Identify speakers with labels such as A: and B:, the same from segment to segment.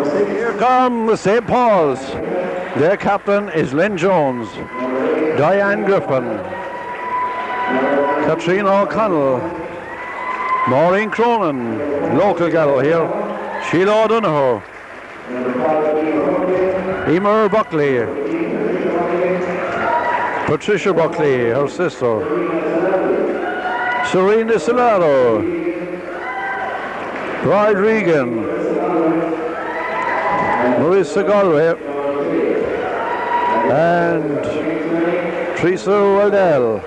A: Here come the St. Paul's. Their captain is Lynn Jones, Diane Griffin, Katrina O'Connell, Maureen Cronin, local gal here, Sheila O'Donoghue, Emer Buckley, Patricia Buckley, her sister, Serena Solaro, Bride Regan, Marissa Galway, and Teresa Waldell.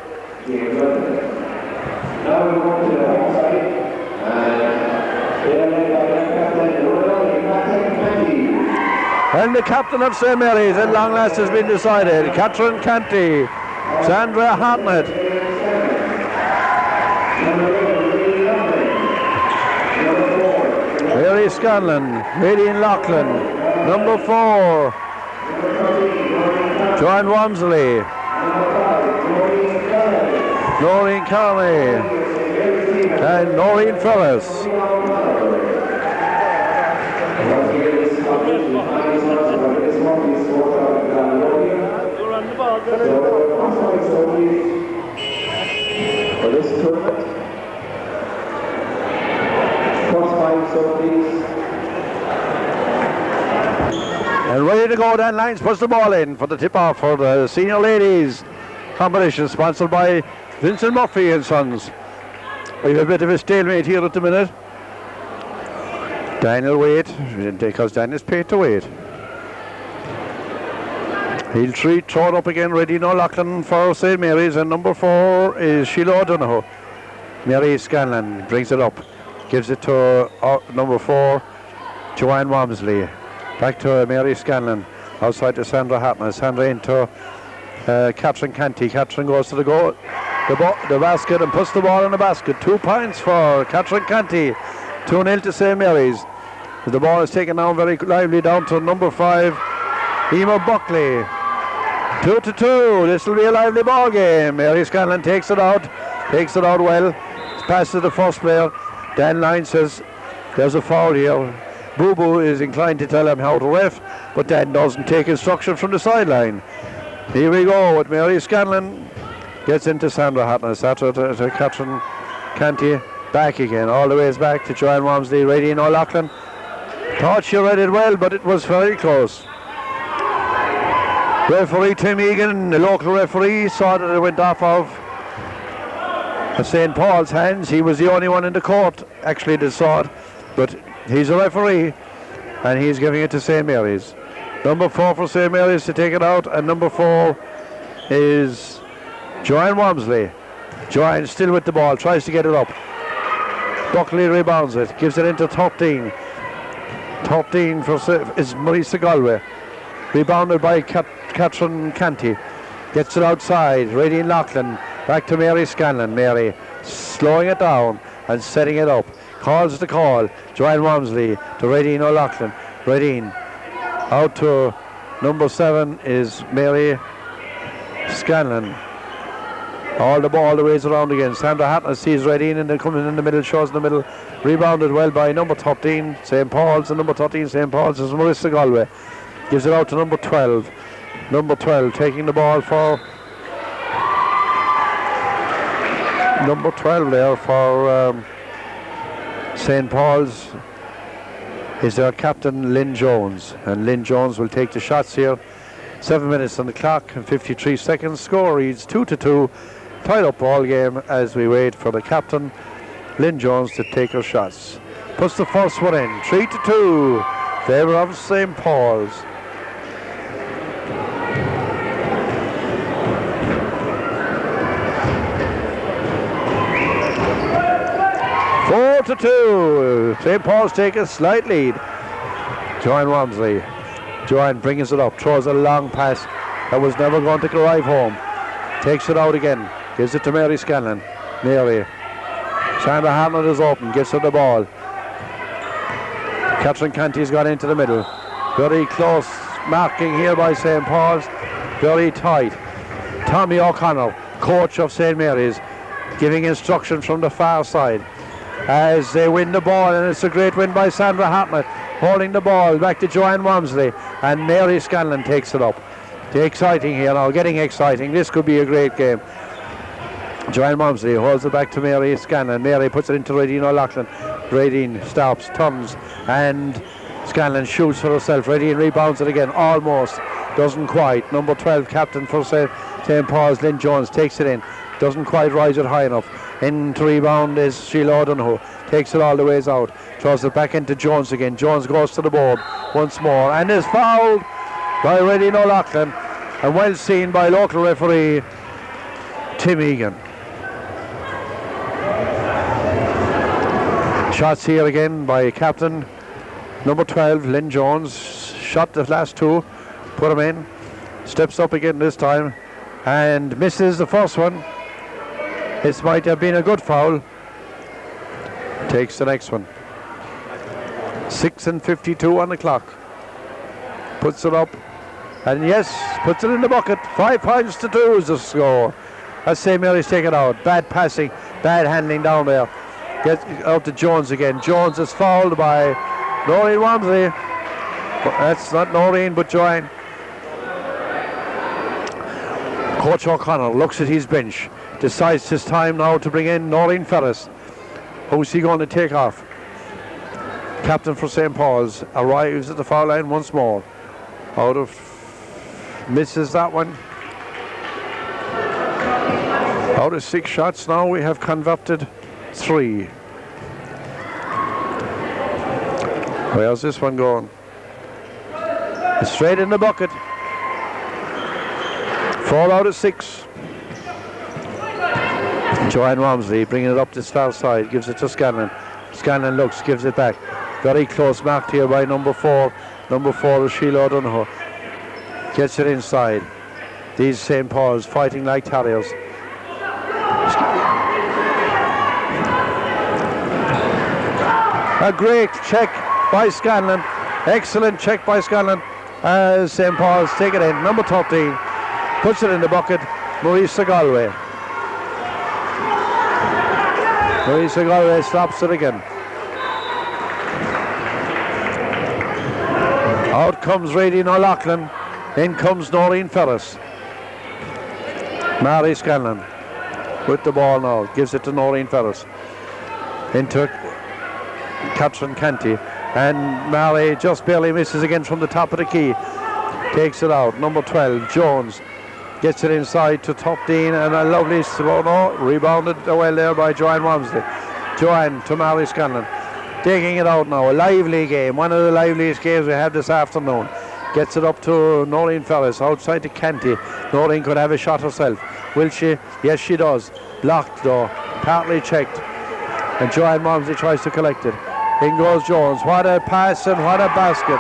A: And the captain of St. Mary's at long last has been decided. Catherine Canty, Sandra Hartnett, Mary Scanlon, Nadine Loughlin, number 4, Joanne Wamsley, Noreen Carney, and Noreen Ferris.
B: For this tournament, +5, so please.
A: And ready to go, Dan Lyons puts the ball in for the tip-off for the senior ladies competition, sponsored by Vincent Murphy and Sons. We have a bit of a stalemate here at the minute. Daniel wait, because Daniel's paid to wait. Heel 3 thrown up again, ready now Loughlin for St. Mary's, and number 4 is Sheila O'Donoghue. Mary Scanlon brings it up, gives it to number 4, Joanne Wamsley. Back to Mary Scanlon, outside to Sandra Hartnett. Sandra into Catherine Canty. Catherine goes to the goal, the basket, and puts the ball in the basket. 2 points for Catherine Canty. 2-0 to St. Mary's. The ball is taken down very lively down to number 5, Emer Buckley. 2-2. This will be a lively ball game. Mary Scanlon takes it out well. Passes to the first player. Dan Lyons says there's a foul here. Boo Boo is inclined to tell him how to ref, but Dan doesn't take instruction from the sideline. Here we go with Mary Scanlon. Gets into Sandra Hartnett. To Catherine Canty. Back again. All the way back to Joanne Wamsley. Radine O'Loughlin. Thought she read it well, but it was very close. Referee Tim Egan, the local referee, saw that it went off of St. Paul's hands. He was the only one in the court actually that saw it, but he's a referee and he's giving it to St. Mary's. Number 4 for St. Mary's to take it out, and number 4 is Joanne Wamsley. Joanne still with the ball, tries to get it up. Buckley rebounds it, gives it into 13. 13 is Marisa Galway. Rebounded by Catherine Canty. Gets it outside. Radine Loughlin. Back to Mary Scanlon. Mary slowing it down and setting it up. Calls the call. Joanne Wamsley to Radine O'Loughlin. Radine out to number 7 is Mary Scanlon. All the ways around again. Sandra Hatton sees Redine and then coming in the middle, shows in the middle. Rebounded well by number 13, St. Paul's, and number 13, St. Paul's is Marissa Galway. Gives it out to number 12. Number 12 taking the ball for number 12 there for St. Paul's is their captain Lynn Jones, and Lynn Jones will take the shots here. 7 minutes on the clock and 53 seconds. Score reads 2-2. Tied up ball game as we wait for the captain Lynn Jones to take her shots. Puts the first one in. 3-2. Favour of St. Paul's. Four to 2. St. Paul's take a slight lead. Joanne Walmsley. Joanne brings it up, throws a long pass that was never going to arrive home. Takes it out again, gives it to Mary Scanlon. Mary. Sandra Hartnett is open, gives her the ball. Catherine Canty's got into the middle. Very close marking here by St. Paul's. Very tight. Tommy O'Connell, coach of St. Mary's, giving instruction from the far side as they win the ball, and it's a great win by Sandra Hartnett, holding the ball back to Joanne Walmsley, and Mary Scanlon takes it up. The exciting here now, getting exciting. This could be a great game. Joanne Walmsley holds it back to Mary Scanlon. Mary puts it into Radine O'Loughlin. Radine stops, turns, and Scanlon shoots for herself. Radine rebounds it again, almost, doesn't quite. Number 12 captain for St. Paul's, Lynn Jones, takes it in, doesn't quite rise it high enough. In to rebound is Sheila O'Donoghue, takes it all the ways out, throws it back into Jones again. Jones goes to the board once more and is fouled by Radine O'Loughlin, and well seen by local referee Tim Egan. Shots here again by captain number 12 Lynn Jones. Shot the last two, put them in, steps up again this time and misses the first one. This might have been a good foul. Takes the next one. 6:52 on the clock. Puts it up, and yes, puts it in the bucket. 5 points to 2 is the score. As St. Mary's take it out. Bad passing, bad handling down there. Gets out to Jones again. Jones is fouled by Noreen Walmsley. That's not Noreen, but Joanne. Coach O'Connell looks at his bench, decides it's time now to bring in Noreen Ferris. Who's he going to take off? Captain for St. Paul's arrives at the foul line once more. Misses that one. Out of 6 shots now, we have converted 3. Where's this one going? Straight in the bucket. 4 out of 6. Joanne Walmsley bringing it up this far side, gives it to Scanlon. Scanlon looks, gives it back. Very close marked here by number 4. Number 4 is Sheila O'Donoghue. Gets it inside. These St. Paul's fighting like terriers. A great check by Scanlon. Excellent check by Scanlon as St. Paul's take it in. Number 13 puts it in the bucket. Marisa Galway. Marisa Galway stops it again. Out comes Radine O'Loughlin. In comes Noreen Ferris. Mary Scanlon with the ball now. Gives it to Noreen Ferris. Into Catherine Canty. And Mary just barely misses again from the top of the key. Takes it out. Number 12, Jones. Gets it inside to Top Dean, and a lovely rebounded well there by Joanne Walmsley. Joanne to Mary Scanlon. Taking it out now. A lively game. One of the liveliest games we have this afternoon. Gets it up to Noreen Ferris. Outside to Canty. Noreen could have a shot herself. Will she? Yes, she does. Blocked though. Partly checked. And Joanne Walmsley tries to collect it. In goes Jones. What a pass and what a basket.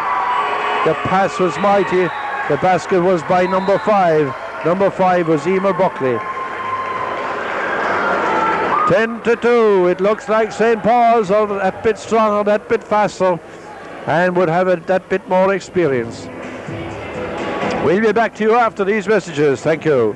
A: The pass was mighty. The basket was by number 5. Number 5 was Emer Buckley. 10-2. It looks like St. Paul's are that bit stronger, that bit faster, and would have that bit more experience. We'll be back to you after these messages. Thank you.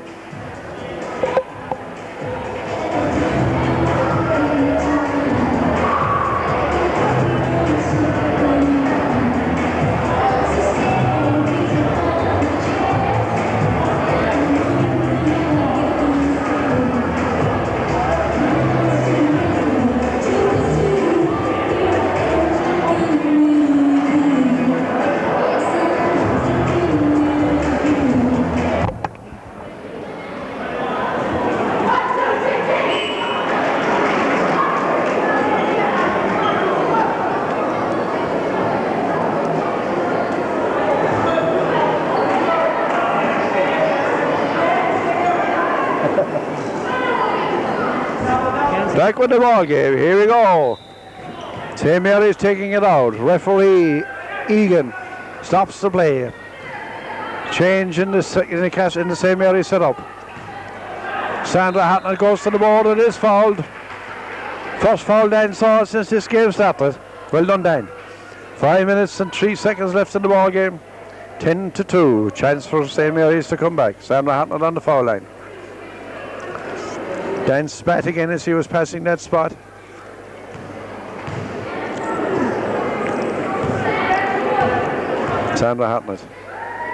A: Back with the ball game. Here we go. St. Mary's taking it out. Referee Egan stops the play. Change in the St. Mary's setup. Sandra Hatton goes to the board and is fouled. First foul Dan saw since this game started. Well done, Dan. 5 minutes and 3 seconds left in the ball game. 10-2. Chance for St. Mary's to come back. Sandra Hatton on the foul line. Dan spat again as he was passing that spot. Sandra Hatton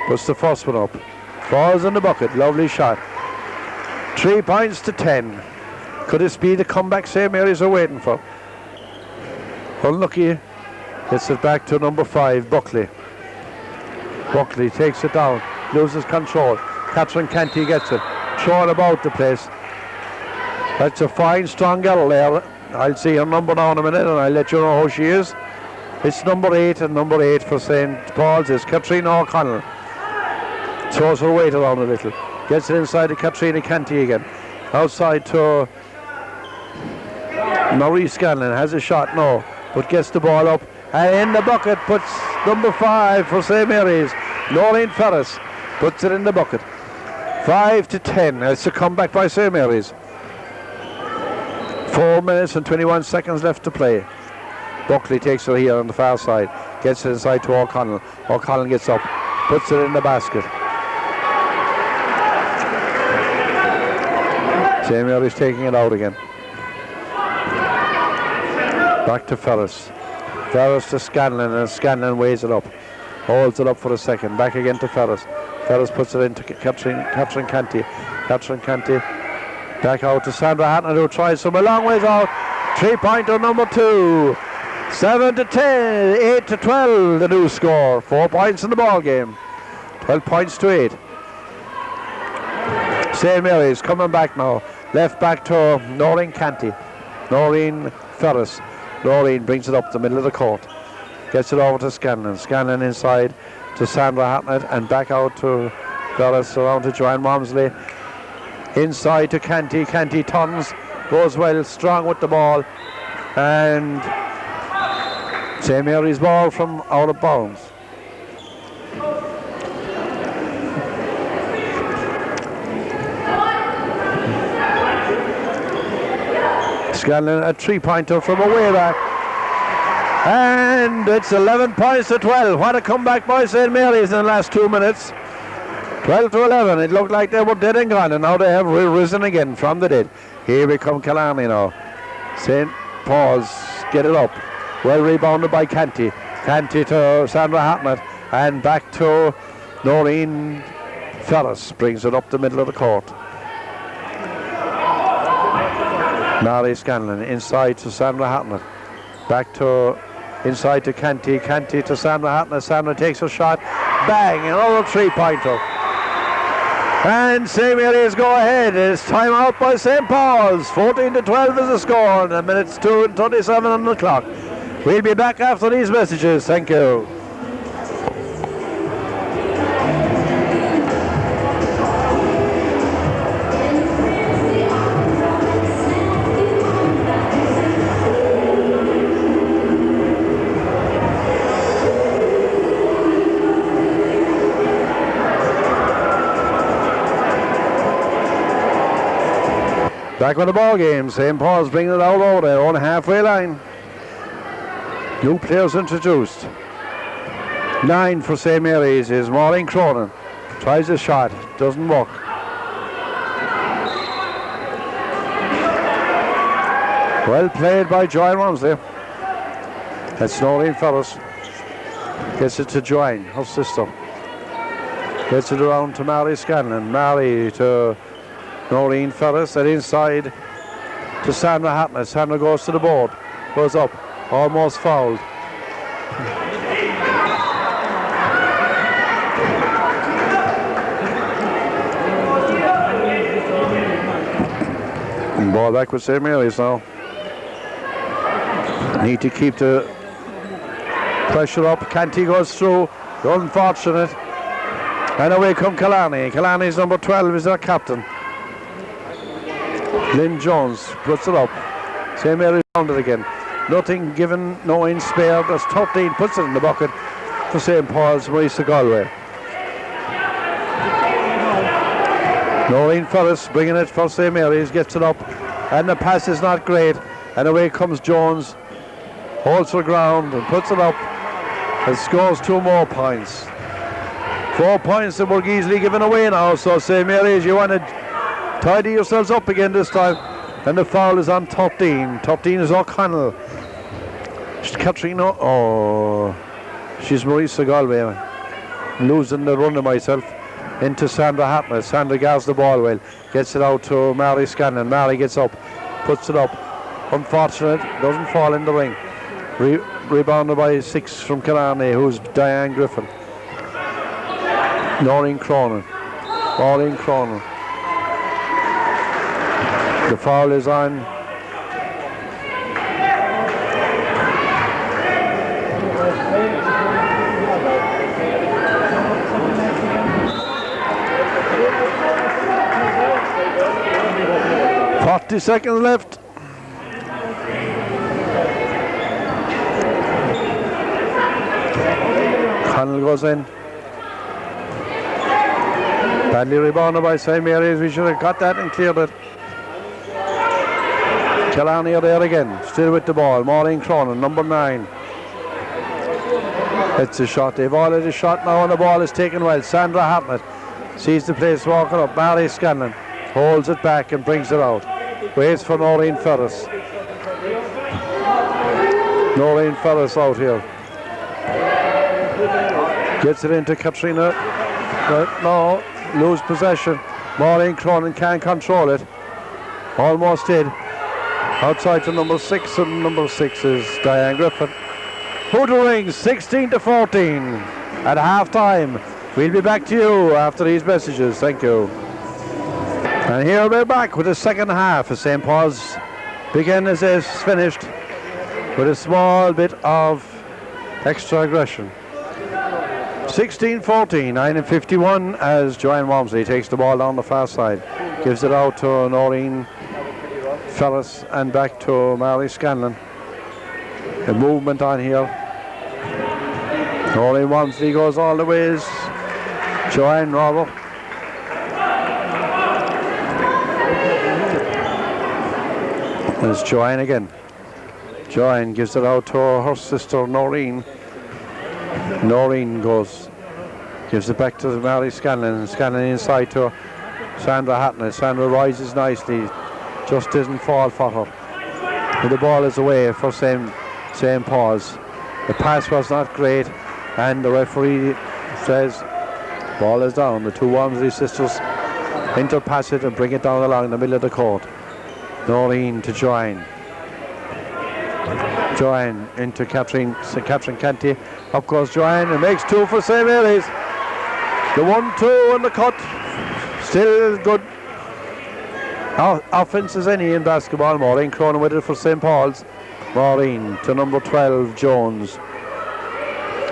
A: puts the first one up. Falls in the bucket. Lovely shot. 3 points to 10. Could this be the comeback St. Mary's are waiting for? Unlucky. Gets it back to number 5, Buckley. Buckley takes it down. Loses control. Catherine Canty gets it. Thrown about the place. That's a fine, strong girl there. I'll see her number now in a minute and I'll let you know who she is. It's number 8, and number 8 for St. Paul's is Katrina O'Connell. Throws her weight around a little. Gets it inside to Katrina Canty again. Outside to Marie Scanlon. Has a shot, no, but gets the ball up. And in the bucket puts number 5 for St. Mary's. Noreen Ferris puts it in the bucket. 5-10. It's a comeback by St. Mary's. 4 minutes and 21 seconds left to play. Buckley takes it here on the far side. Gets it inside to O'Connell. O'Connell gets up. Puts it in the basket. St. Mary's taking it out again. Back to Ferris. Ferris to Scanlon, and Scanlon weighs it up. Holds it up for a second. Back again to Ferris. Ferris puts it into Catherine Canty. Catherine Canty back out to Sandra Hatton, who tries from a long ways out. 3-pointer number 2. 7-10, 8-12 the new score. 4 points in the ball game. 12 points to 8. St. Mary's coming back now. Left back to Noreen Canty. Noreen Ferris. Noreen brings it up the middle of the court. Gets it over to Scanlon. Scanlon inside to Sandra Hatton and back out to Ferris, around to Joanne Walmsley. Inside to Canty. Canty turns, goes well, strong with the ball, and St. Mary's ball from out of bounds. Scanlon a 3-pointer from away back, and it's 11 points to 12. What a comeback by St. Mary's in the last 2 minutes. 12-11. It looked like they were dead and gone, and now they have risen again from the dead. Here we come Killarney now. St. Paul's get it up. Well rebounded by Canty. Canty to Sandra Hatton, and back to Noreen Ferris. Brings it up the middle of the court. Mary Scanlon inside to Sandra Hatton. Back to inside to Canty. Canty to Sandra Hatton. Sandra takes a shot. Bang! Another 3-pointer. And St. Mary's go ahead. It's time out by St. Paul's. 14-12 is the score. And a minute's 2:37 on the clock. We'll be back after these messages. Thank you. Back with the ball game. St. Paul's bringing it out over their own halfway line. New players introduced. 9 for St. Mary's is Maureen Cronin. Tries a shot. Doesn't work. Well played by Joanne Walmsley. That's Noreen Ferris. Gets it to Joanne, her sister. Gets it around to Mary Scanlon. Mary to Noreen Ferris, and inside to Sandra Hatton. Sandra goes to the board, goes up, almost fouled. And ball back with St. Mary's now. Need to keep the pressure up. Canty goes through, unfortunate. And away come Killarney. Killarney's number 12 is their captain. Lynn Jones puts it up. St. Mary's found it again. Nothing given, no in spare. There's 13, puts it in the bucket for St. Paul's, Marisa Galway. Noreen Ferris bringing it for St. Mary's, gets it up, and the pass is not great. And away comes Jones, holds her ground and puts it up and scores 2 more points. 4 points that were easily given away now, so St. Mary's, you want to tidy yourselves up again this time. And the foul is on 13. 13 is O'Connell. Katrina, she's Marisa Galway. Losing the run of myself into Sandra Hartnett. Sandra guards the ball well, gets it out to Mary Scanlon. Mary gets up, puts it up. Unfortunate, doesn't fall in the ring. Rebounded by 6 from Killarney, who's Diane Griffin. Noreen Cronin. The foul is on .40 seconds left. Connell goes in. Badly rebounded by St. Mary's. We should have got that and cleared it. Killarney are there again, still with the ball. Maureen Cronin, number 9. It's a shot. They've all had a shot now, and the ball is taken well. Sandra Hartnett sees the place walking up. Mary Scanlon holds it back and brings it out. Waits for Noreen Ferris. Noreen Ferris out here. Gets it into Katrina. But no, lose possession. Maureen Cronin can't control it. Almost did. Outside to number 6, and number 6 is Diane Griffin. Who the rings, 16-14 at half time. We'll be back to you after these messages. Thank you. And here we're back with the second half as St. Paul's begin as is finished with a small bit of extra aggression. 16-14, 9:51 as Joanne Walmsley takes the ball down the far side. Gives it out to Noreen Ferris and back to Mary Scanlon. The movement on here. Noreen Walmsley goes all the ways. Joanne Robert. There's Joanne again. Joanne gives it out to her sister Noreen. Noreen gives it back to Mary Scanlon. Scanlon inside to Sandra Hartnett. Sandra rises nicely, just doesn't fall for her. And the ball is away for St. Paul's. The pass was not great, and the referee says ball is down. The 2 Walmsley sisters interpass it and bring it down along the middle of the court. Noreen to Joanne. Joanne into Catherine Canty. Up goes Joanne and makes 2 for St. Mary's. The 1-2 on the cut. Still good. Offense as any in basketball. Maureen Cronin with it for St. Paul's. Maureen to number 12, Jones.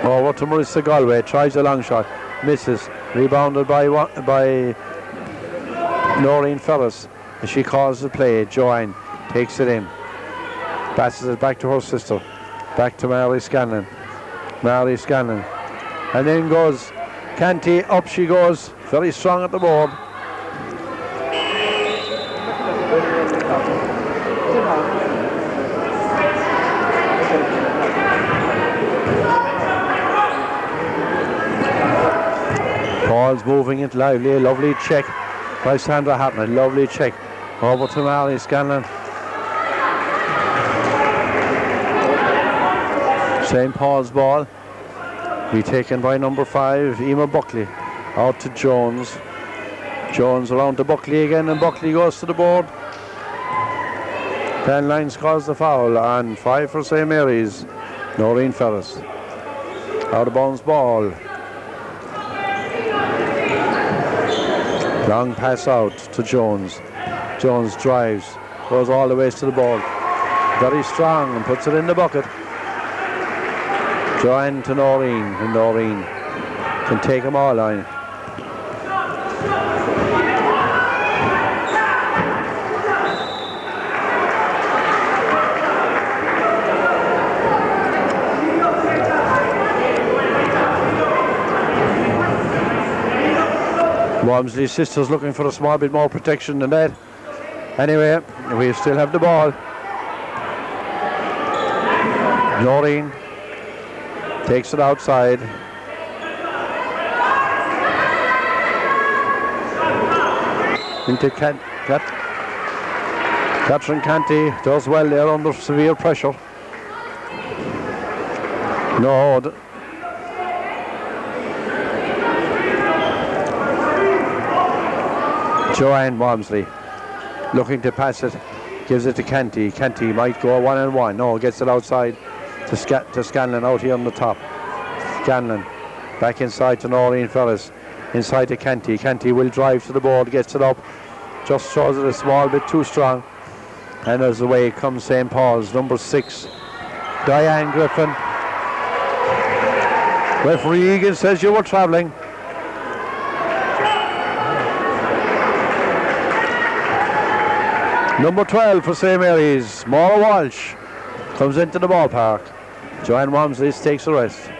A: Over to Marisa Galway. Tries a long shot. Misses. Rebounded by Noreen Ferris. She calls the play. Joanne takes it in. Passes it back to her sister. Back to Mary Scanlon. Mary Scanlon. And then goes Canty. Up she goes. Very strong at the board. Paul's moving it lively. Lovely check by Sandra Hartnett. Lovely check. Over to Mary Scanlon. St. Paul's ball. Be taken by number 5, Emma Buckley. Out to Jones. Jones around to Buckley again, and Buckley goes to the board. Dan Lyons calls the foul, and 5 for St. Mary's. Noreen Ferris. Out of bounds ball. Long pass out to Jones. Jones drives, goes all the way to the ball. Very strong and puts it in the bucket. Joanne to Noreen, and Noreen can take them all on. Walmsley's sisters looking for a small bit more protection than that. Anyway, we still have the ball. Noreen takes it outside. Into Catherine Canty does well there under severe pressure. No. Joanne Walmsley looking to pass it, gives it to Canty. Canty might go 1-on-1. No, gets it outside to Scanlon out here on the top. Scanlon back inside to Noreen Ferris. Inside to Canty. Canty will drive to the board, gets it up, just throws it a small bit too strong. And as away comes St. Paul's, number 6, Diane Griffin. Referee Egan says you were travelling. Number 12 for St. Mary's, Maura Walsh, comes into the ballpark. Joanne Walmsley takes the rest.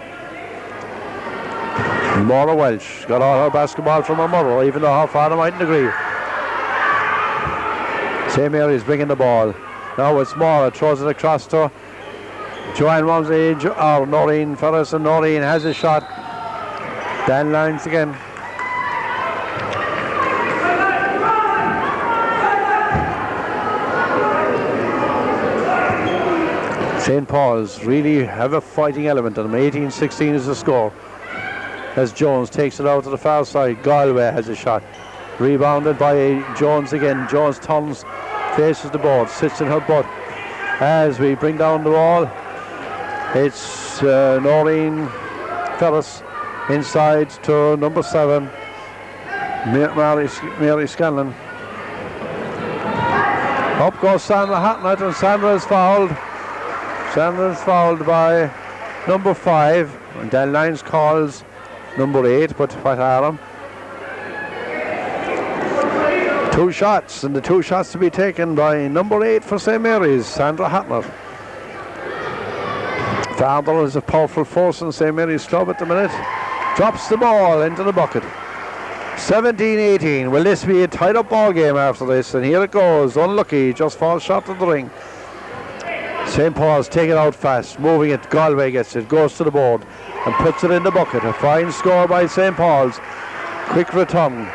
A: Maura Welch got all her basketball from her mother, even though her father mightn't agree. St. Mary's bringing the ball. Now it's Maura, throws it across to Joanne Walmsley, or Noreen Ferris, and Noreen has a shot. Dan lines again. St. Paul's really have a fighting element in them. 18-16 is the score. As Jones takes it out to the far side, Galway has a shot. Rebounded by Jones again. Jones turns, faces the board, sits in her butt. As we bring down the wall, it's Noreen Ferris inside to number 7, Mary Scanlon. Up goes Sandra Hatnett, and Sandra is fouled. Sandra is fouled by number 5, and Dan Lyons calls number 8, but what are them? 2 shots, and the 2 shots to be taken by number 8 for St. Mary's, Sandra Hatnett. Father is a powerful force in St. Mary's club at the minute. Drops the ball into the bucket. 17-18. Will this be a tied up ball game after this? And here it goes. Unlucky, just falls short of the ring. St. Paul's take it out fast, moving it. Galway gets it, goes to the board and puts it in the bucket. A fine score by St. Paul's. Quick return.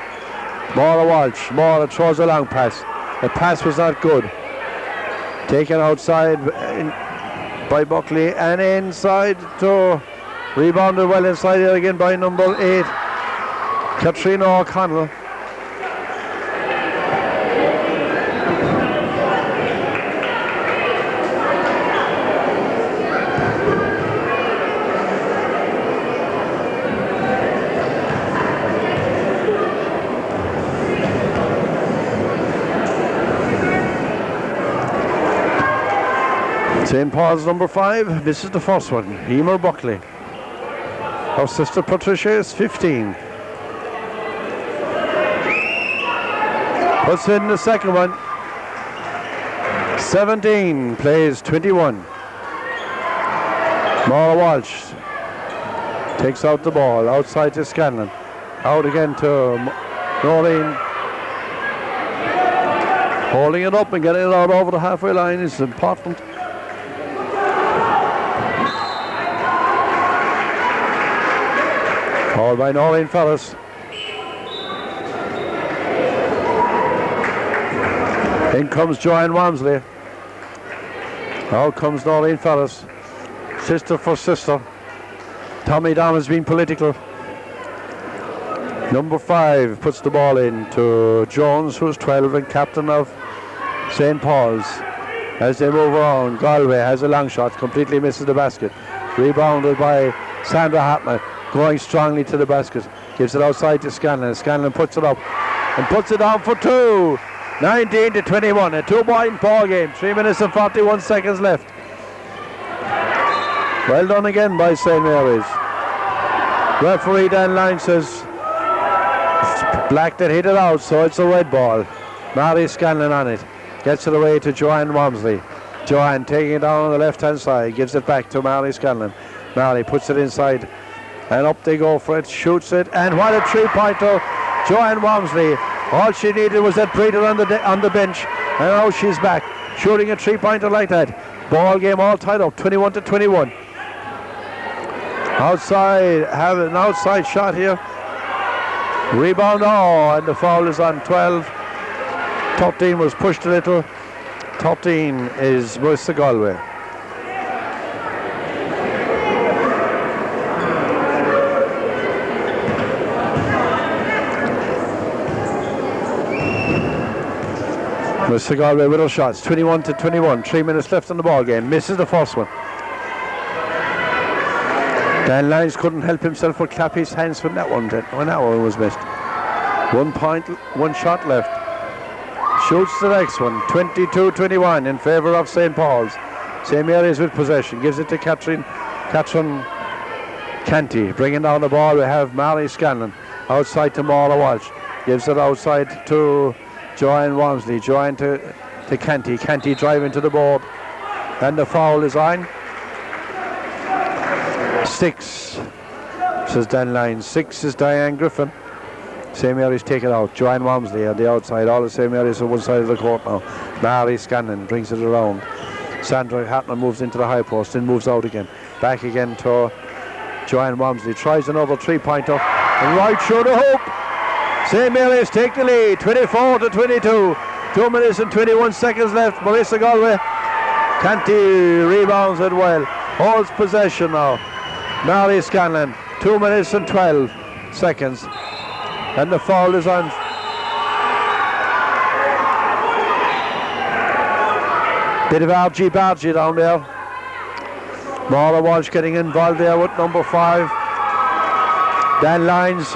A: Maura Walsh. Maura throws a long pass. The pass was not good. Taken outside by Buckley and inside to rebounded well inside there again by number 8, Katrina O'Connell. St. Paul's number 5, this is the first one, Emer Buckley. Her sister Patricia is 15. Puts in the second one. 17, plays 21. Maura Walsh takes out the ball, outside to Scanlon. Out again to Noreen. Holding it up and getting it out over the halfway line is important. Called by Noreen Ferris. In comes Joanne Walmsley. Out comes Noreen Ferris. Sister for sister. Tommy Dom has been political. Number 5 puts the ball in to Jones, who's 12 and captain of St. Paul's. As they move around, Galway has a long shot, completely misses the basket. Rebounded by Sandra Hatner. Going strongly to the basket, gives it outside to Scanlon. Scanlon puts it up and puts it down for 2. 19-21, a 2-point ball game. 3 minutes and 41 seconds left. Well done again by St. Mary's. Referee Dan Line says it's black that hit it out, so it's a red ball. Mary Scanlon on it, gets it away to Joanne Walmsley. Joanne taking it down on the left hand side, gives it back to Mary Scanlon. Mary puts it inside. And up they go for it, shoots it, and what a 3-pointer Joanne Walmsley. All she needed was that breather on the bench, and now she's back, shooting a 3-pointer like that. Ball game all tied up, 21-21. Outside, have an outside shot here. Rebound, and the foul is on 12. 13 was pushed a little. 13 is Marissa Galway. Marissa Galway with her shots, 21-21. 3 minutes left in the ball game. Misses the first one. Dan Lyons couldn't help himself but clap his hands when that one was missed. 1 point, 1 shot left. Shoots the next one, 22-21 in favour of St. Paul's. St. Mary's with possession, gives it to Catherine Canty. Bringing down the ball, we have Mary Scanlon. Outside to Maura Walsh. Gives it outside to Joanne Walmsley. Joanne to Canty. Canty driving to the board. And the foul is on. 6, says Dan Lyons. 6 is Diane Griffin. St. Mary's take it out. Joanne Walmsley on the outside. All of St. Mary's on one side of the court now. Mary Scanlon brings it around. Sandra Hartman moves into the high post, then moves out again. Back again to Joanne Walmsley. Tries another 3-pointer. And right through the hoop. St. Mary's take the lead. 24-22. 2 minutes and 21 seconds left. Marissa Galway. Canty rebounds it well. Holds possession now. Mary Scanlon. 2 minutes and 12 seconds. And the foul is on. Bit of argy-bargy down there. Maura Walsh getting involved there with number 5. Dan Lyons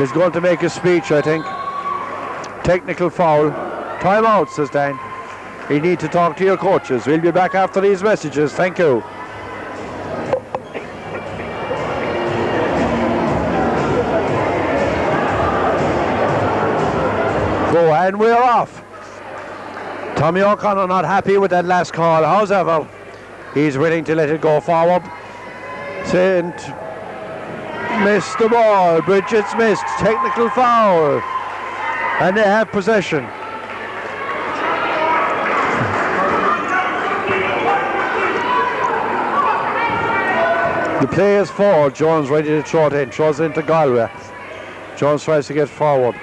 A: is going to make a speech, I think. Technical foul. Time out, says Dan. You need to talk to your coaches. We'll be back after these messages. Thank you. And we're off. Tommy O'Connor not happy with that last call. However, he's willing to let it go forward. Saint missed the ball. Bridget's missed. Technical foul. And they have possession. The play is forward. Jones ready to throw it in. Throws it into Galway. Jones tries to get forward.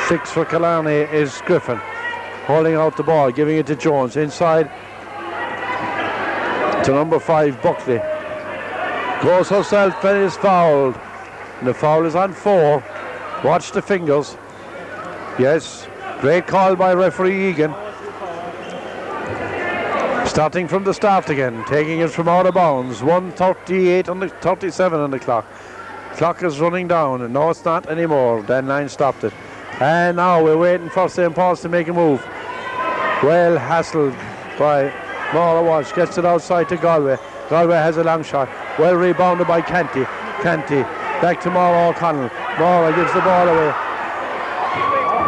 A: 6 for Killarney is Griffin, holding out the ball, giving it to Jones inside to number 5 Buckley. Goes herself and is fouled. And the foul is on 4. Watch the fingers. Yes, great call by referee Egan. Starting from the start again, taking it from out of bounds. 1:38 on the 37 on the clock. Clock is running down, and no, it's not anymore. Dan Lyons stopped it. And now we're waiting for St. Paul's to make a move. Well hassled by Maura Walsh. Gets it outside to Galway. Galway has a long shot. Well rebounded by Canty. Canty back to Maura O'Connell. Maura gives the ball away.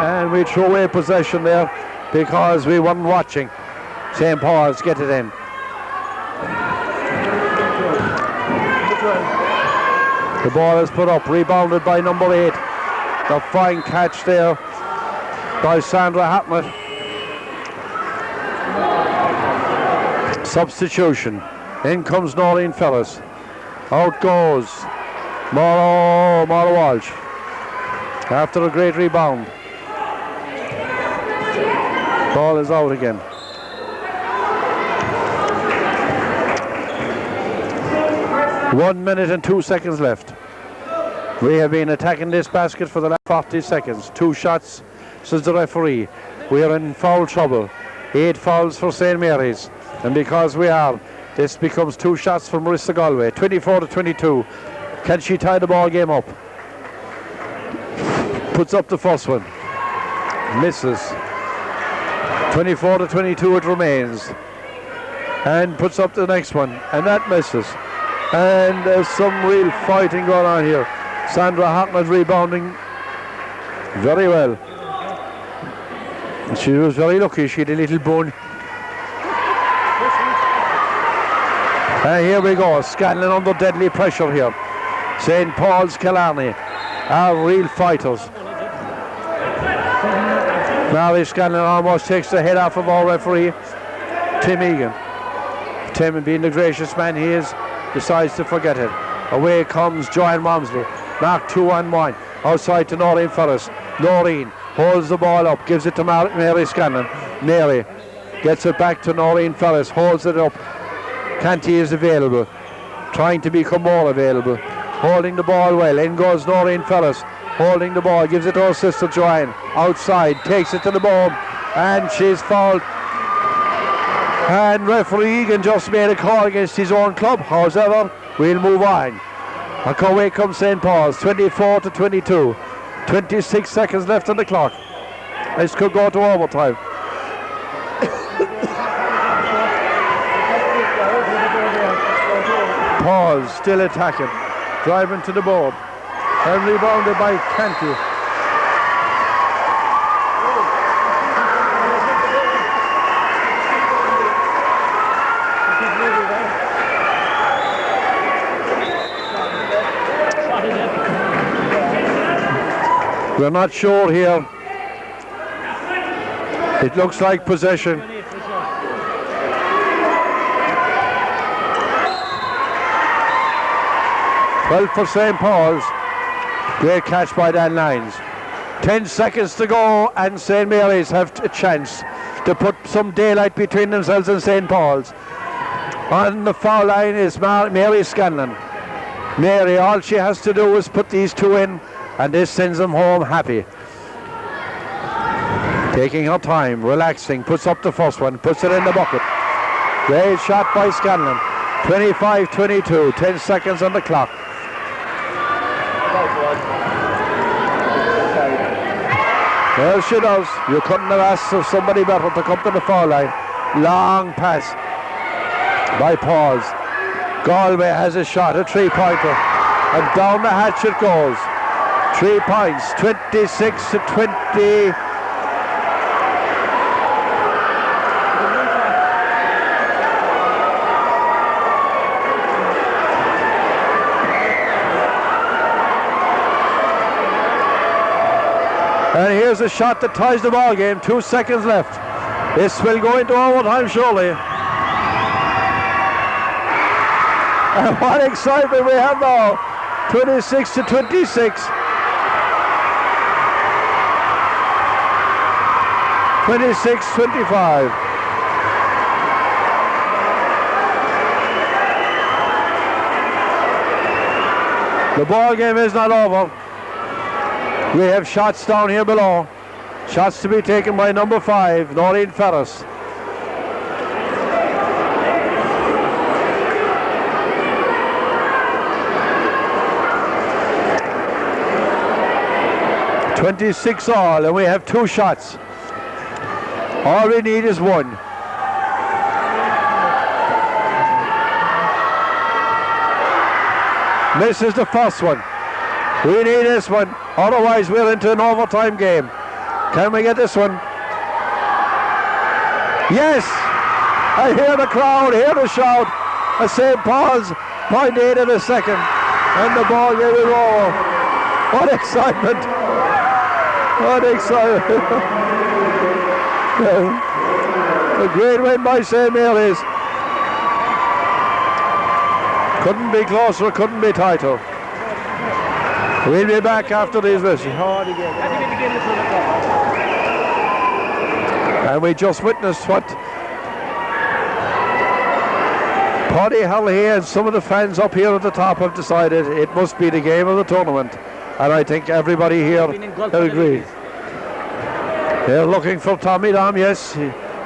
A: And we throw away possession there because we weren't watching. St. Paul's get it in. The ball is put up. Rebounded by number 8. A fine catch there by Sandra Hartman. Substitution. In comes Noreen Fellis. Out goes Maura Walsh after a great rebound. Ball is out again. One minute and 2 seconds left. We have been attacking this basket for the last 40 seconds. 2 shots, says the referee. We are in foul trouble. 8 fouls for St. Mary's. And because we are, this becomes 2 shots for Marissa Galway. 24-22. Can she tie the ball game up? Puts up the first one. Misses. 24-22 it remains. And puts up the next one. And that misses. And there's some real fighting going on here. Sandra Hartman rebounding very well. She was very lucky. She had a little bone. And here we go. Scanlon under deadly pressure here. St. Paul's Killarney. are real fighters. Mary Scanlon almost takes the head off of our referee, Tim Egan. Tim, being the gracious man he is, decides to forget it. Away comes Joanne Walmsley. Mark 2-on-1. Outside to Noreen Ferris. Noreen holds the ball up, gives it to Mary Scanlon. Mary gets it back to Noreen Ferris, holds it up. Canty is available, trying to become more available. Holding the ball well. In goes Noreen Ferris. Holding the ball, gives it to her sister Joanne. Outside, takes it to the ball, and she's fouled. And referee Egan just made a call against his own club. However, we'll move on. Away comes St. Paul's, 24-22. 26 seconds left on the clock. This could go to overtime. Paul's still attacking, driving to the board, and rebounded by Canty. We're not sure here. It looks like possession. Well, for St. Paul's. Great catch by Dan Lyons. 10 seconds to go, and St. Mary's have a chance to put some daylight between themselves and St. Paul's. On the foul line is Mary Scanlon. Mary, all she has to do is put these two in, and this sends them home happy. Taking her time, relaxing, puts up the first one, puts it in the bucket. Great shot by Scanlon. 25-22, 10 seconds on the clock. Well, she does. You couldn't have asked for somebody better to come to the foul line. Long pass by Pauls. Galway has a shot, a three-pointer, and down the hatch it goes. 3 points, 26-20. And here's a shot that ties the ball game. 2 seconds left. This will go into overtime surely. And what excitement we have now. 26-26. 26-25. The ball game is not over. We have shots down here below. Shots to be taken by number 5, Noreen Ferris. $26 all, and we have 2 shots. All we need is 1. Misses the first one. We need this one, otherwise we're into an overtime game. Can we get this one? Yes! I hear the crowd, hear the shout. A St. Paul's, 0.8 in a second, and the ball game is over. What excitement! What excitement! A great win by St. Mary's. Couldn't be closer, couldn't be tighter. We'll be back after these messages. And we just witnessed what Paddy Halley and some of the fans up here at the top have decided it must be the game of the tournament. And I think everybody here will agree. They're looking for Tommy Dom, yes.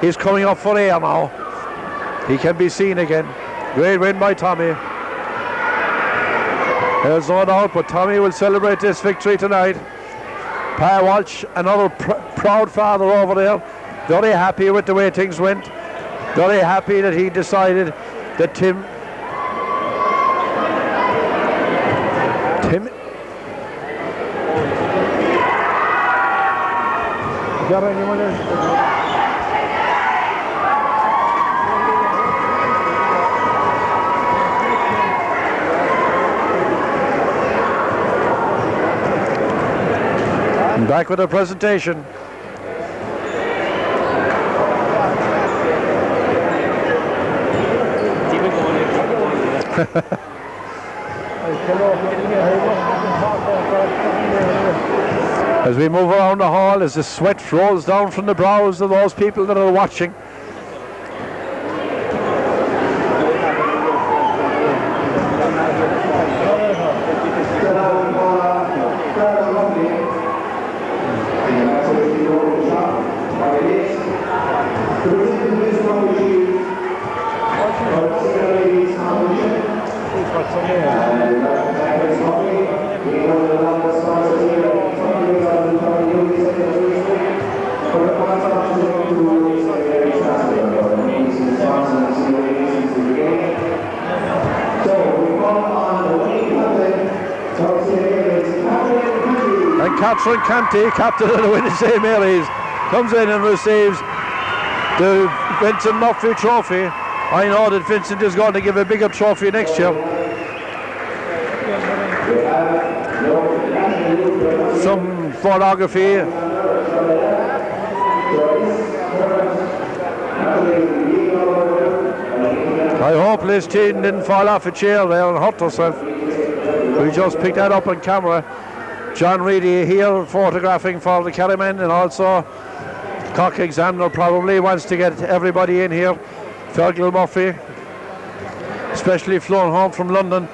A: He's coming up for air now. He can be seen again. Great win by Tommy. There's no doubt, but Tommy will celebrate this victory tonight. Pa Walsh, another proud father over there, very happy with the way things went. Very happy that he decided that Tim got anyone else? And back with the presentation. As we move around the hall, as the sweat rolls down from the brows of those people that are watching. And Canty, captain of the winning St. Mary's, comes in and receives the Vincent Murphy trophy. I know that Vincent is going to give a bigger trophy next year. Some photography. I hope Liz Teen didn't fall off a chair there and hurt herself. We just picked that up on camera. John Reedy here photographing for the Kerrymen, and also Cock Examiner probably wants to get everybody in here. Fergal Murphy, especially flown home from London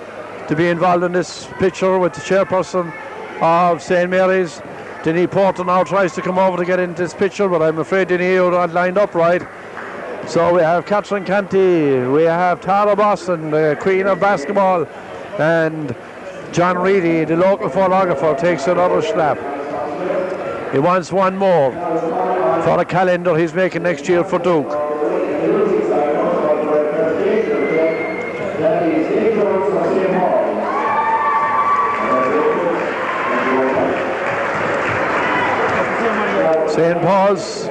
A: to be involved in this picture with the chairperson of St. Mary's. Denny Porter now tries to come over to get into this picture, but I'm afraid Denny, you're not lined up right. So we have Catherine Canty, we have Tara Boston, the Queen of Basketball, and John Reedy, the local photographer, takes another slap. He wants one more for the calendar he's making next year for Duke. St. Paul's.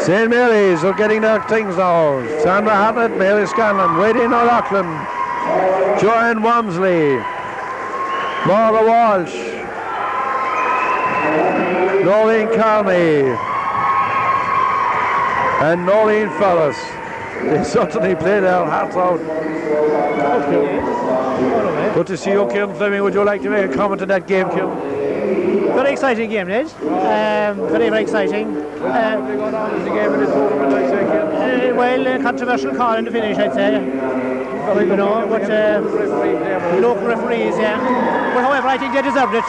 A: St. Mary's are getting their things now. Sandra Hammett, Mary Scanlon, Radine O'Loughlin, Joanne Walmsley, Maura Walsh, Noreen Carney, and Noreen Ferris. They certainly played their hearts out. Good to see you, Kieran Fleming. Would you like to make a comment on that game, Kieran?
C: Very exciting game, Ned. Very, very exciting. Well, controversial call in the finish, I'd say. You know, but local referees, yeah. But however, I think they deserved it.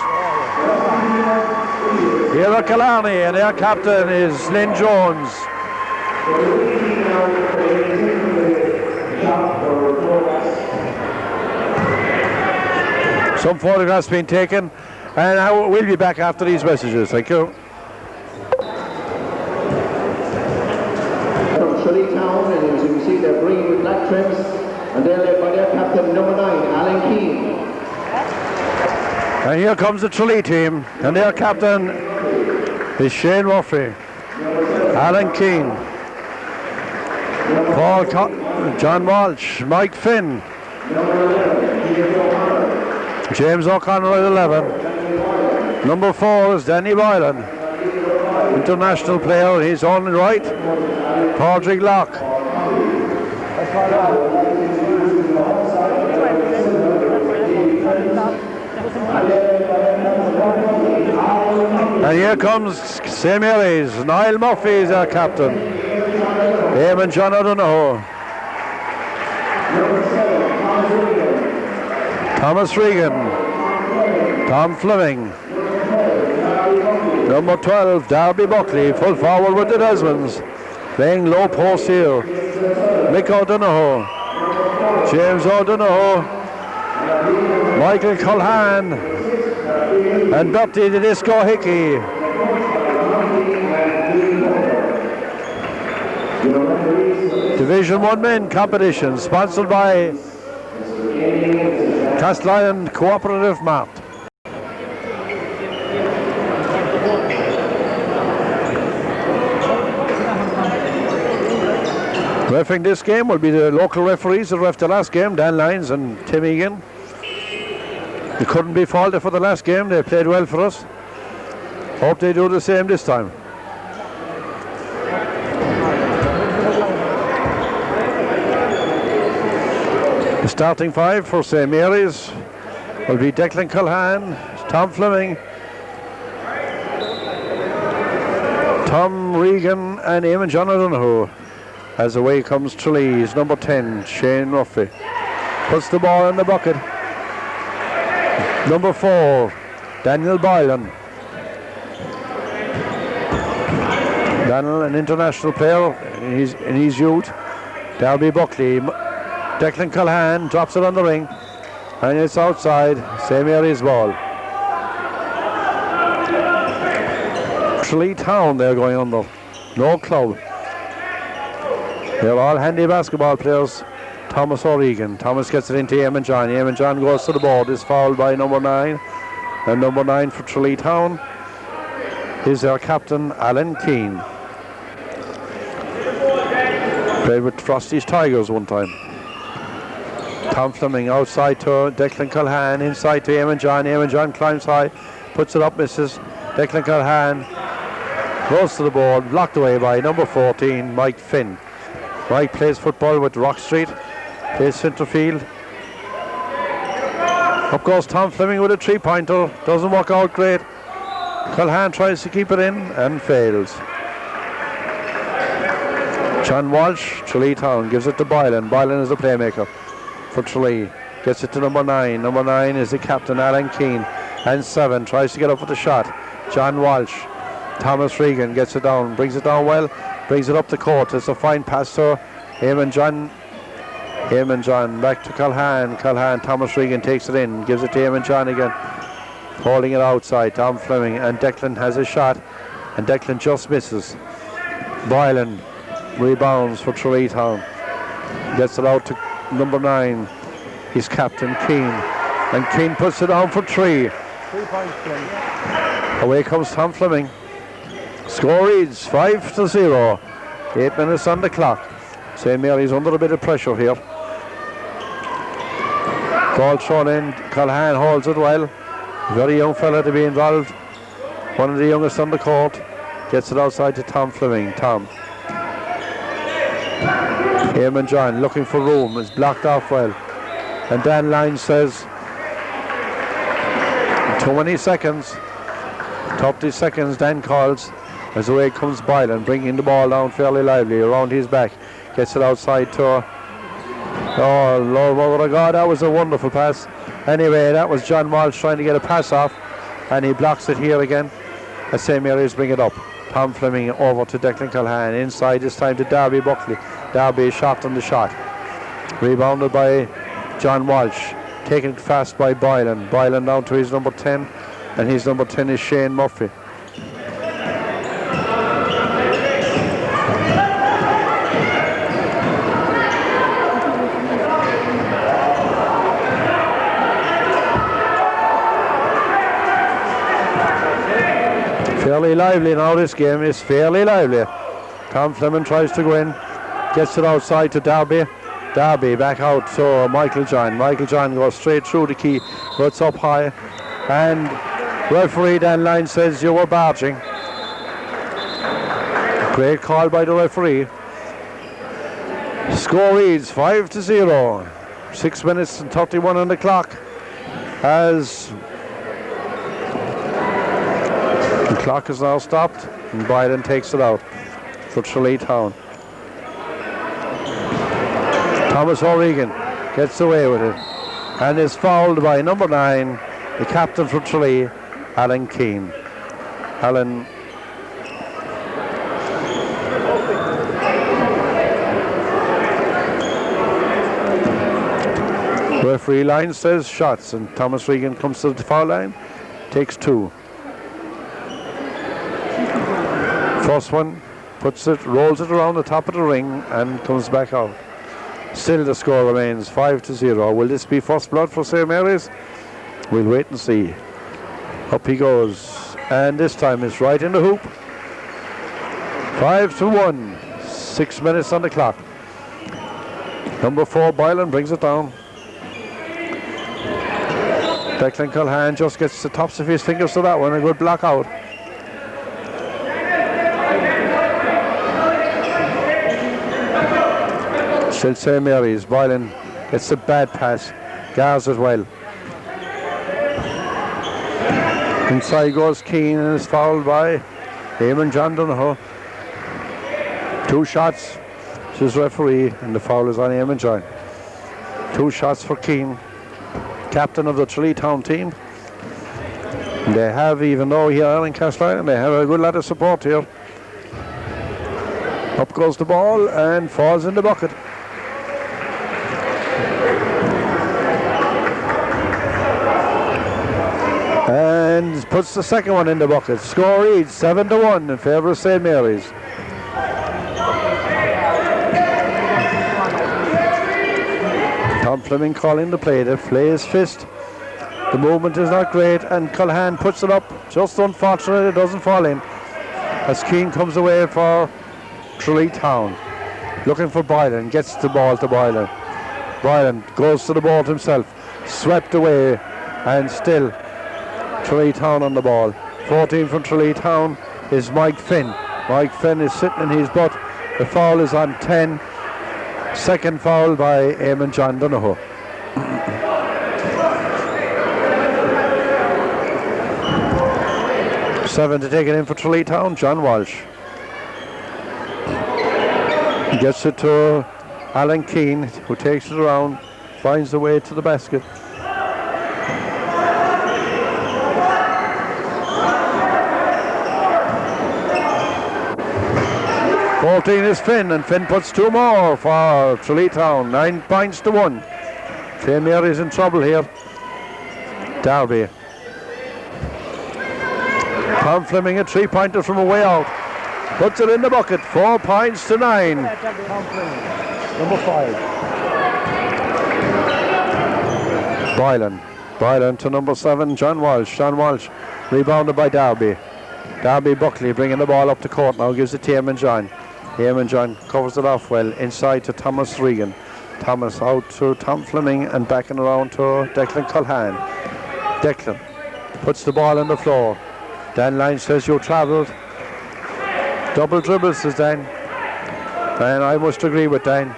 A: Here are Killarney, and their captain is Lynn Jones. Some photographs being taken, and we'll be back after these messages. Thank you.
B: From Tralee Town, and as you can see, they're green with black trims, and they're led by their captain, number 9, Alan Keane.
A: And here comes the Tralee team, and their captain is Shane Murphy, Alan Keane, John Walsh, Mike Finn, James O'Connor at 11. Number 4 is Danny Boylan, international player, he's on the right. Padraig Locke. And here comes St. Mary's. Niall Murphy is our captain. Eamon John O'Donoghue. Thomas Regan. Tom Fleming. Number 12, Darby Buckley, full forward with the Desmonds. Playing low post here. Mick O'Donoghue. James O'Donoghue. Michael Culhan. And Bertie the Disco Hickey. Division 1 men competition sponsored by Castleisland Cooperative Mart. Refereeing this game will be the local referees that ref the last game, Dan Lyons and Tim Egan. They couldn't be faulted for the last game, they played well for us. Hope they do the same this time. The starting five for St. Mary's will be Declan Culhane, Tom Fleming, Tom Regan and Eamon John O'Donoghue. As away comes Tralee's number 10, Shane Ruffy. Puts the ball in the bucket. Number 4, Daniel Boylan. Daniel, an international player in his youth. Darby Buckley. Declan Culhane drops it on the ring. And it's outside. St. Mary's ball. Tralee Town they're going under. No club. They're all handy basketball players. Thomas O'Regan. Thomas gets it into Eamon John. Eamon John goes to the board. Is fouled by number 9. And number 9 for Tralee Town is their captain, Alan Keane. Played with Frosty's Tigers one time. Tom Fleming outside to Declan Culhane. Inside to Eamon John. Eamon John climbs high. Puts it up, misses. Declan Culhane goes to the board. Blocked away by number 14, Mike Finn. Mike plays football with Rock Street, plays centre field. Up goes Tom Fleming with a 3-pointer, doesn't work out great. Culhane tries to keep it in and fails. John Walsh, Tralee Town, gives it to Boylan. Boylan is the playmaker for Tralee. Gets it to number 9. Number 9 is the captain, Alan Keane. And 7 tries to get up with the shot. John Walsh. Thomas Regan gets it down, brings it down well. Brings it up the court. It's a fine pass to Eamon John. Eamon John back to Culhane. Culhane, Thomas Regan takes it in. Gives it to Eamon John again. Holding it outside. Tom Fleming. And Declan has a shot. And Declan just misses. Boylan rebounds for Tralee Town. Gets it out to number 9. His captain, Keane. And Keane puts it down for 3. 3 points. Away comes Tom Fleming. Score reads 5-0. 8 minutes on the clock. St. Mary's under a bit of pressure here. Ball thrown in. Culhane holds it well. Very young fella to be involved. One of the youngest on the court. Gets it outside to Tom Fleming. Tom. Eamon John looking for room. Is blocked off well. And Dan Lyons says, too many seconds. 30 seconds, Dan calls. As away comes Boylan, bringing the ball down fairly lively around his back. Gets it outside to... Oh, Lord, mother of God, that was a wonderful pass. Anyway, that was John Walsh trying to get a pass off. And he blocks it here again. As St. Mary's bring it up. Tom Fleming over to Declan Culhane. Inside this time to Darby Buckley. Darby shot on the shot. Rebounded by John Walsh. Taken fast by Boylan. Boylan down to his number 10. And his number 10 is Shane Murphy. Fairly lively now, this game is fairly lively. Tom Fleming tries to go in, gets it outside to Darby. Darby back out to Michael John. Michael John goes straight through the key, puts up high, and referee Dan Lyons says you were barging. Great call by the referee. Score reads 5-0. 6 minutes and 31 on the clock. As the clock is now stopped, and Boylan takes it out for Tralee Town. Thomas O'Regan gets away with it and is fouled by number 9, the captain for Tralee, Alan Keane. Alan referee line says shots, and Thomas Regan comes to the foul line, takes 2. First one, puts it, rolls it around the top of the ring and comes back out. Still the score remains 5-0. Will this be first blood for St. Mary's? We'll wait and see. Up he goes, and this time it's right in the hoop. 5-1. 6 minutes on the clock. Number 4, Boylan brings it down. Declan Culhane just gets the tops of his fingers to that one. A good block out. Still St. Mary's. Boylan gets a bad pass. Gars as well. Inside goes Keane and is fouled by Eamon John Donohoe. 2 shots, says referee, and the foul is on Eamon John. 2 shots for Keane, captain of the Tralee Town team. And they have, even though here are in Castleisland, they have a good lot of support here. Up goes the ball and falls in the bucket. And puts the second one in the bucket. Score reads 7-1 in favour of St. Mary's. Tom Fleming calling the play. The play is fist. The movement is not great, and Culhane puts it up. Just unfortunate it doesn't fall in. As Keane comes away for Tralee Town. Looking for Boylan. Gets the ball to Boylan. Boylan goes to the ball himself. Swept away, and still Tralee Town on the ball. 14 from Tralee Town is Mike Finn. Mike Finn is sitting in his butt. The foul is on 10. Second foul by Eamon John Donohoe. Seven to take it in for Tralee Town. John Walsh gets it to Alan Keane, who takes it around, finds the way to the basket. Fourteen is Finn, and Finn puts 2 more for Tralee Town. 9 points to 1. St. Mary's in trouble here. Garvey. Tom Fleming, a 3-pointer from a way out. Puts it in the bucket. 4 points to 9. Number 5. Boylan. Boylan to number 7, John Walsh. John Walsh rebounded by Garvey. Garvey Buckley bringing the ball up to court now. Gives it to Eamon John. Eamon John covers it off well. Inside to Thomas Regan. Thomas out to Tom Fleming and backing around to Declan Culhane. Declan puts the ball on the floor. Dan Lyne says you travelled. Double dribble, says Dan. And I must agree with Dan.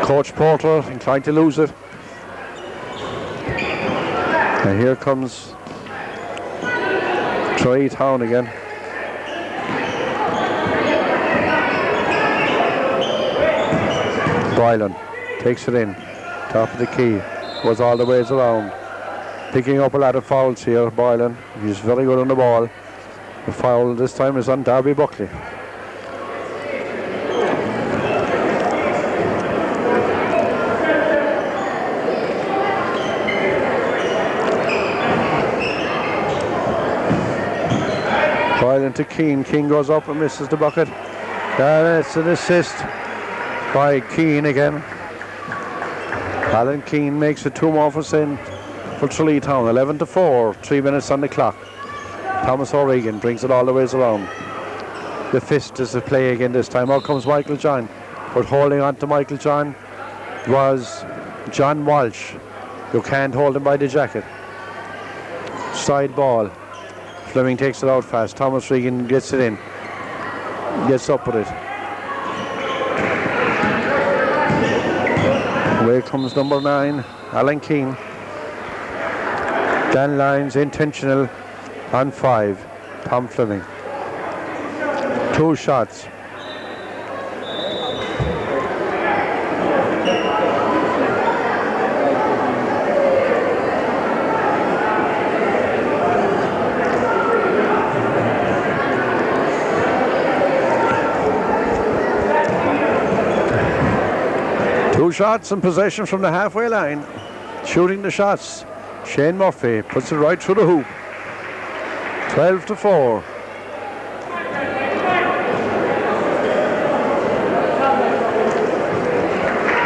A: Coach Porter inclined to lose it. And here comes Tralee Town again. Boylan takes it in. Top of the key. Goes all the ways around. Picking up a lot of fouls here, Boylan. He's very good on the ball. The foul this time is on Garvey Buckley. Boylan to Keane. Keane goes up and misses the bucket. And it's an assist by Keane again. Alan Keane makes it 2 more for Tralee Town. 11-4, 3 minutes on the clock. Thomas O'Regan brings it all the ways around. The fist is a play again this time. Out comes Michael John. But holding on to Michael John was John Walsh. You can't hold him by the jacket. Side ball. Fleming takes it out fast. Thomas Regan gets it in. Gets up with it. Away comes number 9, Alan Keane. Dan Lyons intentional on 5. Tom Fleming. 2 shots. Two shots and possession from the halfway line. Shooting the shots. Shane Murphy puts it right through the hoop. 12-4.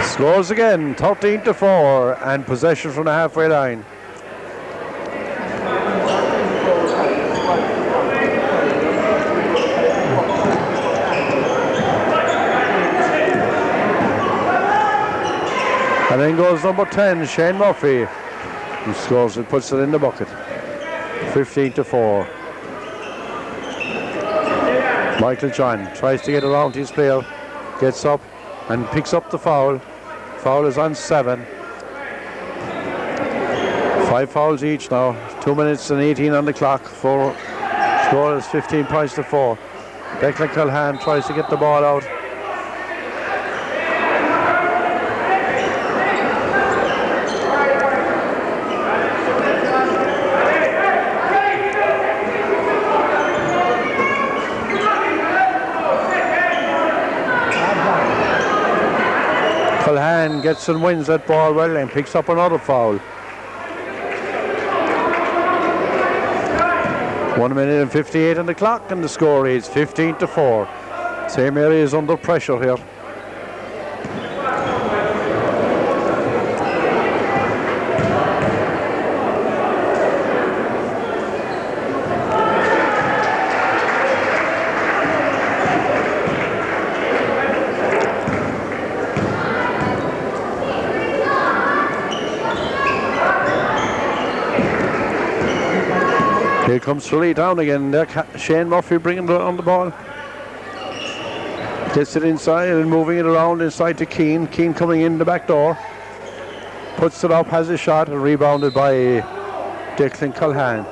A: Scores again, 13-4, and possession from the halfway line. And then goes number 10, Shane Murphy, who scores and puts it in the bucket. 15-4. Michael John tries to get around his player, gets up and picks up the foul. Foul is on 7. 5 fouls each now. 2 minutes and 18 on the clock. Score is 15 points to 4. Declan Culhan tries to get the ball out. Culhan gets and wins that ball well and picks up another foul. 1 minute and 58 on the clock, and the score is 15-4. St. Mary is under pressure here. Here comes Tralee down again. There, Shane Murphy bringing it on the ball. Gets it inside and moving it around inside to Keane. Keane coming in the back door. Puts it up, has a shot, and rebounded by Declan Culhan.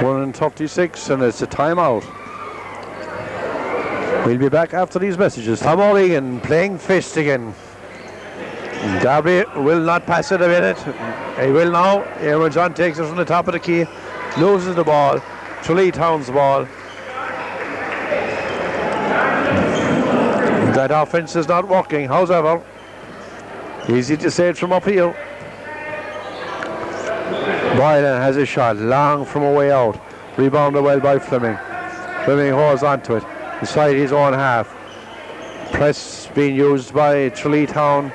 A: One and 36, and it's a timeout. We'll be back after these messages. Tom O'Regan playing fist again. Garvey will not pass it a minute. He will now. Aaron John takes it from the top of the key, loses the ball. Tralee Town's ball. That offense is not working, however. Easy to say it from up here. Boylan has a shot, long from a way out. Rebounded well by Fleming. Fleming holds onto it, inside his own half. Press being used by Tralee Town.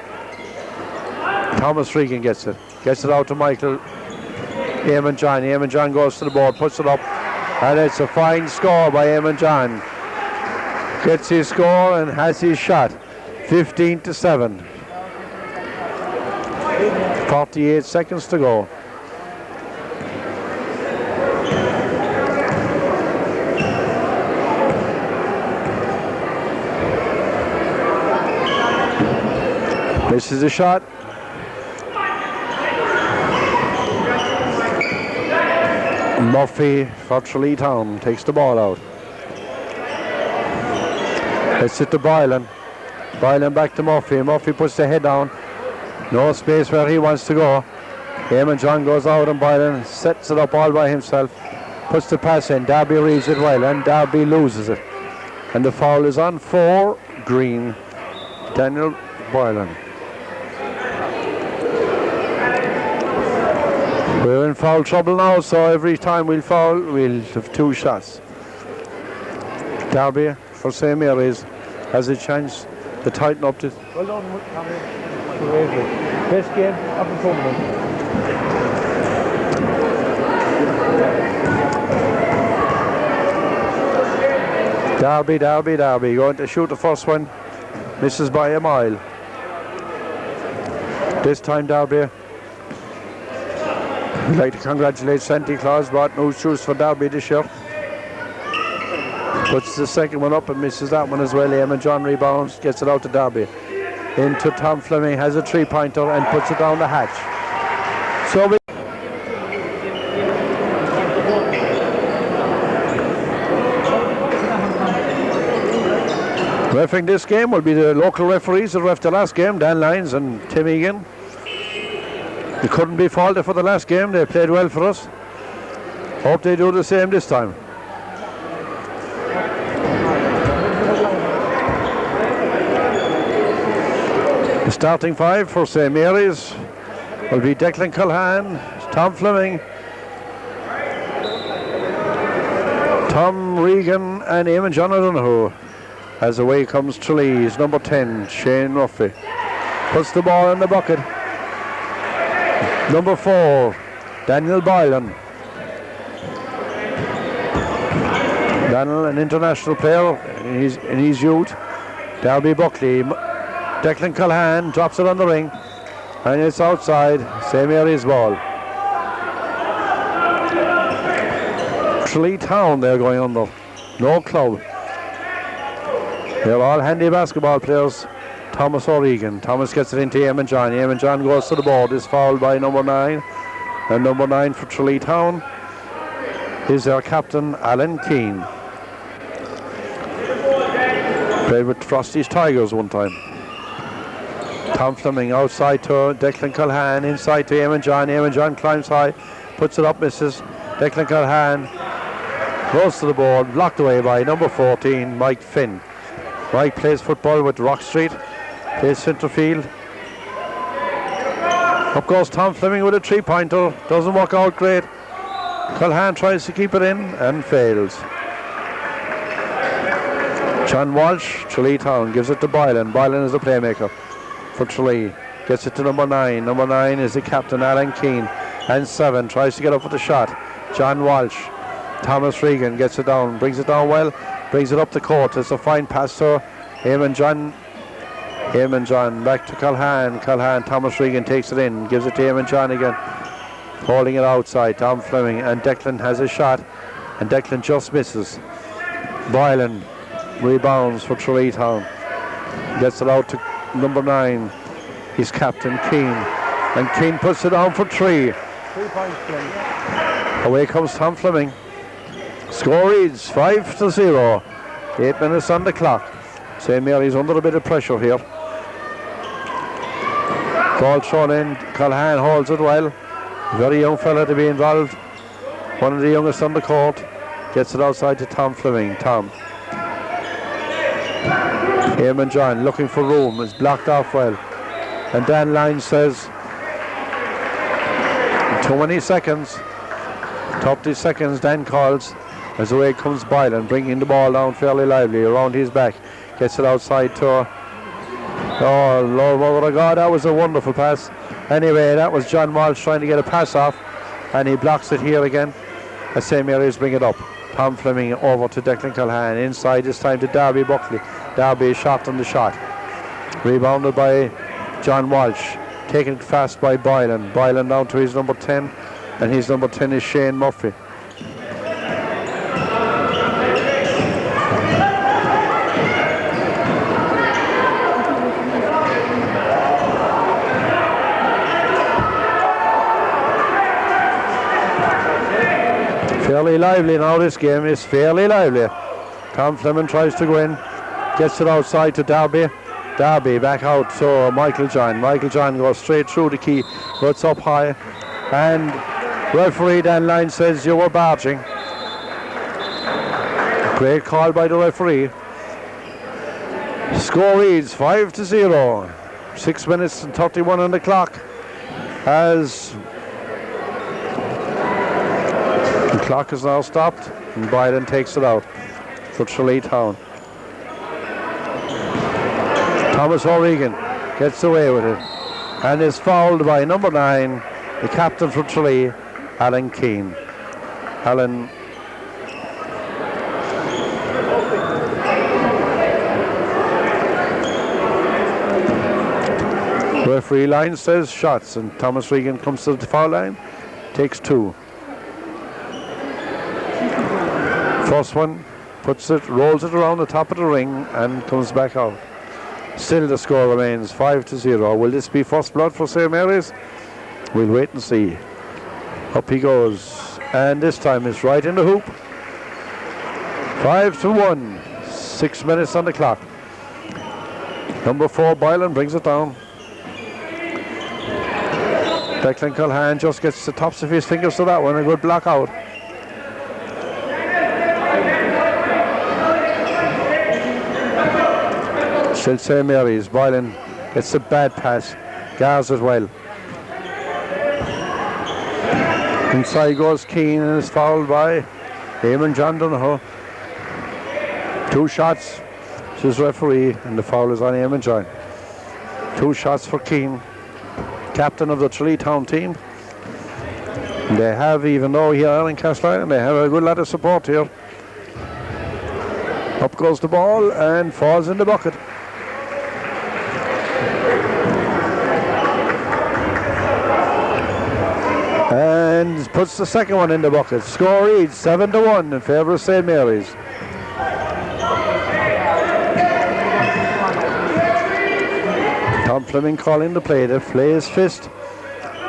A: Thomas Regan gets it out to Michael Eamon John. Eamon John goes to the board, puts it up, and it's a fine score by Eamon John. Gets his score and has his shot. 15-7. 48 seconds to go. Misses a shot. Murphy for Tralee Town takes the ball out. Let's hit to Boylan. Boylan back to Murphy. Murphy puts the head down. No space where he wants to go. Eamon John goes out and Boylan sets it up all by himself. Puts the pass in. Darby reads it well and Darby loses it. And the foul is on for Green. Daniel Boylan. We're in foul trouble now, so every time we'll foul, we'll have 2 shots. Garvey for St. Mary's has a chance to tighten up this. Well done, best game of the tournament. Darby going to shoot the first one, misses by a mile. This time Darby. I'd like to congratulate Santa Claus, bought new shoes for Derby this year. Puts the second one up and misses that one as well. Eamon John rebounds, gets it out to Derby. Into Tom Fleming, has a 3-pointer and puts it down the hatch. So we refereeing this game will be the local referees that ref the last game, Dan Lyons and Tim Egan. They couldn't be faulted for the last game. They played well for us. Hope they do the same this time. The starting 5 for St. Mary's will be Declan Culhan, Tom Fleming, Tom Regan and Eamon John O'Donoghue. As away comes Tralee's number 10, Shane Murphy. Puts the ball in the bucket. Number 4, Daniel Boylan. Daniel, an international player in his youth. Darby Buckley. Declan Culhan drops it on the ring. And it's outside. St. Mary's ball. Tralee Town they're going under. No club. They're all handy basketball players. Thomas O'Regan. Thomas gets it into Eamon John. Eamon John goes to the board. Is fouled by number 9. And number 9 for Tralee Town is their captain, Alan Keane. Played with Frosty's Tigers one time. Tom Fleming outside to Declan Culhan. Inside to Eamon John. Eamon John climbs high. Puts it up, misses. Declan Culhan goes to the board. Blocked away by number 14, Mike Finn. Mike plays football with Rock Street. Plays centre field. Up goes Tom Fleming with a 3-pointer. Doesn't work out great. Culhan tries to keep it in and fails. John Walsh, Tralee Town, gives it to Boylan. Boylan is the playmaker for Tralee. Gets it to number 9. Number 9 is the captain, Alan Keane. And 7 tries to get up with a shot. John Walsh. Thomas Regan gets it down. Brings it down well. Brings it up the court. It's a fine pass to Eamon John. Eamon John back to Culhan. Culhan, Thomas Regan takes it in. Gives it to Eamon John again. Holding it outside. Tom Fleming. And Declan has a shot. And Declan just misses. Boylan rebounds for Tralee Town. Gets it out to number 9. He's captain Keane. And Keane puts it down for 3.
C: 3 points, Glenn.
A: Away comes Tom Fleming. Score reads 5-0. 8 minutes on the clock. St. Mary's under a bit of pressure here. Ball thrown in. Culhan holds it well. Very young fella to be involved. One of the youngest on the court. Gets it outside to Tom Fleming. Tom. Eamon John looking for room. Is blocked off well. And Dan Lyne says 20 seconds. 30 seconds Dan calls. As away comes Boylan, bringing the ball down fairly lively around his back. Gets it outside to... Oh, Lord, Mother of God, that was a wonderful pass. Anyway, that was John Walsh trying to get a pass off. And he blocks it here again. As St. Mary's bring it up. Tom Fleming over to Declan Culhan. Inside this time to Darby Buckley. Darby shot on the shot. Rebounded by John Walsh. Taken fast by Boylan. Boylan down to his number 10. And his number 10 is Shane Murphy. Fairly lively now, this game is fairly lively. Tom Fleming tries to go in, gets it outside to Darby. Darby back out to Michael John. Michael John goes straight through the key, puts up high, and referee Dan Lyne says you were barging. Great call by the referee. Score reads 5-0. 6 minutes and 31 on the clock. As the clock is now stopped, and Boylan takes it out for Tralee Town. Thomas O'Regan gets away with it and is fouled by number 9, the captain for Tralee, Alan Keane. Alan referee line says shots, and Thomas Regan comes to the foul line, takes 2. First one, puts it, rolls it around the top of the ring and comes back out. Still the score remains 5-0. Will this be first blood for St. Mary's? We'll wait and see. Up he goes, and this time it's right in the hoop. 5-1. 6 minutes on the clock. Number 4 Boylan brings it down. Declan Culhan just gets the tops of his fingers to that one. A good block out. Still St. Mary's. Boylan gets a bad pass. Guards it well. Inside goes Keane and is fouled by Eamon John Donoghue. 2 shots, says referee, and the foul is on Eamon John. 2 shots for Keane, captain of the Tralee Town team. And they have, even though here in Castleisland, they have a good lot of support here. Up goes the ball and falls in the bucket. And puts the second one in the bucket. Score reads 7-1 in favour of St. Mary's. Tom Fleming calling the play. The play is fist.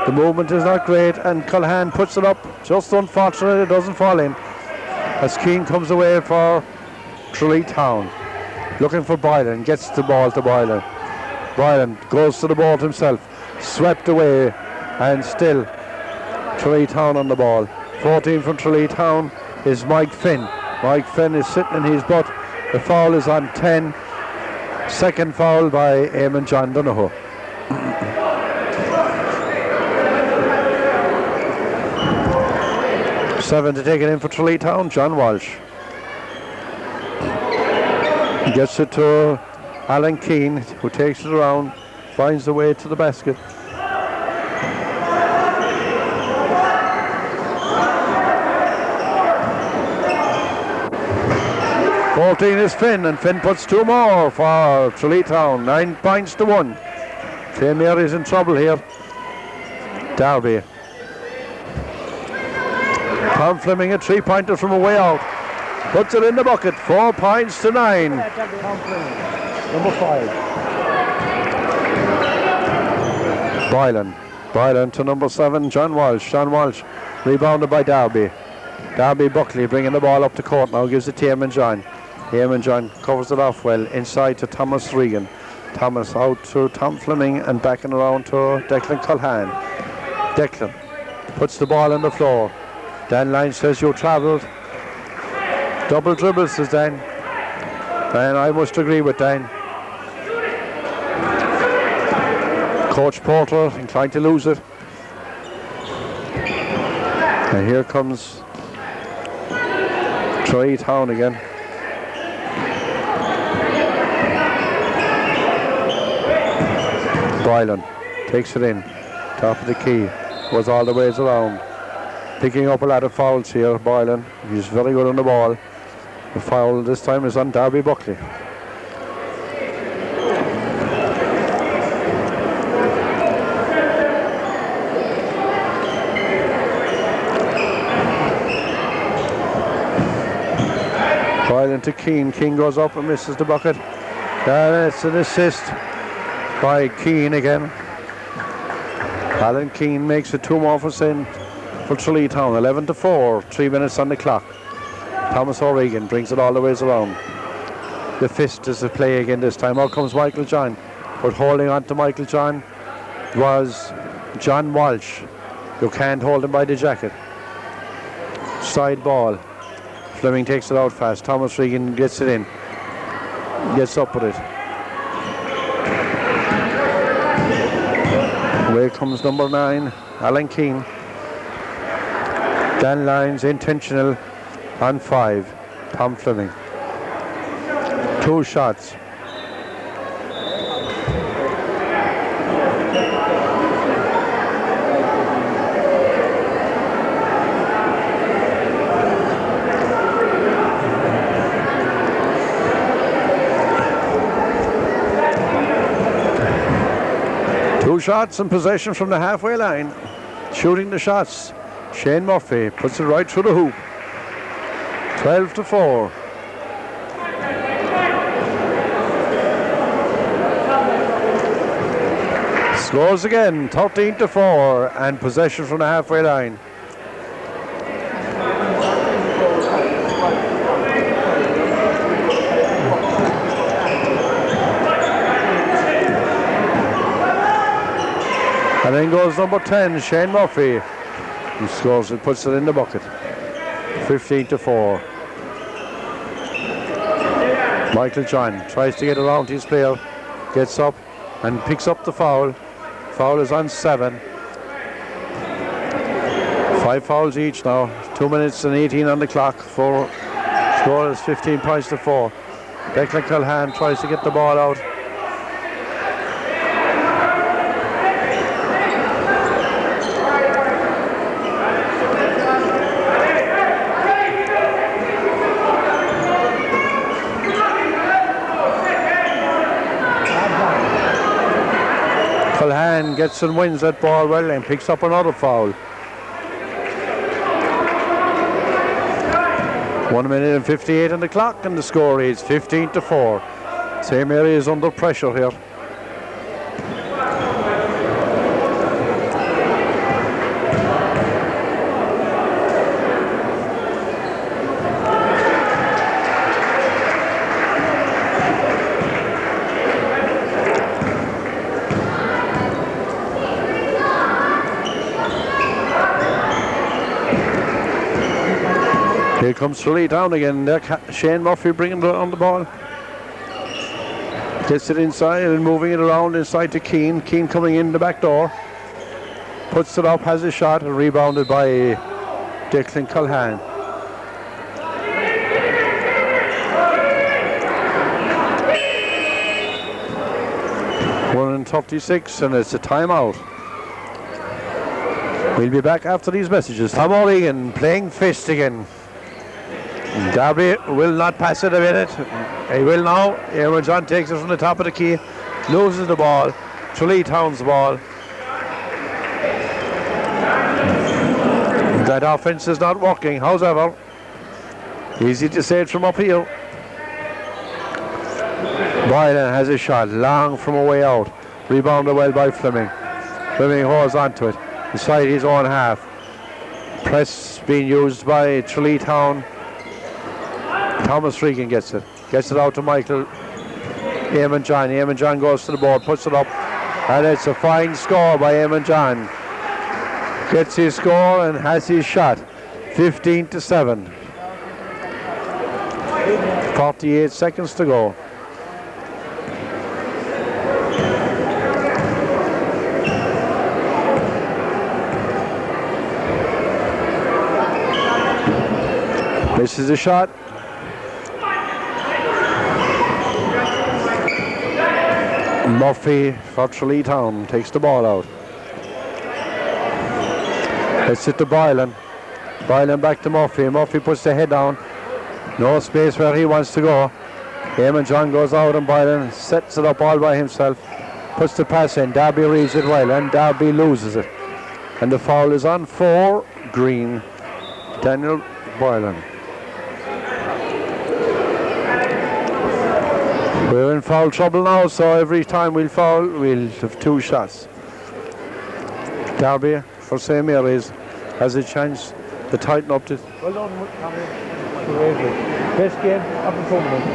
A: The movement is not great, and Culhane puts it up. Just unfortunate it doesn't fall in. As Keane comes away for Tralee Town. Looking for Boylan. Gets the ball to Boylan. Boylan goes to the ball himself. Swept away, and still Tralee Town on the ball. 14 from Tralee Town is Mike Finn. Mike Finn is sitting in his butt. The foul is on 10. Second foul by Eamon John Donoghue. Seven to take it in for Tralee Town, John Walsh. Gets it to Alan Keane, who takes it around, finds the way to the basket. Fourteen is Finn, and Finn puts two more for Tralee Town. 9 points to 1. St. Mary's in trouble here. Garvey. Tom Fleming, a 3-pointer from a way out. Puts it in the bucket. 4 points to 9. Number 5. Boylan to number 7, John Walsh. John Walsh rebounded by Darby. Darby Buckley bringing the ball up to court now. Gives it to Eamon John. Eamon John covers it off well. Inside to Thomas Regan. Thomas out to Tom Fleming and backing around to Declan Culhane. Declan puts the ball on the floor. Dan Lyne says you travelled. Double dribbles, says Dan. And I must agree with Dan. Coach Porter inclined to lose it. And here comes Tralee Town again. Boylan takes it in. Top of the key. Goes all the ways around. Picking up a lot of fouls here, Boylan. He's very good on the ball. The foul this time is on Darby Buckley. Boylan to Keane. Keane goes up and misses the bucket. And it's an assist by Keane again. Alan Keane makes it 2 more for Tralee Town. 11-4, 3 minutes on the clock. Thomas O'Regan brings it all the ways around. The fist is the play again this time. Out comes Michael John. But holding on to Michael John was John Walsh. You can't hold him by the jacket. Side ball. Fleming takes it out fast. Thomas Regan gets it in. Gets up with it. Away comes number 9, Alan Keane. Dan Lyons intentional on 5. Tom Fleming. 2 shots. Two shots and possession from the halfway line. Shooting the shots. Shane Murphy puts it right through the hoop. 12-4. Scores again, 13-4, and possession from the halfway line. And then goes number 10, Shane Murphy, who scores and puts it in the bucket. 15-4. Michael John tries to get around his player, gets up and picks up the foul. Foul is on 7. 5 fouls each now. 2 minutes and 18 on the clock. Score is 15 points to 4. Declan Culhane tries to get the ball out. Strand gets and wins that ball well and picks up another foul. 1 minute and 58 on the clock, and the score is 15-4. St. Mary is under pressure here. Here comes Tralee down again. Shane Murphy bringing it on the ball. Gets it inside and moving it around inside to Keane. Keane coming in the back door. Puts it up, has a shot, and rebounded by Declan Culhane. One and 36, and it's a timeout. We'll be back after these messages. Tom O'Regan playing fist again. Garvey will not pass it a minute. He will now. Eamon John takes it from the top of the key, loses the ball. Tralee Town's ball. That offense is not working, however. Easy to say it from up here. Boylan has a shot, long from a way out. Rebounded well by Fleming. Fleming holds onto it, inside his own half. Press being used by Tralee Town. Thomas Regan gets it out to Michael Eamon John. Eamon John goes to the board, puts it up, and it's a fine score by Eamon John. Gets his score and has his shot. 15-7. 48 seconds to go. This is a shot. Murphy for Tralee Town takes the ball out. Let's hit to Boylan. Boylan back to Murphy. Murphy puts the head down. No space where he wants to go. Eamon John goes out and Boylan sets it up all by himself. Puts the pass in. Darby reads it well and Darby loses it. And the foul is on for Green. Daniel Boylan. We're in foul trouble now, so every time we'll foul, we'll have 2 shots. Garvey for St. Mary's has a chance to tighten up this. Well done, best game of the tournament.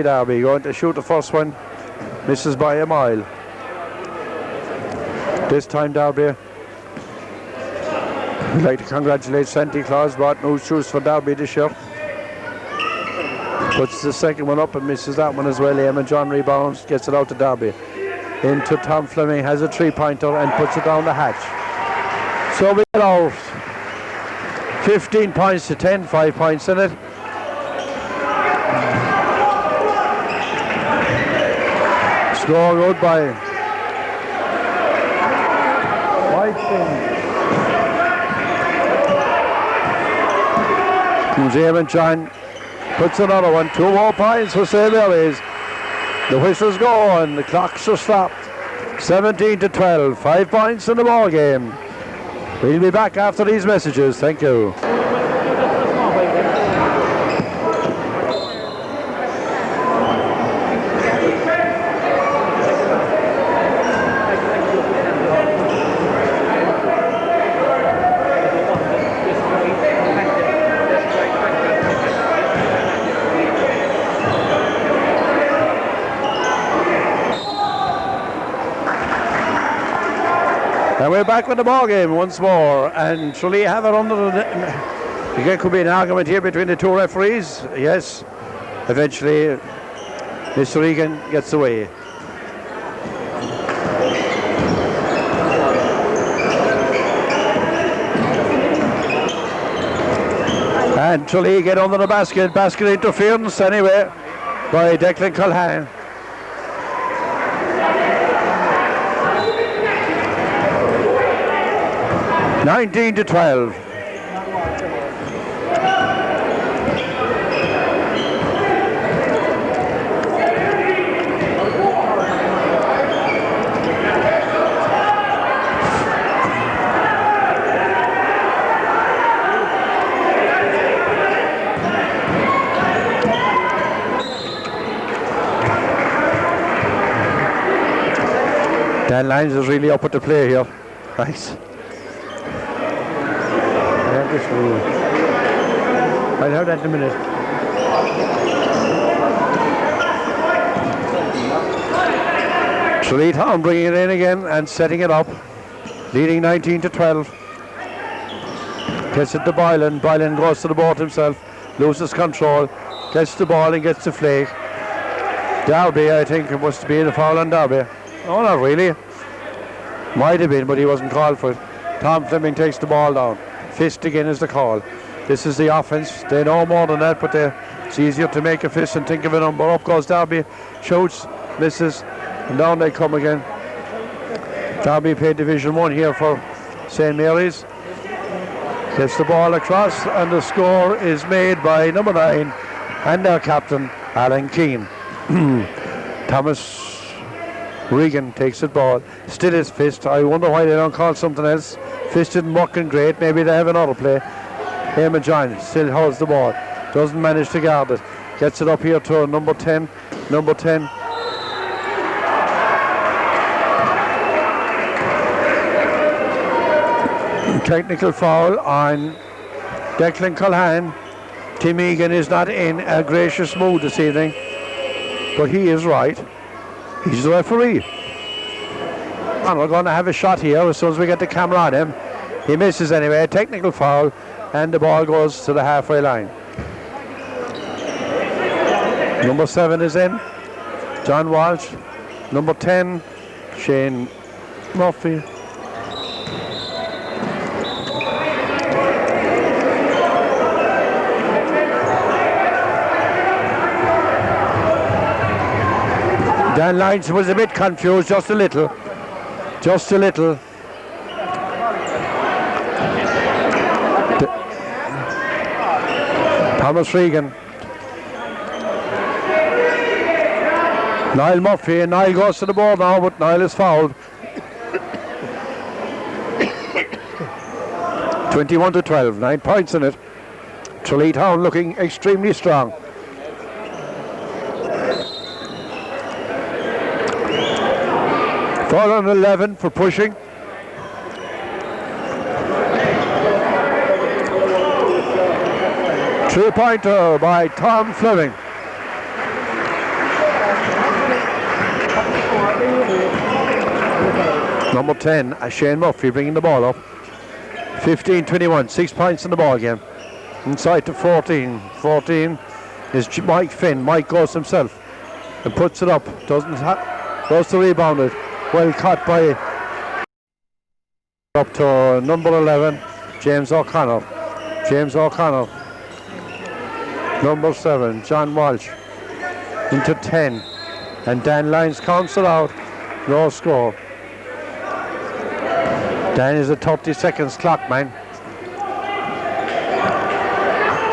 A: Darby going to shoot the first one, misses by a mile. This time Darby. I'd like to congratulate Santa Claus, bought new shoes for Derby this year. Puts the second one up and misses that one as well. Eamon John rebounds, gets it out to Derby. Into Tom Fleming, has a 3-pointer and puts it down the hatch. So we get out 15 points to 10, 5 points in it. Score good by White. Eamon John puts another one. 2 more points for St. Mary's. The whistles go and the clocks are stopped. 17-12. 5 points in the ball game. We'll be back after these messages. Thank you. And we're back with the ball game once more, and Tralee have it under the. There could be an argument here between the 2 referees. Yes, eventually, Mr. Regan gets away. And Tralee get under the basket. Basket interference anyway by Declan Culhane. 19-12. Dan Lyons is really up at the play here. Nice. I'll have that in a minute. Tralee Town bringing it in again and setting it up. Leading 19-12. Gets it to Boylan. Boylan goes to the board himself. Loses control. Gets the ball and gets the flag. Darby, I think it must be a foul on Darby. Oh, not really. Might have been, but he wasn't called for it. Tom Fleming takes the ball down. Fist again is the call. This is the offense. They know more than that, but it's easier to make a fist and think of a number. Up goes Darby. Shoots. Misses. And down they come again. Darby played Division 1 here for St. Mary's. Gets the ball across, and the score is made by number 9 and their captain, Alan Keane. Thomas Regan takes the ball. Still his fist. I wonder why they don't call something else. Fist isn't working great. Maybe they have another play. Eamon John still holds the ball. Doesn't manage to guard it. Gets it up here to number 10. Number 10. Technical foul on Declan Culhane. Tim Egan is not in a gracious mood this evening, but he is right. He's the referee. And we're going to have a shot here as soon as we get the camera on him. He misses anyway. Technical foul, and the ball goes to the halfway line. Number 7 is in. John Walsh. Number 10, Shane Murphy. Dan Lyons was a bit confused, just a little. Just a little. Thomas Regan. Niall Murphy, and Niall goes to the board now, but Niall is fouled. 21-12, 9 points in it. Tralee Town looking extremely strong. Foul on 11 for pushing. Three-pointer by Tom Fleming. Number 10, Shane Murphy bringing the ball up. 15-21, 6 points in the ball game. Inside to 14. 14 is Mike Finn. Mike goes himself and puts it up. Goes to rebound it. Well caught by up to number 11, James O'Connor. James O'Connor. Number 7, John Walsh. Into 10. And Dan Lyons counts it out. No score. Dan is a 30 seconds clock, man.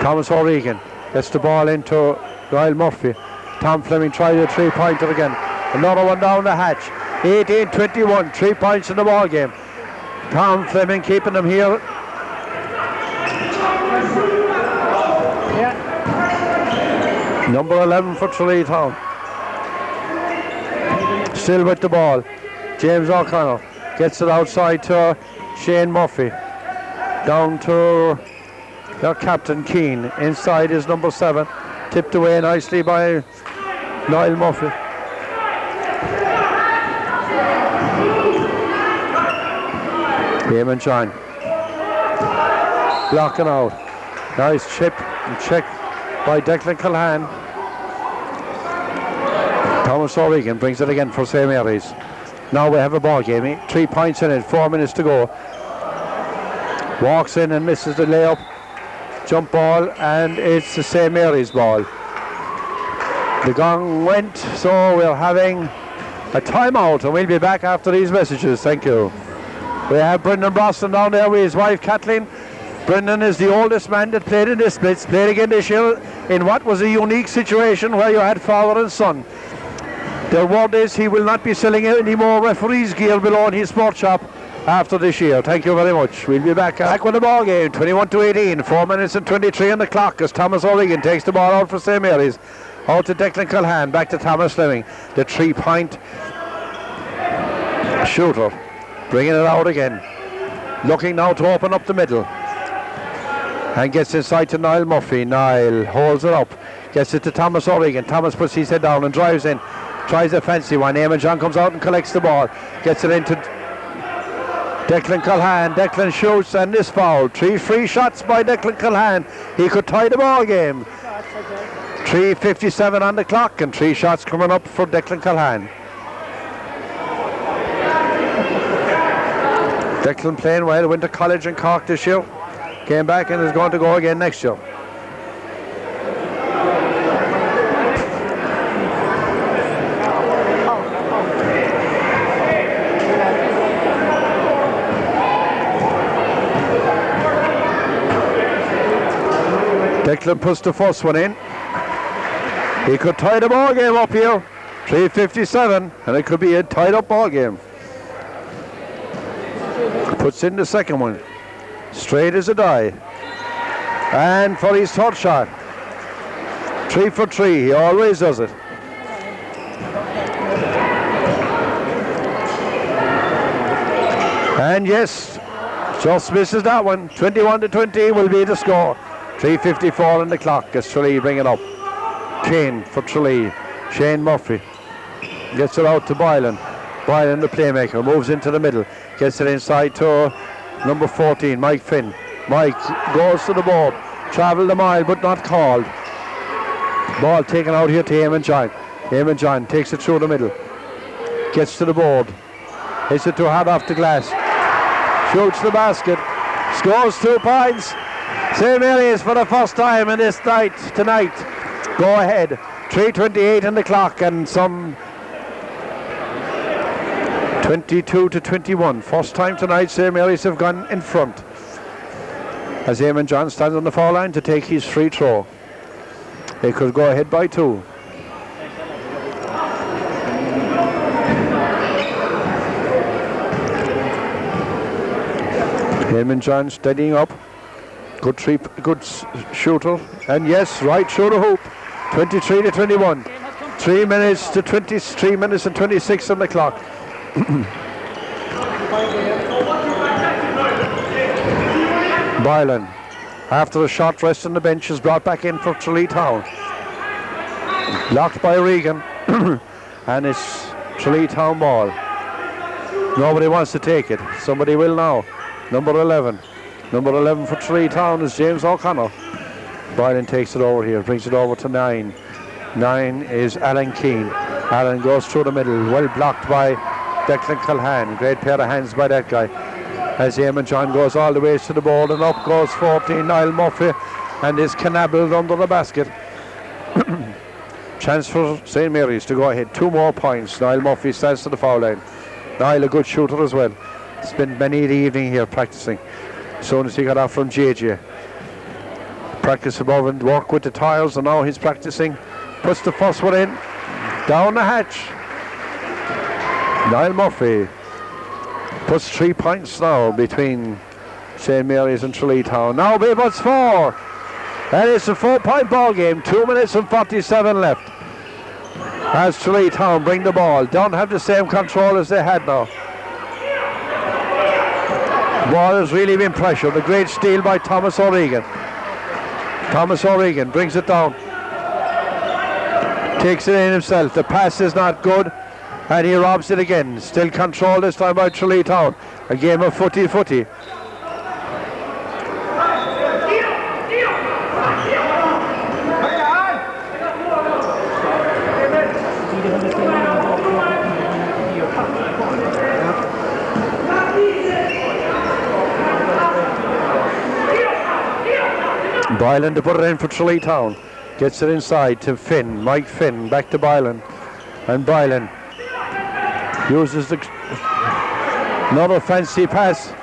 A: Thomas O'Regan gets the ball into Niall Murphy. Tom Fleming tries a three-pointer again. Another one down the hatch. 18-21, 3 points in the ball game. Tom Fleming keeping them here. Yeah. Number 11 for Tralee Town. Still with the ball. James O'Connor gets it outside to Shane Murphy. Down to their captain Keane. Inside is number 7. Tipped away nicely by Niall Murphy. Eamon John blocking out. Nice chip and check by Declan Culhane. Thomas O'Regan brings it again for St. Mary's. Now we have a ball game. 3 points in it, 4 minutes to go. Walks in and misses the layup. Jump ball, and it's the St. Mary's ball. The gong went, so we're having a timeout, and we'll be back after these messages. Thank you. We have Brendan Brosnan down there with his wife Kathleen. Brendan is the oldest man that played in this Blitz, played again this year in what was a unique situation where you had father and son. The word is he will not be selling any more referees gear below in his sports shop after this year. Thank you very much. We'll be back with the ball game. 21-18, 4 minutes and 23 on the clock as Thomas O'Regan takes the ball out for St. Mary's. Out to Declan Culhane, back to Thomas Fleming. The 3 point Shooter bringing it out again. Looking now to open up the middle. And gets inside to Niall Murphy. Niall holds it up. Gets it to Thomas O'Regan. Thomas puts his head down and drives in. Tries a fancy one. Eamon John comes out and collects the ball. Gets it into Declan Culhane. Declan shoots and is fouled. 3 free shots by Declan Culhane. He could tie the ball game. 3:57 on the clock and 3 shots coming up for Declan Culhane. Declan playing well. Went to college in Cork this year. Came back and is going to go again next year. Declan puts the first one in. He could tie the ball game up here. 3:57 and it could be a tied up ball game. Puts in the second one. Straight as a die. And for his third shot. 3 for 3. He always does it. And yes, just misses that one. 21-20 will be the score. 3:54 on the clock as Tralee bring it up. Kane for Tralee. Shane Murphy gets it out to Boylan. Boylan, the playmaker, moves into the middle. Gets it inside to number 14, Mike Finn. Mike goes to the board. Travelled a mile but not called. Ball taken out here to Eamon John. Eamon John takes it through the middle. Gets to the board. Hits it too hard off the glass. Shoots the basket. Scores 2 points. St. Mary's for the first time in this night tonight. Go ahead. 3:28 on the clock and some 22-21. First time tonight St. Mary's have gone in front. As Eamon John stands on the foul line to take his free throw. They could go ahead by 2. Eamon John steadying up. Good shooter. And yes, right through the hoop. 23-21. 3 minutes to 23 minutes and 26 on the clock. Boylan, after a short rest on the bench, is brought back in for Tralee Town. Blocked by Regan. And it's Tralee Town ball. Nobody wants to take it. Somebody will now. Number 11. Number 11 for Tralee Town is James O'Connor. Boylan takes it over here, brings it over to 9. 9 is Alan Keane. Alan goes through the middle, well blocked by Declan Culhane. Great pair of hands by that guy. As Eamon John goes all the way to the board and up goes 14, Niall Murphy, and is canabled under the basket. Chance for St. Mary's to go ahead. 2 more points. Niall Murphy stands to the foul line. Niall a good shooter as well. Spent many of the evening here practicing. As soon as he got off from JJ. Practice above and work with the tiles, and now he's practicing. Puts the first one in. Down the hatch. Niall Murphy puts 3 points now between St. Mary's and Tralee Town. Now Baybutt's 4. And it's a 4-point ball game. 2 minutes and 47 left. As Tralee Town bring the ball. Don't have the same control as they had now. Ball has really been pressured. A great steal by Thomas O'Regan. Thomas O'Regan brings it down. Takes it in himself. The pass is not good. And he robs it again. Still controlled this time by Tralee Town. A game of footy-footy. Boylan to put it in for Tralee Town. Gets it inside to Finn. Mike Finn back to Boylan. And Boylan uses another fancy pass.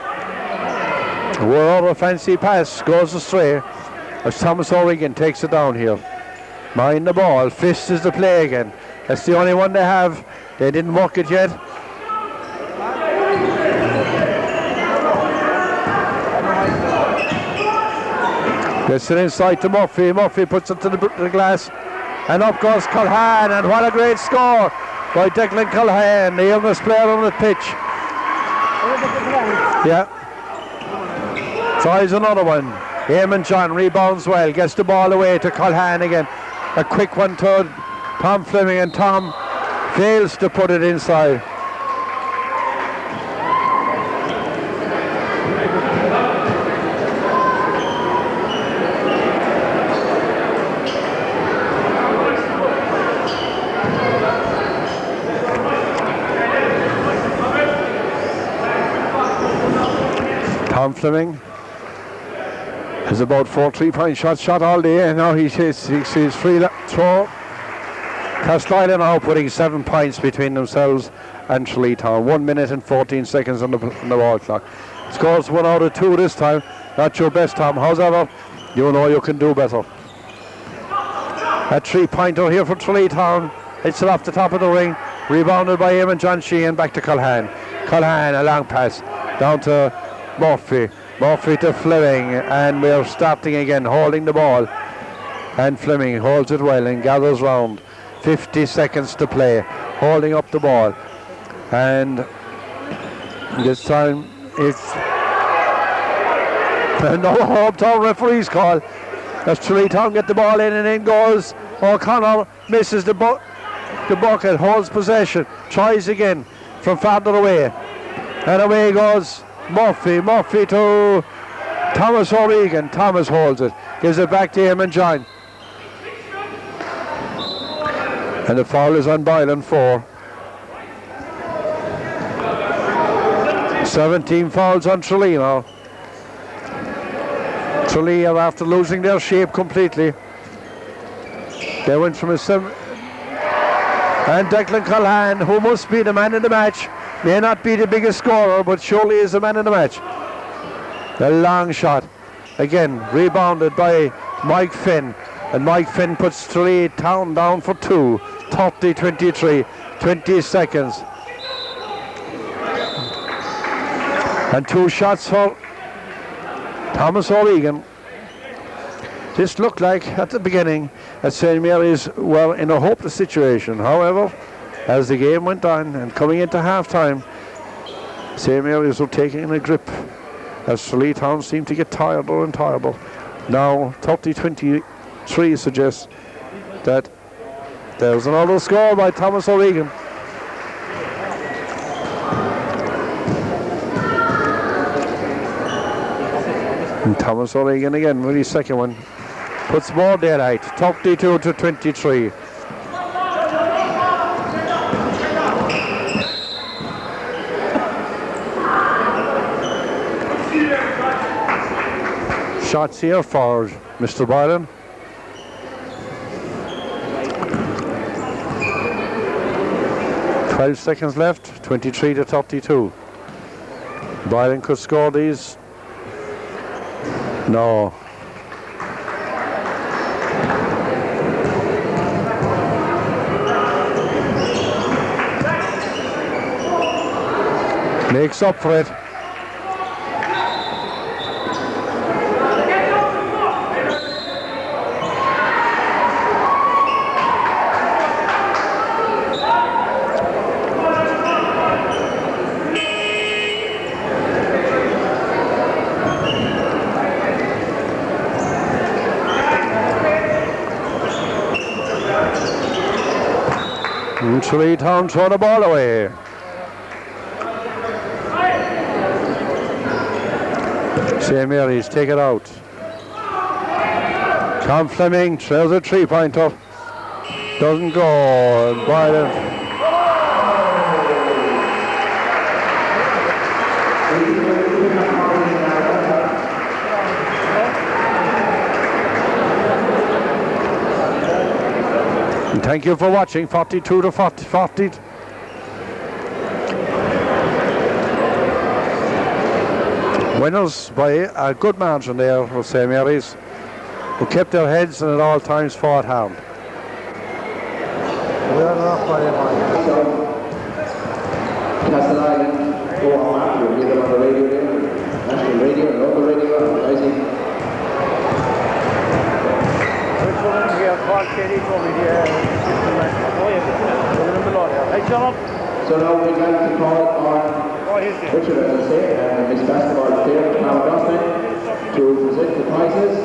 A: Another fancy pass goes astray as Thomas O'Regan takes it down here. Mind the ball. Fist is the play again. That's the only one they have. They didn't work it yet. Gets it inside to Murphy. Murphy puts it to the glass. And up goes Culhane. And what a great score by Declan Culhane, the youngest player on the pitch. Yeah. Tries another one. Eamon John rebounds well, gets the ball away to Culhane again. A quick one to Tom Fleming, and Tom fails to put it inside. Tom Fleming has about 4 3-point shots shot all day, and now he's free throw. Castleisland now putting 7 points between themselves and Tralee Town. 1 minute and 14 seconds on the ball clock. Scores 1 out of 2 this time. Not your best, Tom. However, you know you can do better. A 3-pointer here for Tralee Town. Hits it off the top of the ring. Rebounded by Eamon John Sheehan. Back to Culhane. Culhane, a long pass down to Murphy. Murphy to Fleming, and we're starting again, holding the ball. And Fleming holds it well and gathers round. 50 seconds to play, holding up the ball. And this time it's no hometown referee's call. As Tralee Town get the ball in, and in goes O'Connor, misses the bucket, holds possession, tries again from farther away. And away goes Murphy to Thomas O'Regan. Thomas holds it, gives it back to him and John. And the foul is on Boylan 4. 17 fouls on Tralee now. Tralee are after losing their shape completely. They went from a 7. And Declan Culhane, who must be the man in the match, may not be the biggest scorer, but surely is the man in the match. A long shot. Again, rebounded by Mike Finn. And Mike Finn puts Tralee Town down for 2. 30-23. 20 seconds. And 2 shots for Thomas O'Regan. This looked like, at the beginning, that St. Mary's were in a hopeless situation. However, as the game went on and coming into half-time, St. Mary's were taking a grip as Tralee Town seemed to get tireder and tireder. Now 30-23 suggests that there's another score by Thomas O'Regan. And Thomas O'Regan again with his second one. Puts more daylight, 32-23. Shots here for Mr. Boylan. Twelve seconds left, 23-32. Boylan could score these. No. Makes up for it. Tralee Town throw the ball away. St. Mary's take it out. Tom Fleming throws a 3-pointer. Doesn't go. Boylan. Thank you for watching. 42-40. Winners by a good margin there for St. Mary's, who kept their heads and at all times fought hard.
B: Castleisland, go on after, we'll get it on the radio there, national radio and local radio advertising.
C: Here, Paul Kelly told me the
B: So now we'd like to call on Richard, as I say, Miss Basketball player, Clara Dustin, to present the prizes.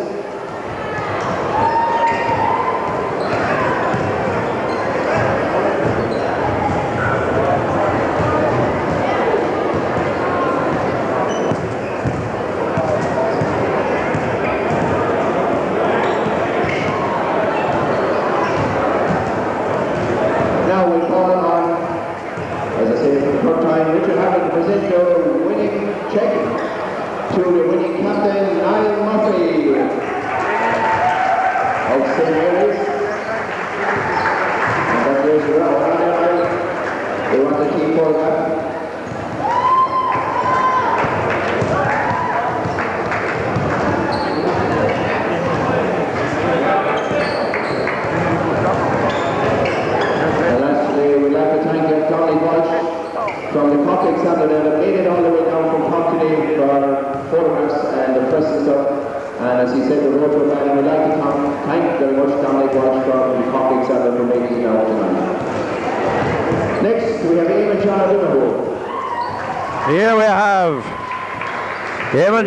A: Here we have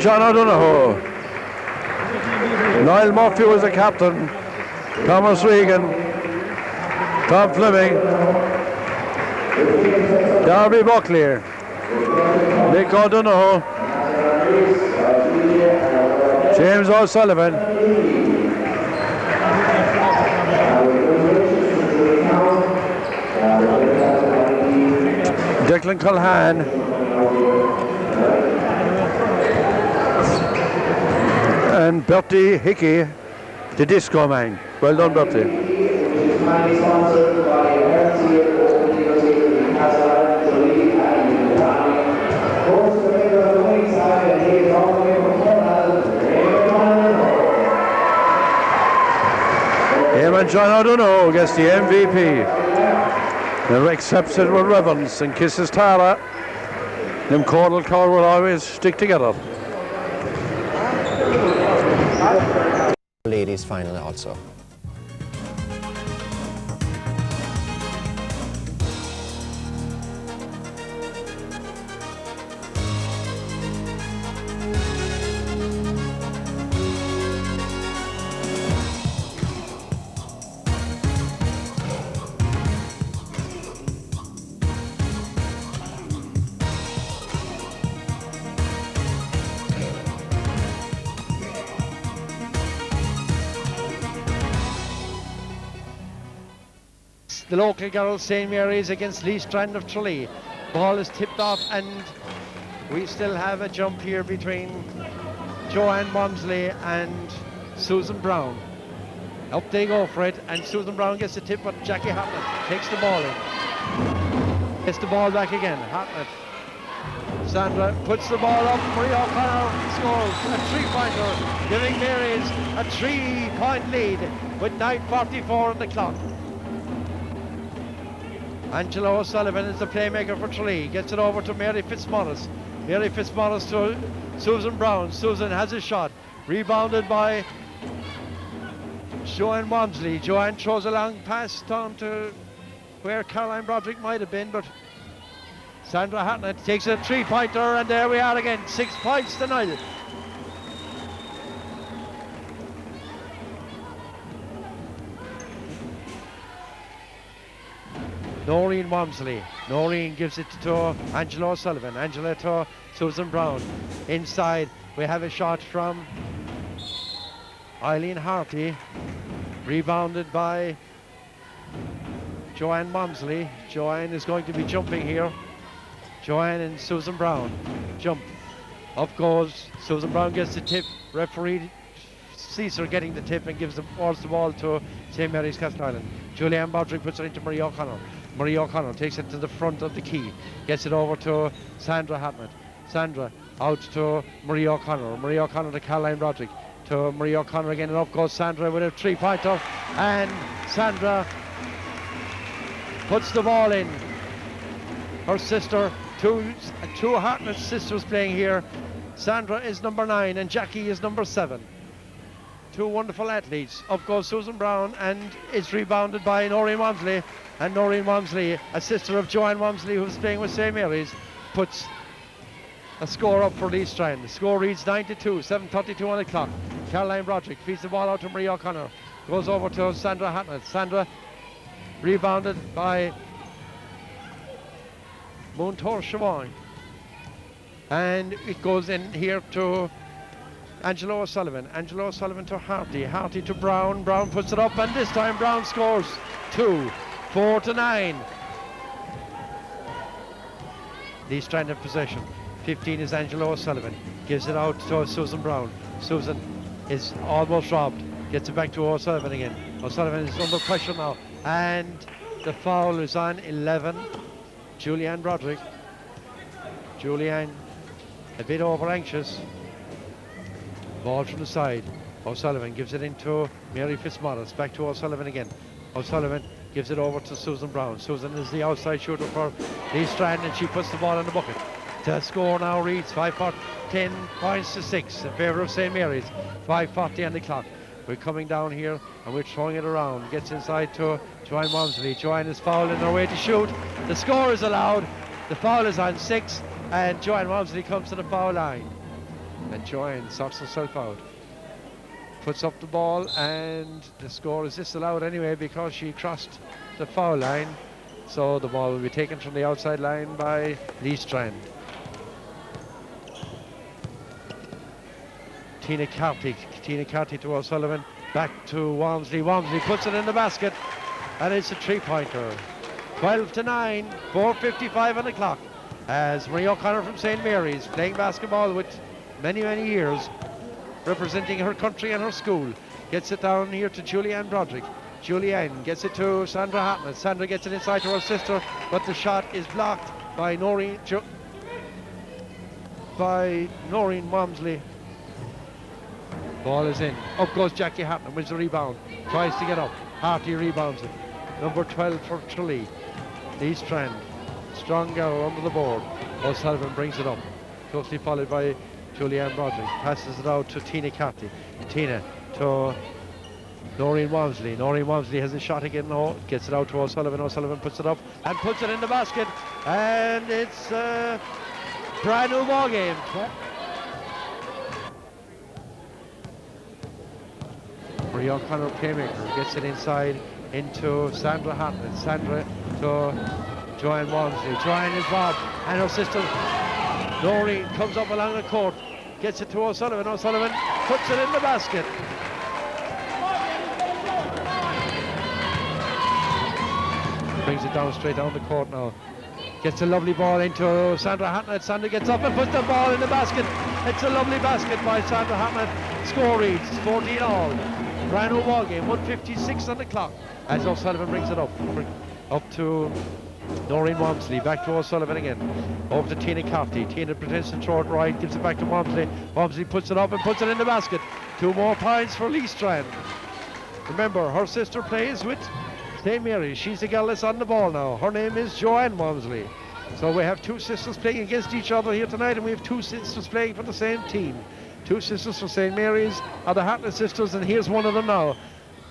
A: John O'Donoghue. Niall Murphy was the captain. Thomas Regan, Tom Fleming, Garvey Buckley, Nick O'Donoghue, James O'Sullivan, Declan Culhan, and Bertie Hickey, the disco man. Well done, Bertie. Eamon John O'Donoghue gets the MVP. And accepts it with reverence and kisses Tara. Them Cordal Core will always stick together.
D: Ladies final also.
E: The local girls, St. Mary's against Lee Strand of Tralee. Ball is tipped off and we still have a jump here between Joanne Walmsley and Susan Brown. Up they go for it, and Susan Brown gets the tip, but Jackie Hartnett takes the ball in. Gets the ball back again, Hartnett. Sandra puts the ball up, Marie O'Connor scores a three-pointer, giving Mary's a 3-point lead with 9:44 on the clock. Angela O'Sullivan is the playmaker for Tralee. Gets it over to Mary Fitzmaurice. Mary Fitzmaurice to Susan Brown. Susan has a shot. Rebounded by Joanne Walmsley. Joanne throws a long pass down to where Caroline Broderick might have been, but Sandra Hartnett takes a three-pointer, and there we are again. 6 points to Niall. Noreen Walmsley. Noreen gives it to Angela O'Sullivan. Angela to Susan Brown. Inside we have a shot from Eileen Harty. Rebounded by Joanne Walmsley. Joanne is going to be jumping here. Joanne and Susan Brown jump. Up goes Susan Brown, gets the tip. Referee sees her getting the tip and gives the ball to St. Mary's Castleisland. Julianne Broderick puts it into Marie O'Connor. Marie O'Connor takes it to the front of the key, gets it over to Sandra Hartnett. Sandra out to Marie O'Connor. Marie O'Connor to Caroline Broderick. To Marie O'Connor again, and up goes Sandra with a three-pointer, and Sandra puts the ball in. Her sister, two Hartnett sisters playing here. Sandra is number 9 and Jackie is number 7. Two wonderful athletes. Up goes Susan Brown, and it's rebounded by Noreen Walmsley. And Noreen Walmsley, a sister of Joanne Walmsley, who's playing with St Mary's, puts a score up for Lee Strand. The score reads 9-2, 7:32 on the clock. Caroline Broderick feeds the ball out to Marie O'Connor. Goes over to Sandra Hatnett. Sandra rebounded by Montour Siobhan. And it goes in here to Angelo O'Sullivan. Angelo O'Sullivan to Harty. Harty to Brown. Brown puts it up, and this time Brown scores 2, 4-9. Lee Strand in possession. 15 is Angelo O'Sullivan. Gives it out to Susan Brown. Susan is almost robbed. Gets it back to O'Sullivan again. O'Sullivan is under pressure now. And the foul is on 11. Julianne Broderick. Julianne a bit over anxious. Ball from the side. O'Sullivan gives it into Mary Fitzmaurice. Back to O'Sullivan again. O'Sullivan gives it over to Susan Brown. Susan is the outside shooter for Lee Strand, and she puts the ball in the bucket. The score now reads 10 points to 6 in favour of St Mary's. 5:40 on the clock. We're coming down here and we're throwing it around. Gets inside to Joanne Walmsley. Joanne is fouled in her way to shoot. The score is allowed. The foul is on 6, and Joanne Walmsley comes to the foul line. And Joanne sorts herself out. Puts up the ball, and the score is disallowed anyway because she crossed the foul line. So the ball will be taken from the outside line by Lee Strand. Tina Carty to O'Sullivan. Back to Walmsley. Walmsley puts it in the basket, and it's a three-pointer. 12-9, 4:55 on the clock. As Marie O'Connor from St Mary's, playing basketball with many years, representing her country and her school, gets it down here to Julianne Broderick. Julianne gets it to Sandra Hatnett. Sandra gets it inside to her sister, but the shot is blocked by Noreen Walmsley. Ball is in. Up goes Jackie Hatton, wins the rebound. Tries to get up. Harty rebounds it. Number 12 for Tralee. Lee Strand. Strong girl under the board. O'Sullivan brings it up. Closely followed by Julianne Broderick. Passes it out to Tina Carty. Tina to Noreen Walmsley. Noreen Walmsley has a shot again now. Gets it out to O'Sullivan. O'Sullivan puts it up and puts it in the basket. And it's a brand new ball game. Marie O'Connor, playmaker, gets it inside into Sandra Hatton. Sandra to Joanne Walmsley. Joanne is robbed, and her sister Noreen comes up along the court, gets it to O'Sullivan. O'Sullivan puts it in the basket. Brings it down straight down the court now. Gets a lovely ball into Sandra Hatton. Sandra gets up and puts the ball in the basket. It's a lovely basket by Sandra Hatton. Score reads 14 all. Brand new ball game, 1:56 on the clock. As O'Sullivan brings it up to Noreen Walmsley. Back to O'Sullivan again. Over to Tina Carty. Tina pretends to throw it right, gives it back to Walmsley. Walmsley puts it up and puts it in the basket. 2 more points for Lee Strand. Remember, her sister plays with St Mary's. She's the girl that's on the ball now. Her name is Joanne Walmsley. So we have 2 sisters playing against each other here tonight, and we have 2 sisters playing for the same team. 2 sisters for St Mary's are the Hatton sisters, and here's one of them now.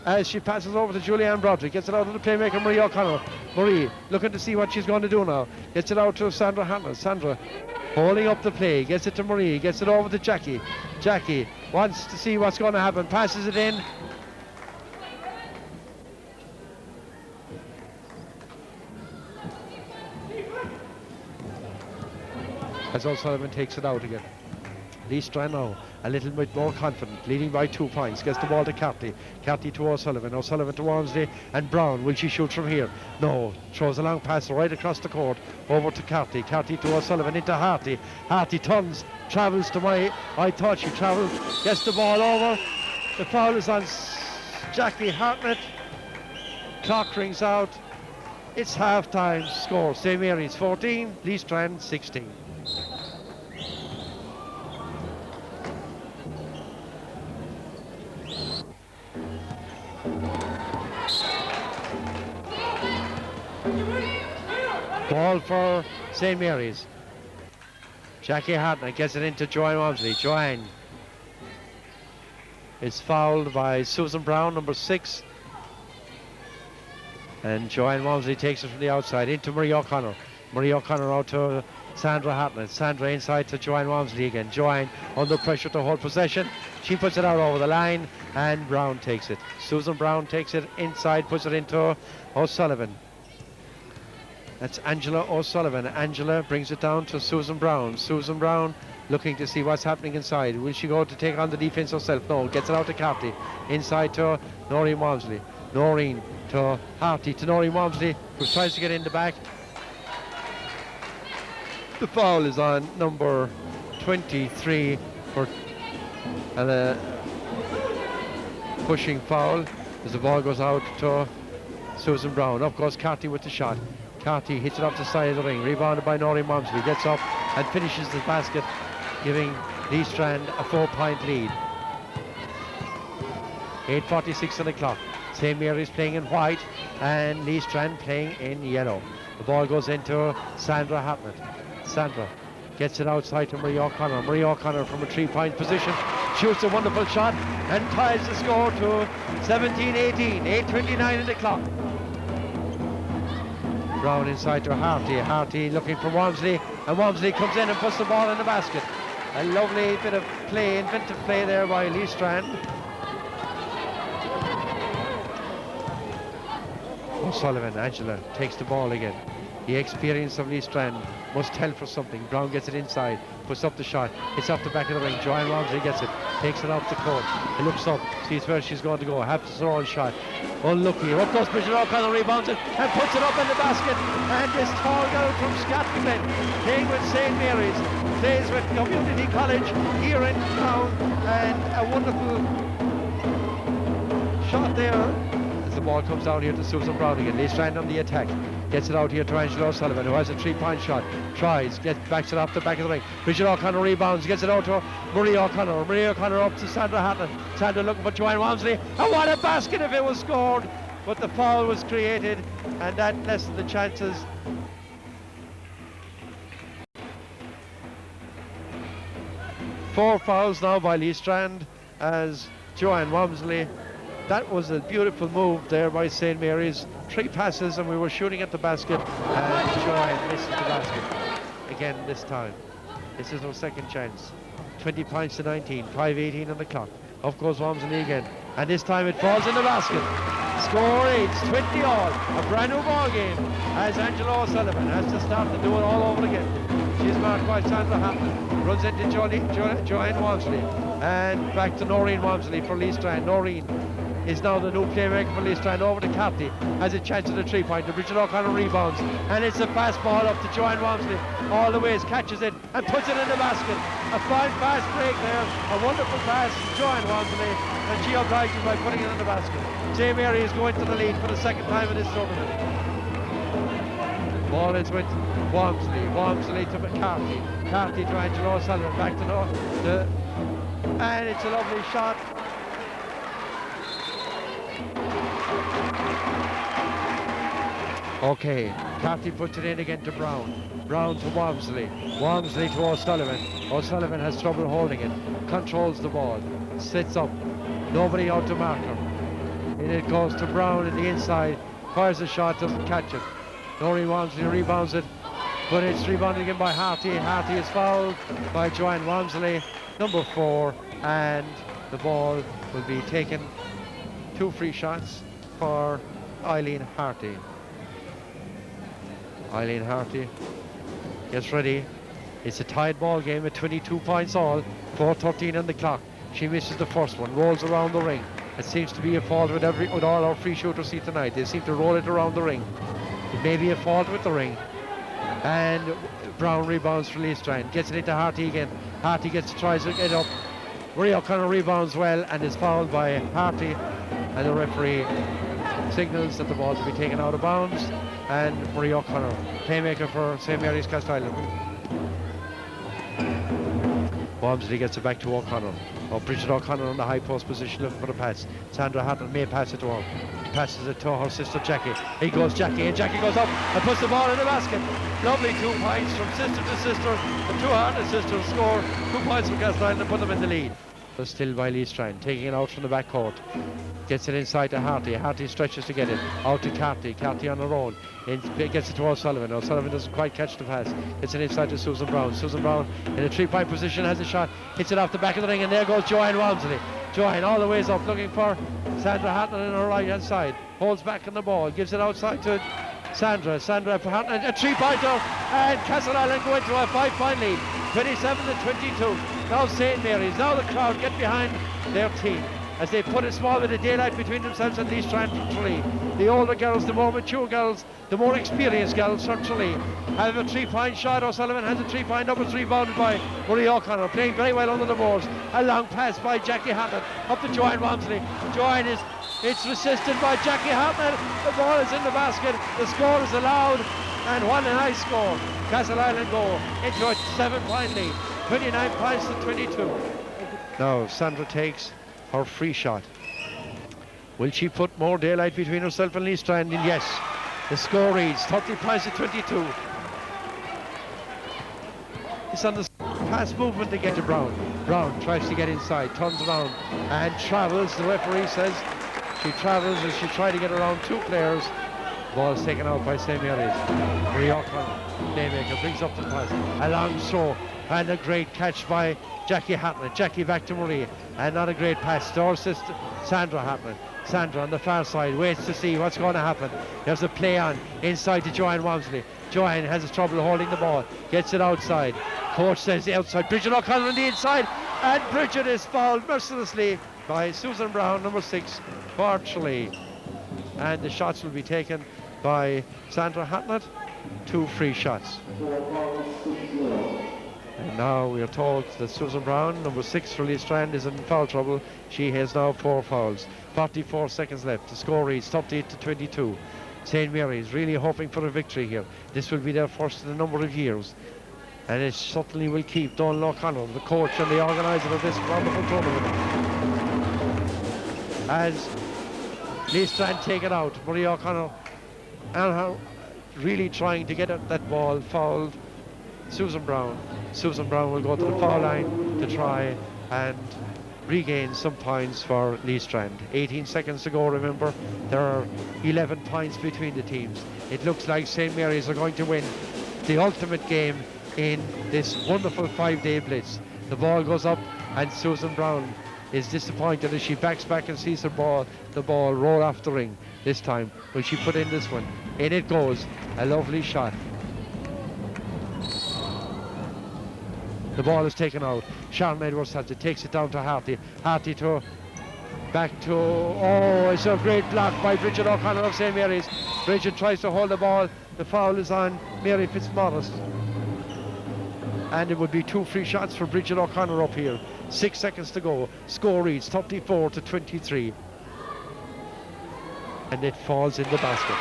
E: As she passes over to Julianne Broderick, gets it out to the playmaker Marie O'Connor. Marie looking to see what she's going to do now. Gets it out to Sandra Hatton. Sandra holding up the play, gets it to Marie, gets it over to Jackie. Jackie wants to see what's going to happen, passes it in. As O'Sullivan takes it out again. Lee Strand now a little bit more confident, leading by 2 points. Gets the ball to Carty. Carty to O'Sullivan. O'Sullivan to Walmsley and Brown. Will she shoot from here? No. Throws a long pass right across the court over to Carty. Carty to O'Sullivan into Harty. Harty turns, travels to I thought she travelled. Gets the ball over. The foul is on Jackie Hartnett. Clock rings out. It's half-time score. St Mary's 14, Lee Strand 16. Ball for St Mary's. Jackie Hartnett gets it into Joanne Walmsley. Joanne is fouled by Susan Brown, number 6. And Joanne Walmsley takes it from the outside into Marie O'Connor. Marie O'Connor out to Sandra Hartnett. Sandra inside to Joanne Walmsley again. Joanne under pressure to hold possession. She puts it out over the line and Brown takes it. Susan Brown takes it inside, puts it into O'Sullivan. That's Angela O'Sullivan. Angela brings it down to Susan Brown. Susan Brown looking to see what's happening inside. Will she go to take on the defence herself? No, gets it out to Carty. Inside to Noreen Walmsley. Noreen to Harty to Noreen Walmsley, who tries to get in the back. The foul is on number 23 for a pushing foul as the ball goes out to Susan Brown. Up goes Carty with the shot. Carty hits it off the side of the ring, rebounded by Noreen Walmsley, gets up and finishes the basket, giving Lee Strand a 4-point lead. 8:46 on the clock. St. Mary's playing in white and Lee Strand playing in yellow. The ball goes into Sandra Hartnett. Sandra gets it outside to Marie O'Connor. Marie O'Connor from a 3-point position shoots a wonderful shot and ties the score to 17-18. 8:29 on the clock. Brown inside to Harty. Harty looking for Walmsley, and Walmsley comes in and puts the ball in the basket. A lovely bit of play, inventive play there by Lee Strand. O'Sullivan, Angela takes the ball again. The experience of Lee Strand must tell for something. Brown gets it inside, puts up the shot. It's off the back of the ring. Joanne Walmsley gets it, takes it off the court. It looks up, sees where she's going to go. Have to throw a shot. Unlucky. Up goes Bridget O'Connor, rebounds it and puts it up in the basket. And this tall girl from Scotland, playing with St. Mary's, plays with Community College here in town. And a wonderful shot there. The ball comes down here to Susan Brown again. Lee Strand on the attack. Gets it out here to Angela O'Sullivan, who has a 3-point shot. Tries, backs it off the back of the ring. Bridget O'Connor rebounds, gets it out to Marie O'Connor. Marie O'Connor up to Sandra Hartnett. Sandra looking for Joanne Walmsley. And what a basket if it was scored! But the foul was created, and that lessened the chances. Four fouls now by Lee Strand as Joanne Walmsley. That was a beautiful move there by St. Mary's. 3 passes and we were shooting at the basket, and Joanne misses the basket again this time. This is our second chance. 20 points to 19, 5:18 on the clock. Off goes Walmsley again, and this time it falls in the basket. Score 8, 20 all. A brand new ball game as Angela O'Sullivan has to start to do it all over again. She's marked by Sandra Hartnett. Runs into Joanne Walmsley, and back to Noreen Walmsley for Lee Strand. Noreen is now the new playmaker for Lee Strand. Over to Carty, has a chance at a 3-pointer. Bridget O'Connor rebounds, and it's a fast ball up to Joanne Walmsley. All the ways, catches it and puts it in the basket. A fine fast break there, a wonderful pass to Joanne Walmsley, and she obliges by putting it in the basket. St. Mary is going to the lead for the second time in this tournament. Ball is with Walmsley. Walmsley to McCarthy. Carty to Angela O'Sullivan. Back to and it's a lovely shot. Okay, Carty puts it in again to Brown. Brown to Walmsley. Walmsley to O'Sullivan. O'Sullivan has trouble holding it. Controls the ball. Sits up. Nobody out to mark her. And it goes to Brown in the inside. Fires a shot, doesn't catch it. Noreen Walmsley rebounds it. But it's rebounded again by Harty. Harty is fouled by Joanne Walmsley, number 4. And the ball will be taken. 2 free shots for Eileen Harty. Eileen Harty gets ready. It's a tied ball game at 22 points all. 4:13 on the clock. She misses the first one, rolls around the ring. It seems to be a fault with all our free shooters see tonight. They seem to roll it around the ring. It may be a fault with the ring. And Brown rebounds for Lee Strand. Gets it into Harty again. Harty tries to get up. Marie O'Connor rebounds well and is fouled by Harty. And the referee signals that the ball to be taken out of bounds. And Marie O'Connor, playmaker for St. Mary's Castleisland. Walmsley gets it back to O'Connor. Bridget O'Connor on the high post position looking for the pass. Sandra Hartnett may pass it to her. Passes it to her sister Jackie. He goes Jackie, and Jackie goes up and puts the ball in the basket. Lovely 2 points from sister to sister. The 2 Hartnett sisters score 2 points from Castleisland and put them in the lead. Still by Lee Strand, taking it out from the back court. Gets it inside to Harty. Harty stretches to get it. Out to Carty. Carty on her own. Gets it to O'Sullivan. O'Sullivan doesn't quite catch the pass. Gets it inside to Susan Brown. Susan Brown in a 3-point position has a shot. Hits it off the back of the ring, and there goes Joanne Walmsley. Joanne all the ways up, looking for Sandra Hartnett on her right hand side. Holds back on the ball. Gives it outside to Sandra. Sandra for Hartnett. A 3-pointer. And Castleisland go into a 5-point lead. 27-22. Now St. Mary's, now the crowd get behind their team as they put a small bit of daylight between themselves and Lee Strand from Tralee. The older girls, the more mature girls, the more experienced girls from Tralee have a 3-point shot. O'Sullivan has a 3-point number, rebounded by Marie O'Connor, playing very well under the boards. A long pass by Jackie Hartnett up to Joanne Walmsley. Joanne it's resisted by Jackie Hartnett. The ball is in the basket. The score is allowed, and what a nice score. Castleisland go into a 7-point lead. 29 points to 22. Now Sandra takes her free shot. Will she put more daylight between herself and Lee Strand? Yes. The score reads 30 points to 22. It's on the pass movement to get to Brown. Brown tries to get inside, turns around and travels. The referee says she travels as she tried to get around 2 players. Ball is taken out by St. Mary's. Marie O'Connor, playmaker, brings up the pass. A long throw and a great catch by Jackie Hartnett. Jackie back to Marie, and not a great pass to her sister Sandra Hartnett. Sandra on the far side waits to see what's going to happen. There's a play on inside to Joanne Walmsley. Joanne has trouble holding the ball, gets it outside. Coach says outside. Bridget O'Connor on the inside, and Bridget is fouled mercilessly by Susan Brown, number 6, Part 3. And the shots will be taken by Sandra Hartnett. 2 free shots. And now we are told that Susan Brown, number 6 for Lee Strand, is in foul trouble. She has now 4 fouls. 44 seconds left. The score reads 38-22. St. Mary's really hoping for a victory here. This will be their first in a number of years. And it certainly will keep Donald O'Connell, the coach and the organiser of this wonderful tournament, as Lee Strand take it out. Marie O'Connell and her really trying to get that ball fouled. Susan Brown. Susan Brown will go to the foul line to try and regain some points for Lee Strand. 18 seconds to go, remember. There are 11 points between the teams. It looks like St. Mary's are going to win the ultimate game in this wonderful 5-day blitz. The ball goes up and Susan Brown is disappointed as she backs back and sees the ball roll off the ring. This time, will she put in this one? In it goes. A lovely shot. The ball is taken out. Sharon Edwards has it, takes it down to Harty. Harty back to, it's a great block by Bridget O'Connor of St. Mary's. Bridget tries to hold the ball. The foul is on Mary Fitzmaurice. And it would be 2 free shots for Bridget O'Connor up here. 6 seconds to go. Score reads 34-23. And it falls in the basket.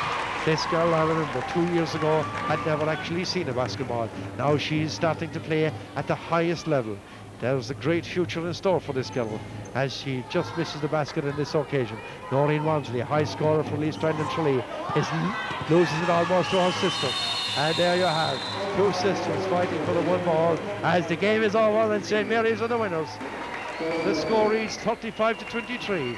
E: This girl, I remember, 2 years ago, had never actually seen a basketball. Now she's starting to play at the highest level. There's a great future in store for this girl as she just misses the basket on this occasion. Noreen Walmsley, high scorer for Lee Strand and Tralee, loses it almost to her sister. And there you have 2 sisters fighting for the 1 ball as the game is over and St. Mary's are the winners. The score reads 35-23.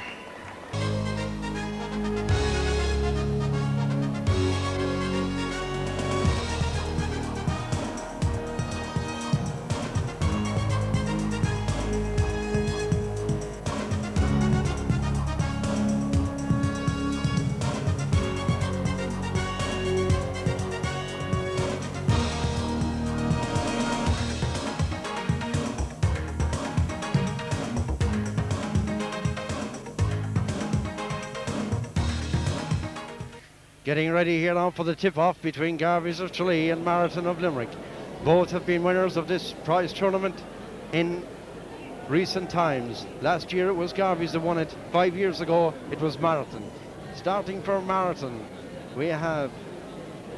E: Getting ready here now for the tip-off between Garvey's of Tralee and Marathon of Limerick. Both have been winners of this prize tournament in recent times. Last year it was Garvey's that won it. 5 years ago it was Marathon. Starting for Marathon, we have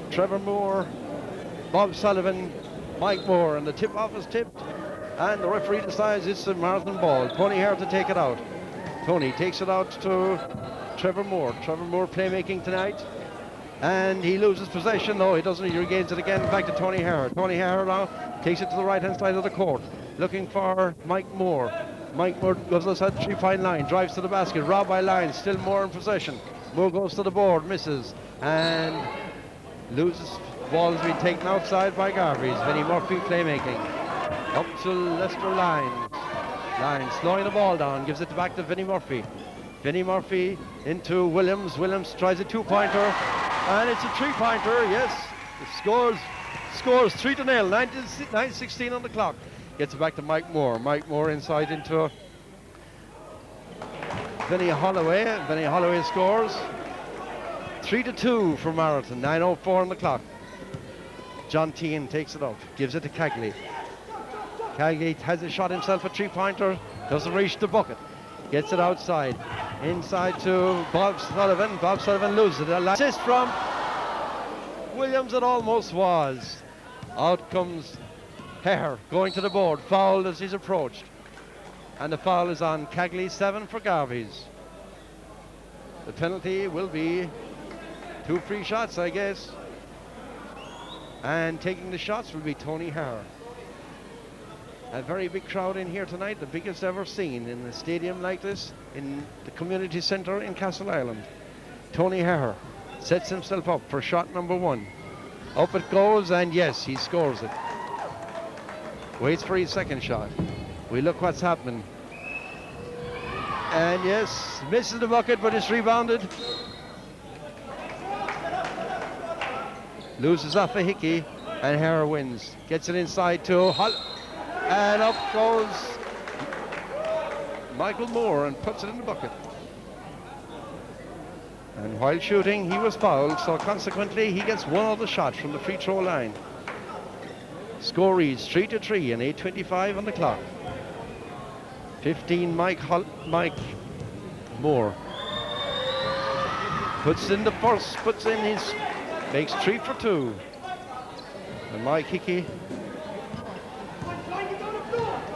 E: Trevor Moore, Bob Sullivan, Mike Moore, and the tip-off is tipped. And the referee decides it's a Marathon ball. Tony Hare to take it out. Tony takes it out to Trevor Moore. Trevor Moore playmaking tonight. And he loses possession. No, he doesn't. He regains it again. Back to Tony Hare. Tony Hare now takes it to the right-hand side of the court, looking for Mike Moore. Mike Moore goes outside the 3-point line, drives to the basket, robbed by Lyons, still Moore in possession. Moore goes to the board, misses, and loses. Ball has been taken outside by Garvey's. Vinnie Murphy playmaking. Up to Lester Lyons. Lyons slowing the ball down, gives it back to Vinnie Murphy. Vinnie Murphy into Williams. Williams tries a 2-pointer, and it's a 3-pointer, yes. It scores 3-0, 9:16 on the clock. Gets it back to Mike Moore. Mike Moore inside into Vinnie Holloway. Vinnie Holloway scores 3-2 for Marathon. 9:04 on the clock. John Teagan takes it up, gives it to Cagley. Cagley has a shot himself, a 3-pointer, doesn't reach the bucket. Gets it outside, inside to Bob Sullivan. Bob Sullivan loses it. An assist from Williams, it almost was. Out comes Hare, going to the board, fouled as he's approached. And the foul is on Cagley, 7 for Garvey's. The penalty will be 2 free shots, I guess. And taking the shots will be Tony Hare. A very big crowd in here tonight, the biggest ever seen in a stadium like this in the community centre in Castleisland. Tony Hare sets himself up for shot number 1. Up it goes, and yes, he scores it. Waits for his second shot. We look what's happening. And yes, misses the bucket, but it's rebounded. Loses off a Hickey, and Hare wins. Gets it inside to Hull, and up goes Michael Moore and puts it in the bucket. And while shooting, he was fouled, so consequently he gets one other shot from the free throw line. Score reads 3-3 and 8:25 on the clock. 15 Mike Moore puts in the first, puts in his, makes 3 for 2. And Mike Hickey,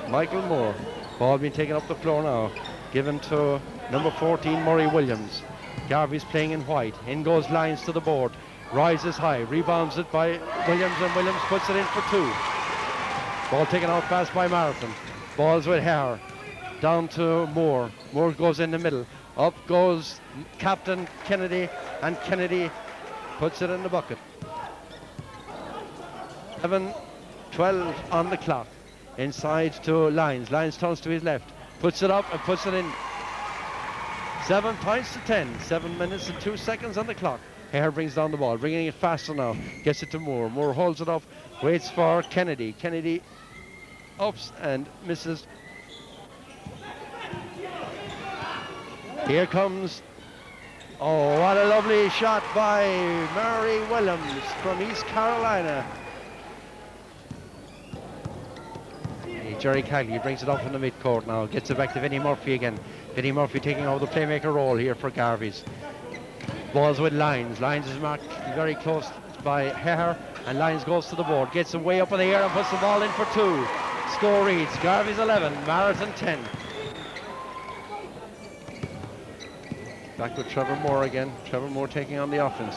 E: Michael Moore, ball being taken up the floor now, given to number 14 Murray Williams. Garvey's playing in white. In goes Lyons to the board, rises high, rebounds it by Williams, and Williams puts it in for 2. Ball taken out fast by Marathon. Ball's with Hare, down to Moore. Moore goes in the middle. Up goes Captain Kennedy, and Kennedy puts it in the bucket. 11-12 on the clock. Inside to Lyons. Lyons turns to his left, puts it up and puts it in. 7 points to 10. 7 minutes and 2 seconds on the clock. Hare brings down the ball, bringing it faster now. Gets it to Moore. Moore holds it up, waits for Kennedy. Kennedy ups and misses. Here comes, oh, what a lovely shot by Murray Williams from East Carolina. Jerry Cagley brings it up from the midcourt now, gets it back to Vinnie Murphy again. Vinnie Murphy taking over the playmaker role here for Garvey's. Balls with Lyons. Lyons is marked very close by Hare, and Lyons goes to the board, gets him way up in the air and puts the ball in for 2. Score reads Garvey's 11, Marathon 10. Back with Trevor Moore again. Trevor Moore taking on the offense.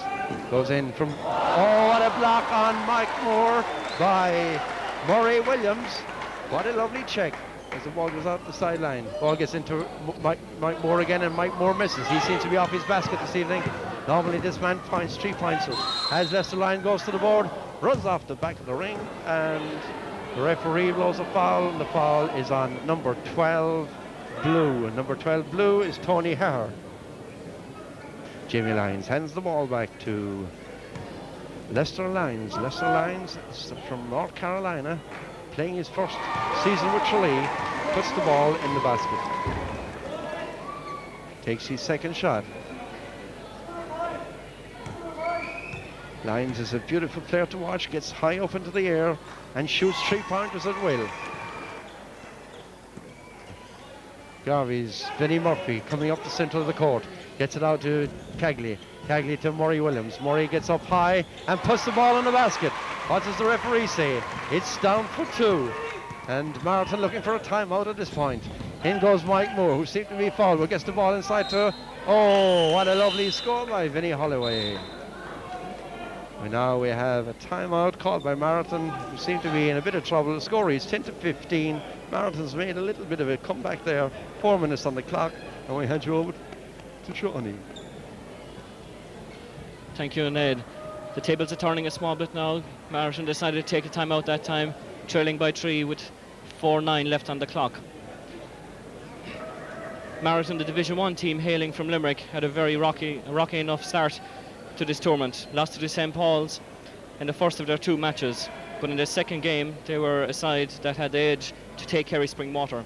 E: Goes in from, oh, what a block on Mike Moore by Murray Williams. What a lovely check as the ball goes out the sideline. Ball gets into Mike Moore again, and Mike Moore misses. He seems to be off his basket this evening. Normally this man finds 3 points. As Lester Lyon goes to the board, runs off the back of the ring, and the referee blows a foul, and the foul is on number 12 blue. And number 12 blue is Tony Hare. Jamie Lyons hands the ball back to Lester Lyons. Lester Lyons is from North Carolina, playing his first season with Tralee, puts the ball in the basket. Takes his second shot. Lyons is a beautiful player to watch, gets high up into the air and shoots 3-pointers at will. Garvey's Vinnie Murphy coming up the centre of the court, gets it out to Cagley. Cagley to Murray Williams. Murray gets up high and puts the ball in the basket. What does the referee say? It's down for 2. And Marathon looking for a timeout at this point. In goes Mike Moore, who seemed to be fouled, but gets the ball inside to, oh, what a lovely score by Vinnie Holloway. And now we have a timeout called by Marathon, who seem to be in a bit of trouble. The score is 10-15. Marathon's made a little bit of a comeback there. 4 minutes on the clock, and we hand you over to Johnny.
D: Thank you, Ned. The tables are turning a small bit now. Marathon decided to take a timeout that time, trailing by 3 with 4:09 left on the clock. Marathon, the Division 1 team hailing from Limerick, had a very rocky enough start to this tournament. Lost to the St. Paul's in the first of their 2 matches, but in their second game they were a side that had the edge to take Kerry Springwater.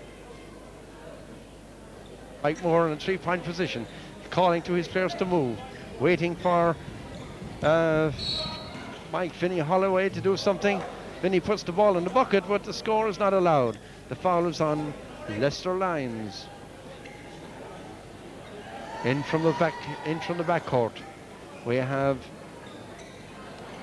E: Mike Moore in a 3-point position, calling to his players to move, waiting for Vinnie Holloway to do something. Vinnie puts the ball in the bucket, but the score is not allowed. The foul is on Leicester Lions. In from the backcourt. We have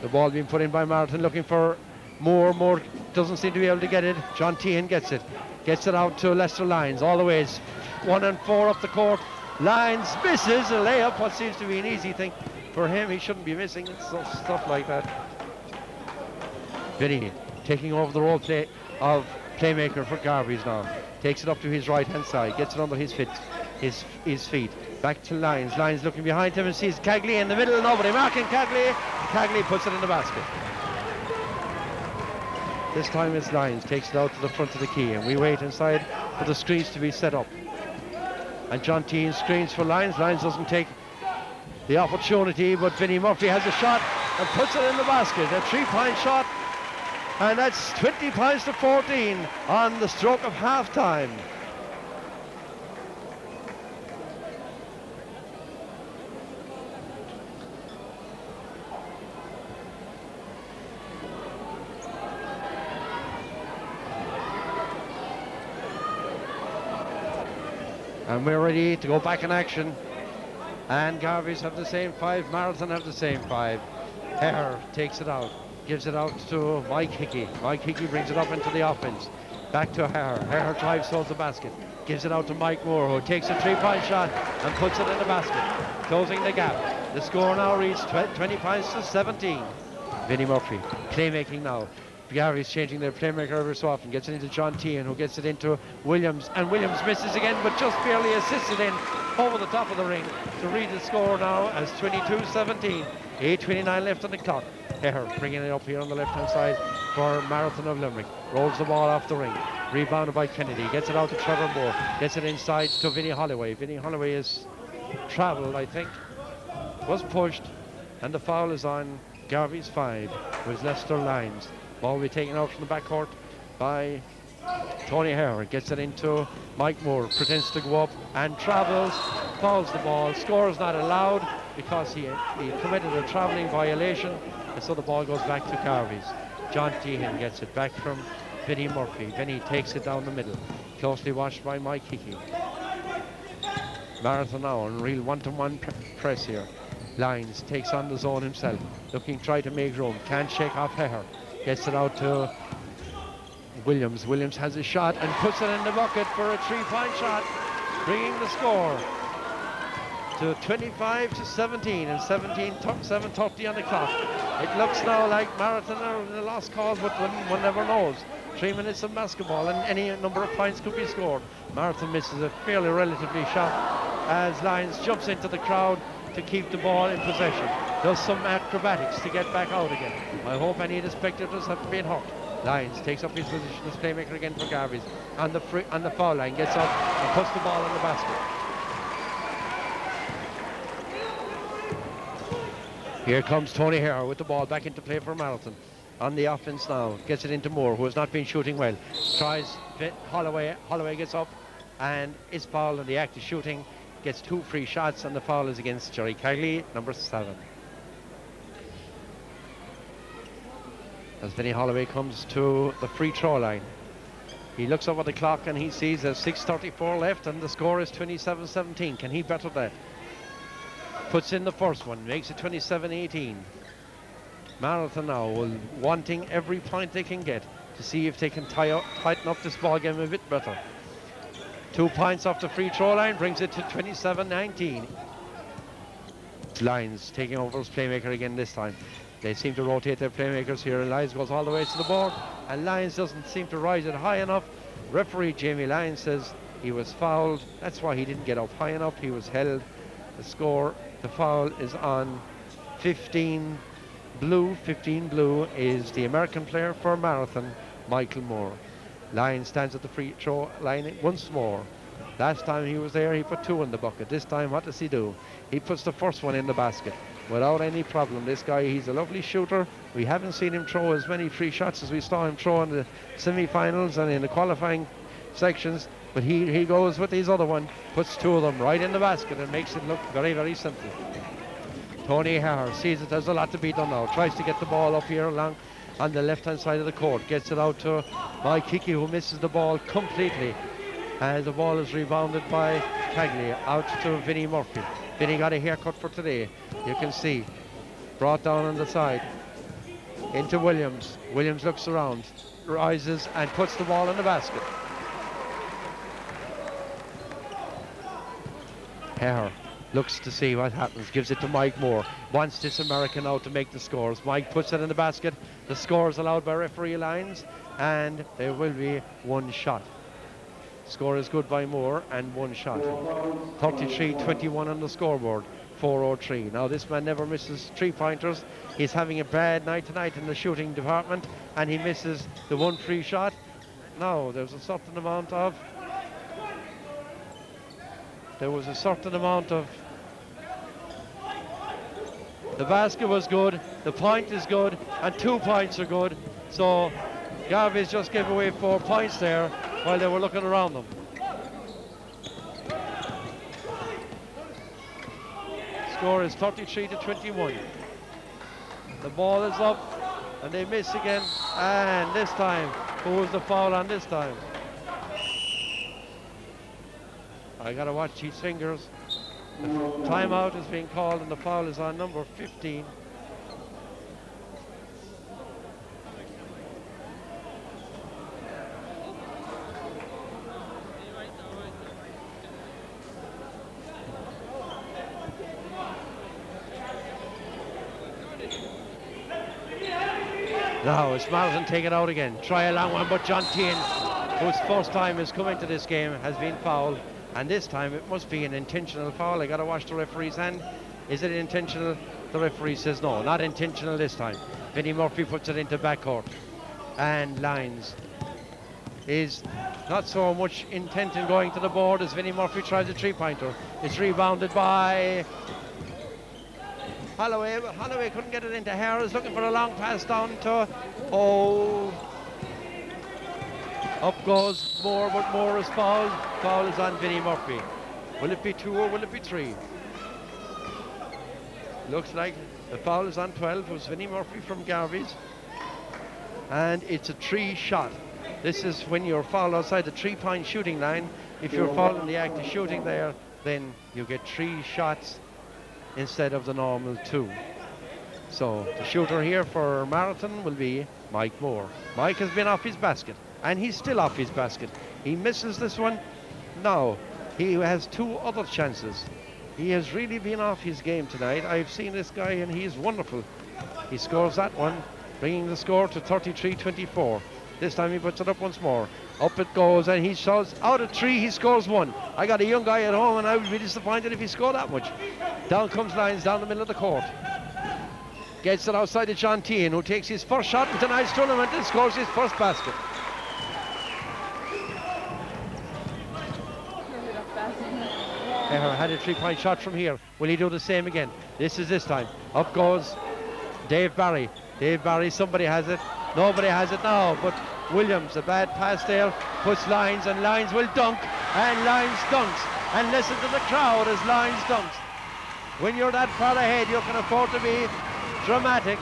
E: the ball being put in by Marathon, looking for Moore. Moore doesn't seem to be able to get it. John Tehan gets it out to Leicester Lions. All the way, it's 1 and 4 up the court. Lions misses a layup, what seems to be an easy thing for him. He shouldn't be missing stuff like that. Vinny taking over the role of playmaker for Garvey's now. Takes it up to his right hand side, gets it under his feet. Back to Lyons. Lyons looking behind him and sees Cagley in the middle. Nobody marking Cagley. Cagley puts it in the basket. This time it's Lyons. Takes it out to the front of the key, and we wait inside for the screens to be set up. And John Tehan screens for Lyons. Lyons doesn't take the opportunity, but Vinnie Murphy has a shot and puts it in the basket. A 3-point shot, and that's 20 points to 14 on the stroke of half-time. And we're ready to go back in action. And Garvey's have the same 5, Marathon have the same 5. Hare takes it out, gives it out to Mike Hickey. Mike Hickey brings it up into the offense. Back to Hare. Hare drives towards the basket. Gives it out to Mike Moore, who takes a 3-point shot and puts it in the basket, closing the gap. The score now reads 20 points to 17. Vinnie Murphy, playmaking now. Garvey's changing their playmaker every so often, gets it into John Tehan, who gets it into Williams, and Williams misses again, but just barely assisted in over the top of the ring to read the score now as 22-17. 8:29 left on the clock. Hare bringing it up here on the left hand side for Marathon of Limerick. Rolls the ball off the ring. Rebounded by Kennedy. Gets it out to Trevor Moore. Gets it inside to Vinnie Holloway. Vinnie Holloway is travelled, I think. Was pushed, and the foul is on Garvey's 5 with Leicester Lions. Ball will be taken out from the backcourt by Tony Hare. Gets it into Mike Moore. Pretends to go up and travels. Fouls the ball. Score is not allowed because he committed a travelling violation. And so the ball goes back to Garvey's. John Tehan gets it back from Vinnie Murphy. Vinnie takes it down the middle. Closely watched by Mike Hickey. Marathon now on real one-to-one press here. Lyons takes on the zone himself. Try to make room. Can't shake off Hare. Gets it out to Williams. Williams has a shot and puts it in the bucket for a 3-point shot, bringing the score to 25-17 and 7:30 on the clock. It looks now like Marathon are in a lost cause, but one never knows. 3 minutes of basketball and any number of points could be scored. Marathon misses a fairly relatively shot as Lyons jumps into the crowd to keep the ball in possession. Does some acrobatics to get back out again. I hope any of the spectators haven't been hurt. Lyons takes up his position as playmaker again for Garvey's. On the foul line, gets up and puts the ball in the basket. Here comes Tony Hare with the ball back into play for Marathon. On the offense now, gets it into Moore, who has not been shooting well. Tries Holloway. Holloway gets up and is fouled in the act of shooting. Gets 2 free shots, and the foul is against Jerry Cagley, number 7. As Vinnie Holloway comes to the free throw line, he looks up at the clock and he sees there's 6:34 left and the score is 27-17. Can he better that? Puts in the first one, makes it 27-18. Marathon now wanting every point they can get to see if they can tighten up this ball game a bit better. 2 points off the free throw line brings it to 27-19. Lyons taking over as playmaker again this time. They seem to rotate their playmakers here, and Lyons goes all the way to the board, and Lyons doesn't seem to rise it high enough. Referee Jamie Lyons says he was fouled. That's why he didn't get up high enough. He was held. The score, the foul is on 15 blue. 15 blue is the American player for Marathon, Michael Moore. Lyons stands at the free throw line once more. Last time he was there, he put 2 in the bucket. This time, what does he do? He puts the first one in the basket without any problem. This guy, he's a lovely shooter. We haven't seen him throw as many free shots as we saw him throw in the semi-finals and in the qualifying sections, but he goes with his other one, puts 2 of them right in the basket and makes it look very, very simple. Tony Harr sees it, there's a lot to be done now. Tries to get the ball up here along on the left-hand side of the court. Gets it out to Mike Hickey, who misses the ball completely. And the ball is rebounded by Cagley out to Vinnie Murphy. Vinnie got a haircut for today, you can see. Brought down on the side. Into Williams. Williams looks around, rises and puts the ball in the basket. Herr looks to see what happens, gives it to Mike Moore. Wants this American out to make the scores. Mike puts it in the basket. The score is allowed by referee Lyons, and there will be 1 shot. Score is good by Moore and 1 shot. 33-21 on the scoreboard. 4:03. Now this man never misses 3-pointers. He's having a bad night tonight in the shooting department, and he misses the 1 free shot. Now there was a certain amount of the basket was good, the point is good, and 2 points are good. So Garvey's just gave away 4 points there while they were looking around them. Score is 33-21. The ball is up and they miss again, and this time, who was the foul on this time? I gotta watch his fingers. The timeout is being called and the foul is on number 15. Now it's Marathon take it out again. Try a long one, but John Tien, whose first time has come into this game, has been fouled. And this time it must be an intentional foul. I got to watch the referee's hand. Is it intentional? The referee says no, not intentional this time. Vinnie Murphy puts it into backcourt. And Lyons is not so much intent in going to the board as Vinnie Murphy tries a 3-pointer. It's rebounded by Holloway, but Holloway couldn't get it into Harris, looking for a long pass down to, up goes Moore, but Moore is fouled. Foul is on Vinnie Murphy. Will it be 2 or will it be 3? Looks like the foul is on 12. It was Vinnie Murphy from Garvey's. And it's a 3 shot. This is when you're fouled outside the 3-point shooting line. If you're fouled in the act of shooting there, then you get 3 shots instead of the normal 2. So the shooter here for Marathon will be Mike Moore. Mike has been off his basket, and he's still off his basket. He misses this one. Now he has 2 other chances. He has really been off his game tonight. I've seen this guy and he's wonderful. He scores that one, bringing the score to 33-24. This time he puts it up once more. Up it goes, and he shows out of 3, he scores 1. I got a young guy at home and I would be disappointed if he scored that much. Down comes Lyons down the middle of the court. Gets it outside to John Tien, who takes his first shot in tonight's tournament and scores his first basket. Had a 3-point shot from here. Will he do the same again? This is this time. Up goes Dave Barry. Dave Barry, somebody has it. Nobody has it now, but Williams, a bad pass there, puts Lyons, and Lyons will dunk, and Lyons dunks. And listen to the crowd as Lyons dunks. When you're that far ahead, you can afford to be dramatic.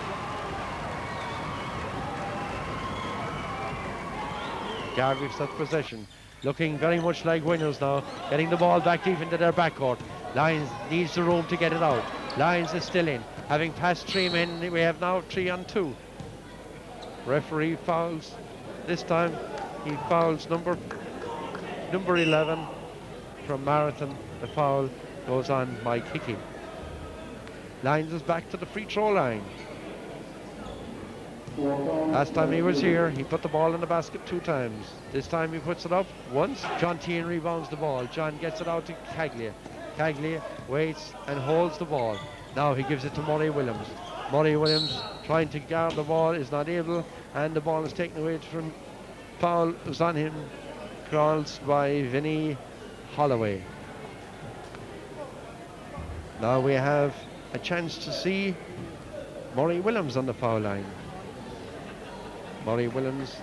E: Garvey's that possession, looking very much like winners now, getting the ball back deep into their backcourt. Lyons needs the room to get it out. Lyons is still in, having passed 3 men. We have now 3 on 2. Referee fouls. This time he fouls number 11 from Marathon. The foul goes on Mike Hickey. Lyons is back to the free throw line. Last time he was here, he put the ball in the basket 2 times. This time he puts it up once. John Tehan rebounds the ball. John gets it out to Caglia. Caglia waits and holds the ball. Now he gives it to Murray Williams. Murray Williams trying to guard the ball, is not able, and the ball is taken away from foul was on him. Crawls by Vinnie Holloway. Now we have a chance to see Murray Williams on the foul line. Murray Williams,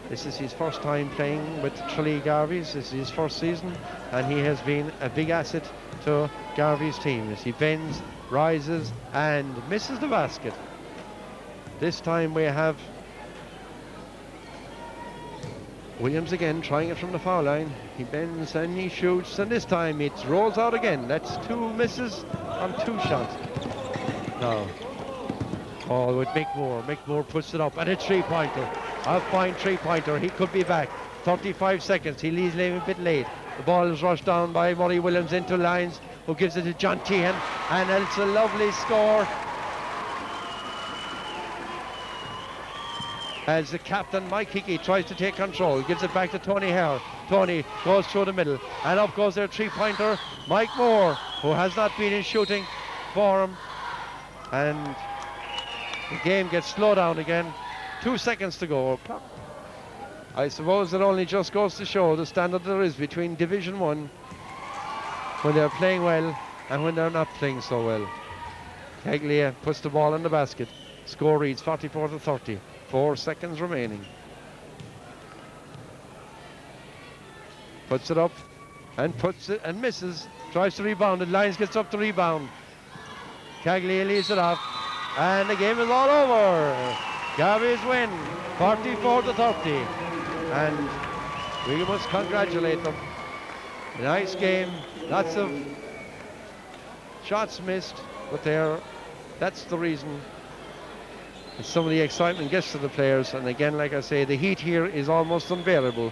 E: this is his first time playing with Tralee Garveys. This is his first season, and he has been a big asset to Garvey's team as he bends, rises, and misses the basket. This time we have Williams again trying it from the foul line. He bends and he shoots, and this time it rolls out again. That's 2 misses on 2 shots. Now Paul with Mick Moore. Mick Moore puts it up, and a 3-pointer. A fine 3-pointer. He could be back. 35 seconds. He leaves a bit late. The ball is rushed down by Murray Williams into lines, who gives it to John Tehan, and it's a lovely score as the captain Mike Hickey tries to take control. Gives it back to Tony Hare. Tony goes through the middle, and up goes their 3-pointer. Mike Moore, who has not been in shooting for him, and the game gets slowed down again. 2 seconds to go. I suppose it only just goes to show the standard there is between Division 1 when they're playing well and when they're not playing so well. Caglia puts the ball in the basket. Score reads 44-30. 4 seconds remaining. Puts it up and puts it and misses. Tries to rebound. The Lions gets up to rebound. Caglia leaves it off, and the game is all over. Garvey's win 44-30, and we must congratulate them. Nice game, lots of shots missed, but that's the reason. Some of the excitement gets to the players, and again, like I say, the heat here is almost unbearable.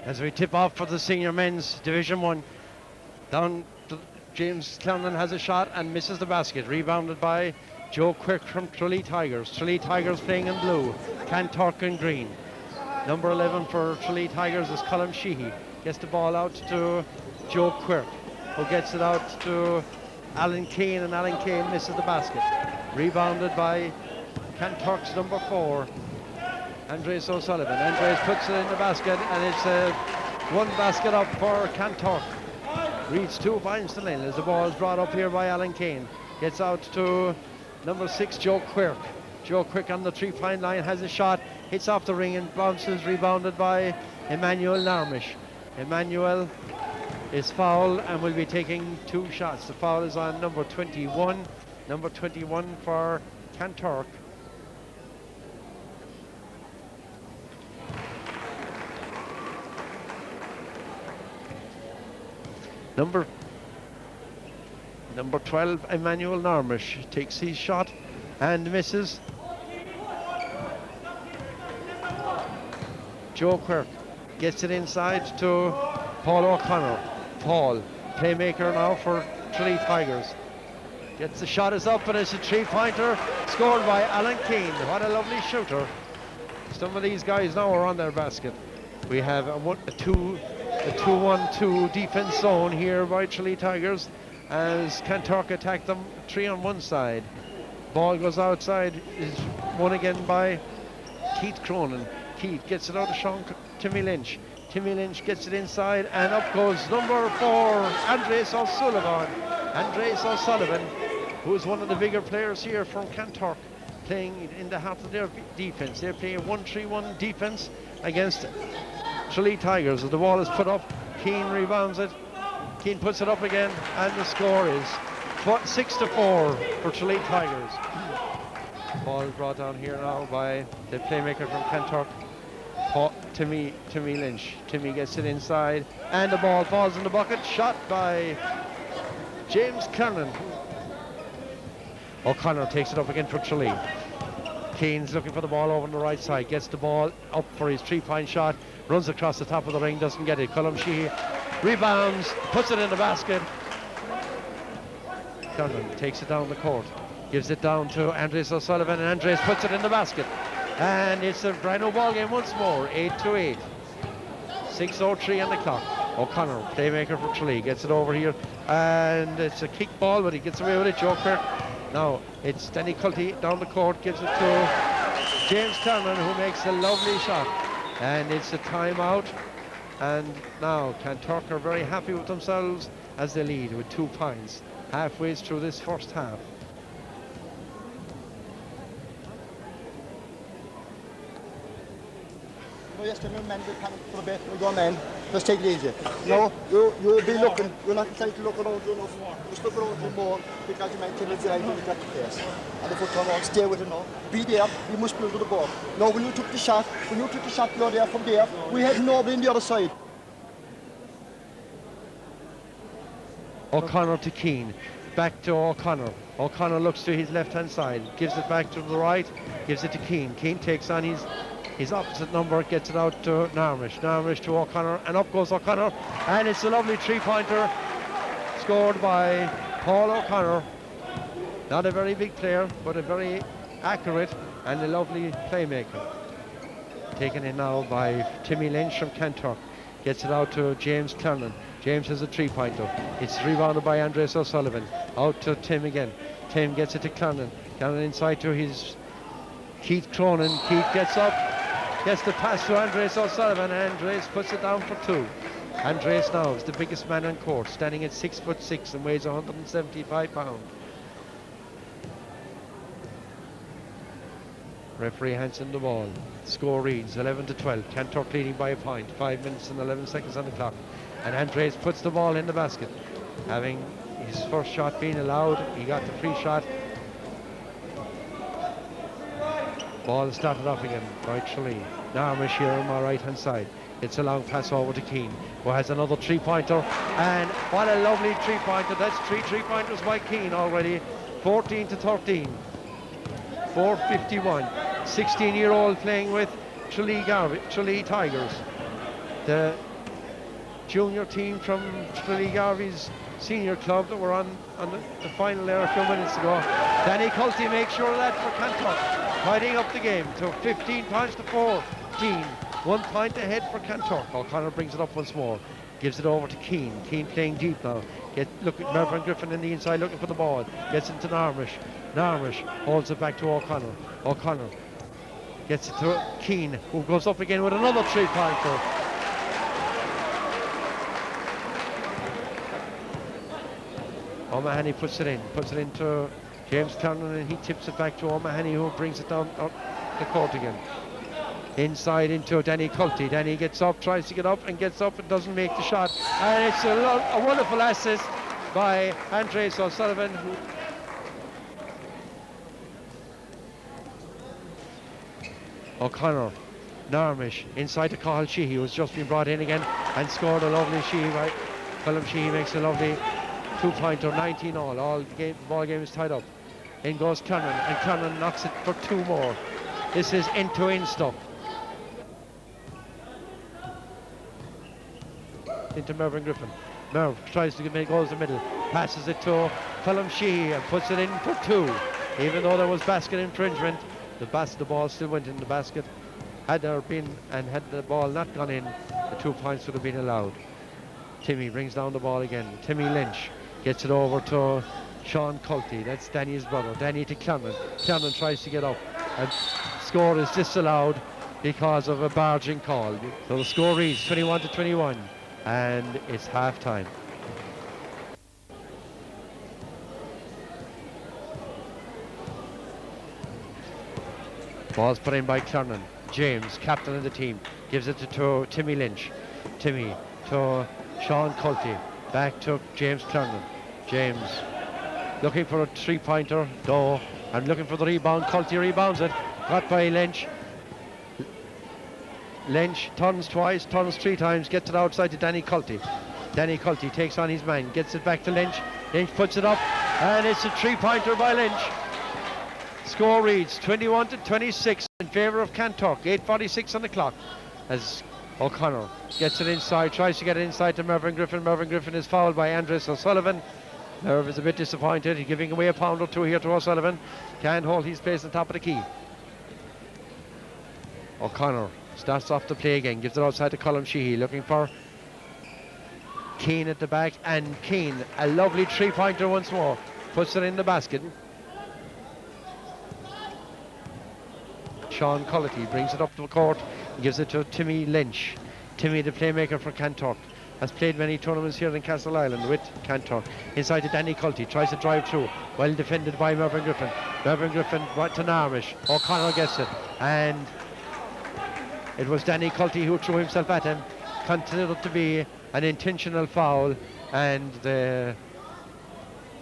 E: As we tip off for the senior men's Division 1, down to James Clowney has a shot and misses the basket. Rebounded by Joe Quirk from Tralee Tigers. Tralee Tigers playing in blue, Kanturk in green. Number 11 for Tralee Tigers is Colin Sheehy. Gets the ball out to Joe Quirk, who gets it out to Alan Kane, and Alan Kane misses the basket. Rebounded by Kanturk's number 4, Andres O'Sullivan. Andres puts it in the basket, and it's one basket up for Kanturk. Reads 2 points to nil as the ball is brought up here by Alan Kane. Gets out to number 6, Joe Quirk. Joe Quirk on the 3-point line has a shot, hits off the ring and bounces, rebounded by Emmanuel Narmish. Emmanuel is fouled and will be taking 2 shots. The foul is on number 21. Number 21 for Kanturk. Number 12, Emmanuel Narmish, takes his shot and misses. Joe Quirk gets it inside to Paul O'Connor. Paul, playmaker now for Tralee Tigers. Gets the shot, is up, and it's a 3-pointer scored by Alan Keane. What a lovely shooter. Some of these guys now are on their basket. We have a 2-1-2 defense zone here by Tralee Tigers as Kanturk attack them 3 on one side. Ball goes outside, is won again by Keith Cronin. Keith gets it out of Timmy Lynch. Timmy Lynch gets it inside, and up goes number 4, Andres O'Sullivan. Andres O'Sullivan, who is one of the bigger players here from Kanturk, playing in the heart of their defense. They're playing a 1-3-1 defense against Tralee Tigers. As the ball is put up, Keane rebounds it. Keane puts it up again, and the score is 6-4 for Tralee Tigers. Ball is brought down here now by the playmaker from Kanturk, Timmy Lynch. Timmy gets it inside, and the ball falls in the bucket. Shot by James Kernan. O'Connor takes it up again for Tralee. Keane's looking for the ball over on the right side, gets the ball up for his 3-point shot, runs across the top of the ring, doesn't get it. Colm Sheehy rebounds, puts it in the basket. Kernan takes it down the court, gives it down to Andres O'Sullivan, and Andres puts it in the basket. And it's a brand new ball game once more, 8-8. 6:03 on the clock. O'Connor, playmaker for Tralee, gets it over here, and it's a kick ball, but he gets away with it. Joe Kirk. Now it's Danny Culty down the court, gives it to James Kernan, who makes a lovely shot. And it's a timeout. And now Kanturk are very happy with themselves as they lead with 2 points halfway through this first half.
F: Yesterday, men will come for a bit. We go, men. Let's take it easy. No, you'll be looking. You're not trying to look around you enough. Just look around you more because you might tell it's right when you get the place. And if you come on, stay with it now. Be there. You must build to the ball. Now, when you took the shot, you're there from there. We had nobody on the other side.
E: O'Connor to Keane. Back to O'Connor. O'Connor looks to his left-hand side. Gives it back to the right. Gives it to Keane. Keane takes on his opposite number, gets it out to Narmish. Narmish to O'Connor, and up goes O'Connor, and it's a lovely 3-pointer scored by Paul O'Connor. Not a very big player, but a very accurate and a lovely playmaker. Taken in now by Timmy Lynch from Kanturk. Gets it out to James Kernan. James has a 3-pointer. It's rebounded by Andres O'Sullivan. Out to Tim again. Tim gets it to Kernan. Kernan inside to his Keith Cronin. Keith gets up, gets the pass to Andres O'Sullivan. Andres puts it down for 2. Andres now is the biggest man on court, standing at 6'6" and weighs 175 pounds. Referee hands in the ball. Score reads 11-12. Kanturk leading by a point. 5 minutes and 11 seconds on the clock. And Andres puts the ball in the basket. Having his first shot being allowed, he got the free shot. Ball started off again by Tralee. Narmish here on my right hand side. It's a long pass over to Keane, who has another 3-pointer. And what a lovely 3-pointer. That's 3 3-pointers by Keane already. 14-13. 4:51. 16-year-old playing with Tralee Tigers. The junior team from Tralee Garvey's senior club that were on the final there a few minutes ago. Danny Culty makes sure of that for Kanturk, tidying up the game to 15 points to 14. 1 point ahead for Kanturk. O'Connor brings it up once more, gives it over to Keane. Keane playing deep now. Look at Melvin Griffin in the inside looking for the ball. Gets into Narmish. Narmish holds it back to O'Connor. O'Connor gets it to Keane, who goes up again with another 3-pointer. O'Mahony puts it into James Kernan, and he tips it back to O'Mahony, who brings it down the court again. Inside into Danny Culty. Danny gets up, tries to get up, and gets up and doesn't make the shot. And it's a wonderful assist by Andres O'Sullivan. O'Connor, Narmish, inside to Cathal Sheehy, who's just been brought in again and scored a lovely Sheehy. Right? Colm Sheehy makes a lovely 2-pointer, 19 all. The ball game is tied up. In goes Kernan, and Kernan knocks it for 2 more. This is end-to-end stuff. Into Mervyn Griffin. Merv tries to goes the middle, passes it to Colm Sheehy and puts it in for 2. Even though there was basket infringement, the ball still went in the basket. Had the ball not gone in, the 2 points would have been allowed. Timmy brings down the ball again. Timmy Lynch gets it over to Sean Culty. That's Danny's brother. Danny to Kernan. Kernan tries to get up, and score is disallowed because of a barging call. So the score reads 21-21, and it's half time. Ball's put in by Kernan. James, captain of the team, gives it to Timmy Lynch. Timmy to Sean Culty, back to James Clernan. James looking for a three-pointer, and looking for the rebound. Culty rebounds it, got by Lynch. Lynch turns twice, turns 3 times, gets it outside to Danny Culty. Danny Culty takes on his man, gets it back to Lynch. Lynch puts it up, and it's a three-pointer by Lynch. Score reads 21-26 in favour of Kanturk. 8:46 on the clock as O'Connor gets it inside, tries to get it inside to Mervyn Griffin. Mervyn Griffin is fouled by Andres O'Sullivan. Merv is a bit disappointed. He's giving away a pound or two here to O'Sullivan. Can't hold his place on top of the key. O'Connor starts off the play again, gives it outside to Colm Sheehy, looking for Keane at the back, and Keane, a lovely three-pointer once more, puts it in the basket. Sean Cullity brings it up to the court, gives it to Timmy Lynch. Timmy, the playmaker for Kanturk, has played many tournaments here in Castleisland with Kanturk. Inside to Danny Culty, tries to drive through, well defended by Mervyn Griffin. Mervyn Griffin to Narmish. O'Connor gets it, and it was Danny Culty who threw himself at him. Considered to be an intentional foul, and the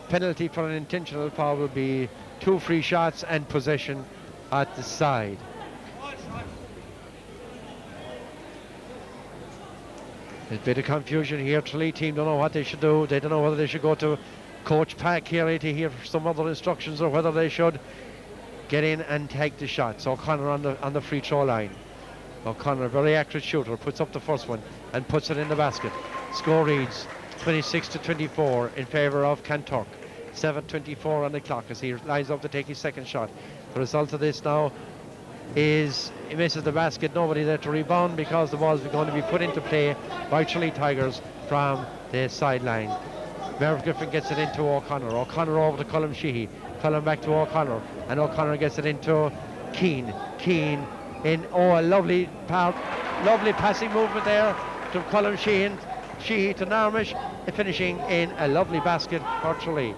E: penalty for an intentional foul will be 2 free shots and possession at the side. There's a bit of confusion here. Tralee team don't know what they should do. They don't know whether they should go to Coach Pack here to hear some other instructions, or whether they should get in and take the shots. O'Connor on the free throw line. O'Connor, very accurate shooter, puts up the first one and puts it in the basket. Score reads 26-24 in favour of Kanturk. 7:24 on the clock as he lines up to take his second shot. The result of this now is he misses the basket. Nobody there to rebound because the ball is going to be put into play by Tralee Tigers from the sideline. Merv Griffin gets it into O'Connor. O'Connor over to Colm Sheehy. Colm back to O'Connor, and O'Connor gets it into Keane. Keane in, a lovely passing movement there to Colm Sheehy to Narmish, finishing in a lovely basket for Tralee.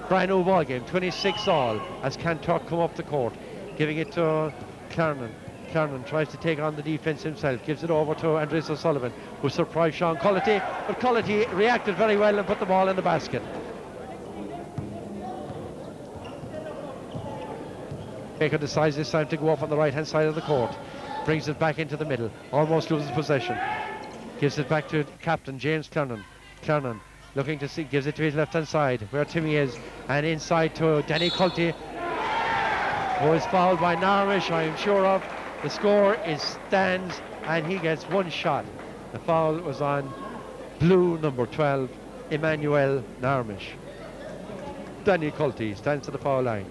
E: Brand new ball game, 26 all as Kanturk come up the court, giving it to Clernan. Clernan tries to take on the defence himself, gives it over to Andres O'Sullivan, who surprised Sean Cullity, but Cullity reacted very well and put the ball in the basket. Baker decides this time to go up on the right hand side of the court, brings it back into the middle, almost loses possession, gives it back to captain James Clernan. Clernan looking to see, gives it to his left hand side where Timmy is, and inside to Danny Culty, who is fouled by Narmish, I am sure of. The score is stands, and he gets one shot. The foul was on blue number 12, Emmanuel Narmish. Danny Culty stands to the foul line.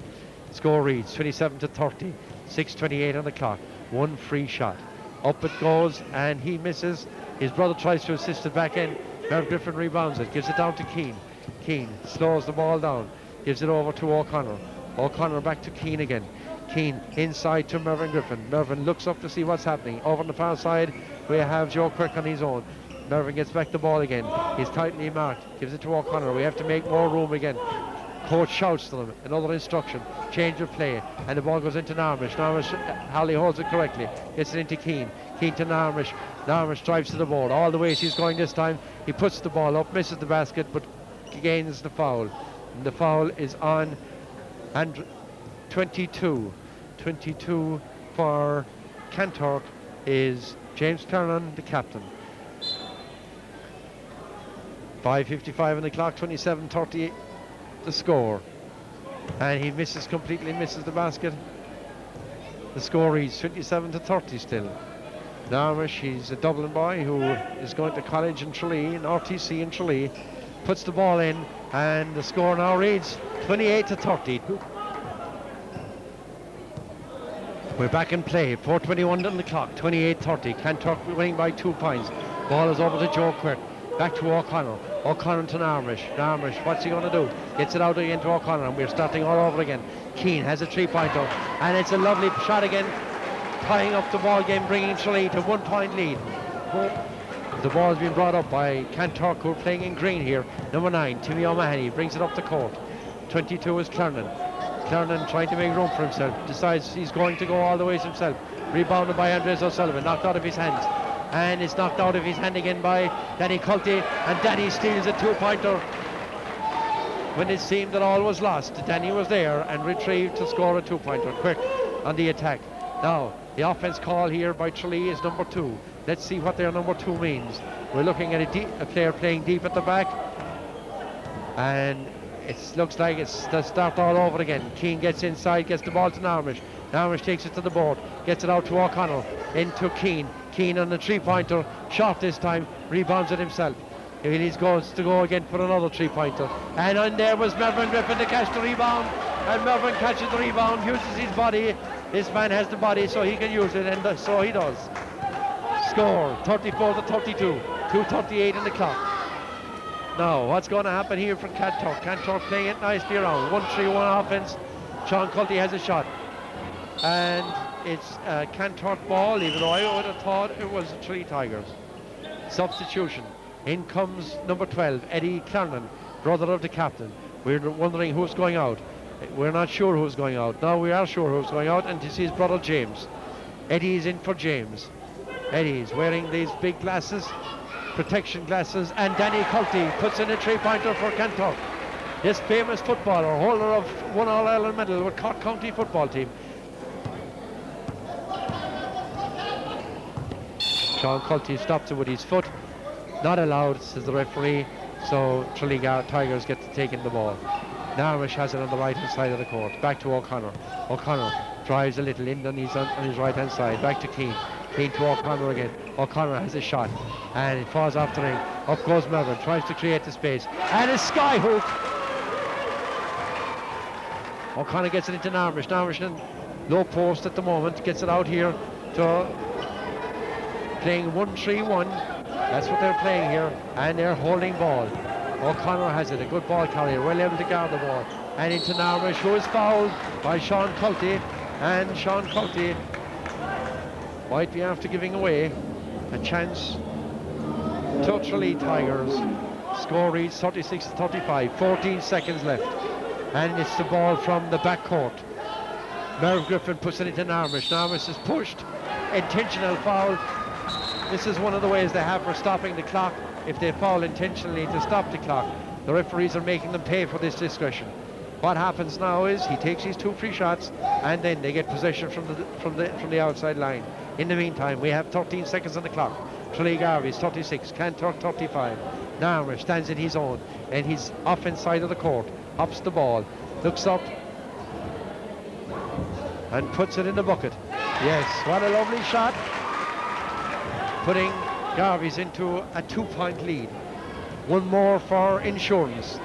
E: Score reads 27-30, 6:28 on the clock, one free shot. Up it goes, and he misses. His brother tries to assist it back in. Merv Griffin rebounds it, gives it down to Keane. Keane slows the ball down, gives it over to O'Connor. O'Connor back to Keane again. Keane inside to Mervyn Griffin. Mervyn looks up to see what's happening. Over on the far side, we have Joe Quirk on his own. Mervyn gets back the ball again. He's tightly marked, gives it to O'Connor. We have to make more room again. Coach shouts to them, another instruction, change of play, and the ball goes into Narmish. Halley holds it correctly, gets it into Keane. Keane to Narmish. Narmish drives to the board, all the way he's going this time. He puts the ball up, misses the basket, but gains the foul. And the foul is on and 22 for Kanturk is James Clernan, the captain. 5:55 on the clock, 27-30 the score, and he completely misses the basket. The score reads 27-30 still. Narmish, he's a Dublin boy who is going to college in Tralee, in RTC in Tralee, puts the ball in, and the score now reads 28-30. We're back in play, 4:21 on the clock, 28-30. Kanturk winning by 2 points. Ball is over to Joe Quirk, back to O'Connor. O'Connor to Narmish. Narmish, what's he going to do? Gets it out again to O'Connor, and we're starting all over again. Keane has a three-pointer, and it's a lovely shot again, tying up the ball game, bringing Tralee to 1 point lead. The ball has been brought up by Kanturk, who are playing in green here. Number 9, Timmy O'Mahony, brings it up the court. 22 is Clernan. Clernan trying to make room for himself, decides he's going to go all the way himself. Rebounded by Andres O'Sullivan, knocked out of his hands. And it's knocked out of his hand again by Danny Culty, and Danny steals a 2-pointer. When it seemed that all was lost, Danny was there and retrieved to score a 2-pointer quick on the attack. Now, the offense call here by Tralee is number 2. Let's see what their number 2 means. We're looking at a player playing deep at the back, and it looks like it's the start all over again. Keane gets inside, gets the ball to Narmish. Narmish takes it to the board, gets it out to O'Connell, into Keane. Keane on the 3-pointer, shot this time, rebounds it himself. He's going to go again for another 3-pointer. And on there was Mervyn Griffin to catch the rebound. And Mervyn catches the rebound, uses his body. This man has the body, so he can use it, and so he does. Score, 34-32, 2:38 in the clock. Now, what's going to happen here from Kanturk? Kanturk playing it nicely around. 1-3-1 offense. Sean Culty has a shot. And it's a Kanturk ball, even though I would have thought it was the Tralee Tigers. Substitution. In comes number 12, Eddie Clarnon, brother of the captain. We're wondering who's going out. We're not sure who's going out. Now we are sure who's going out, and this is his brother James. Eddie's in for James. Eddie's wearing these big glasses, protection glasses, and Danny Culty puts in a 3-pointer for Kanturk. This famous footballer, holder of one All-Ireland medal with Cork County football team. Sean Culty stops it with his foot. Not allowed, says the referee, so Tralee Tigers get to take in the ball. Narmish has it on the right-hand side of the court. Back to O'Connor. O'Connor drives a little in on his right-hand side. Back to Keane. Keane to O'Connor again. O'Connor has a shot, and it falls off the ring. Up goes Melvin, tries to create the space, and a sky hook. O'Connor gets it into Narmish. Narmish in low post at the moment, gets it out here to playing 1-3-1. That's what they're playing here, and they're holding ball. O'Connor has it, a good ball carrier, well able to guard the ball. And into Narmish, who is fouled by Sean Culty. And Sean Culty might be after giving away a chance to Tralee Tigers. Score reads 36-35, 14 seconds left. And it's the ball from the back court. Merv Griffin puts it into Narmish. Narmish is pushed, intentional foul. This is one of the ways they have for stopping the clock. If they foul intentionally to stop the clock, the referees are making them pay for this discretion. What happens now is he takes his 2 free shots, and then they get possession from the outside line. In the meantime, we have 13 seconds on the clock. Tralee Garvey's 36, Kanturk 35. Narmish stands in his own, and his offense side of the court, hops the ball, looks up, and puts it in the bucket. Yes, what a lovely shot, putting Garvey's into a 2-point lead. One more for insurance.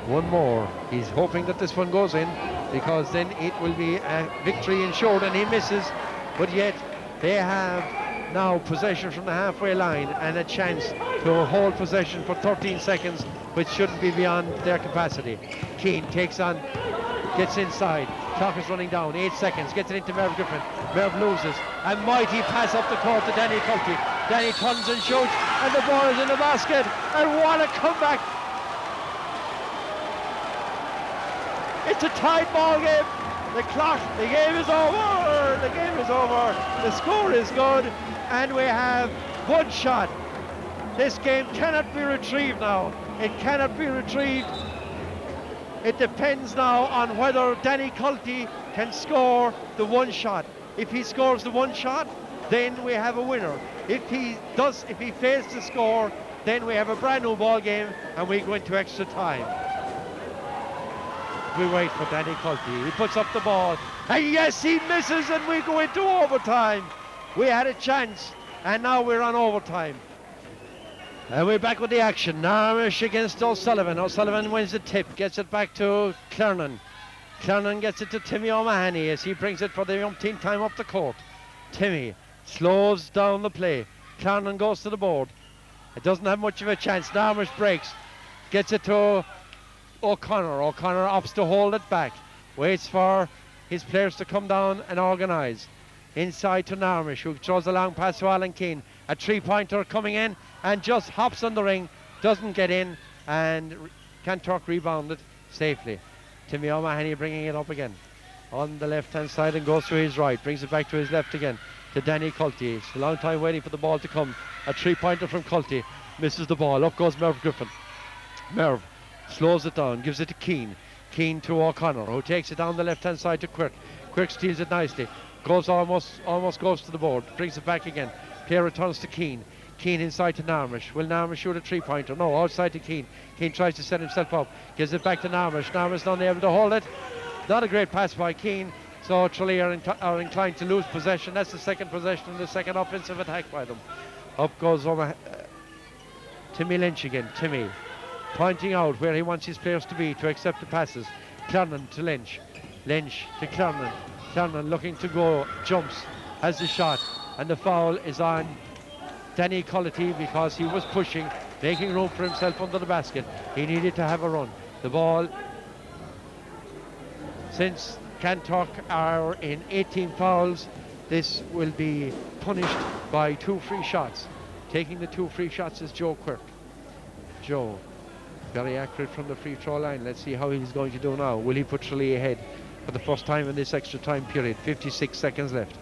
E: One more. He's hoping that this one goes in, because then it will be a victory insured, and he misses. But yet they have now possession from the halfway line and a chance to hold possession for 13 seconds, which shouldn't be beyond their capacity. Keane takes on, gets inside. Clock is running down, 8 seconds, gets it into Merv Griffin. Merv loses, a mighty pass up the court to Danny Culty. Danny turns and shoots, and the ball is in the basket, and what a comeback! It's a tight ball game. The game is over. The game is over. The score is good, and we have one shot. This game cannot be retrieved now. It cannot be retrieved. It depends now on whether Danny Culty can score the one shot. If he scores the one shot, then we have a winner. If he fails to score, then we have a brand new ball game, and we go into extra time. We wait for Danny Culty. He puts up the ball, and yes, he misses, and we go into overtime. We had a chance, and now we're on overtime. And we're back with the action. Narmish against O'Sullivan. O'Sullivan wins the tip, gets it back to Clarnon. Clarnon gets it to Timmy O'Mahony as he brings it for the umpteenth time up the court. Timmy slows down the play. Clarnon goes to the board. It doesn't have much of a chance. Narmish breaks, gets it to O'Connor. O'Connor opts to hold it back, waits for his players to come down and organise. Inside to Narmish, who throws a long pass to Alan Keane. A 3-pointer coming in and just hops on the ring, doesn't get in, and Kanturk rebounded safely. Timmy O'Mahony bringing it up again. on the left-hand side and goes to his right. Brings it back to his left again to Danny Culty. It's a long time waiting for the ball to come. A three-pointer from Culty. Misses the ball. Up goes Merv Griffin. Merv slows it down. Gives it to Keane. Keane to O'Connor, who takes it down the left-hand side to Quirk. Quirk steals it nicely. Goes almost goes to the board. Brings it back again. Player returns to Keane. Keane inside to Narmish. Will Narmish shoot a three-pointer? No, outside to Keane. Keane tries to set himself up. Gives it back to Narmish. Narmish not able to hold it. Not a great pass by Keane. So Tralee are inclined to lose possession. That's the second possession and the second offensive attack by them. Up goes Timmy Lynch again. Timmy pointing out where he wants his players to be to accept the passes. Clernan to Lynch. Lynch to Clernan. Clernan looking to go. Jumps. Has the shot. And the foul is on Danny Cullity because he was pushing, making room for himself under the basket. He needed to have a run. The ball, since Kanturk are in 18 fouls, this will be punished by 2 free shots. Taking the 2 free shots is Joe Quirk. Joe, very accurate from the free throw line. Let's see how he's going to do now. Will he put Tralee ahead for the first time in this extra time period? 56 seconds left.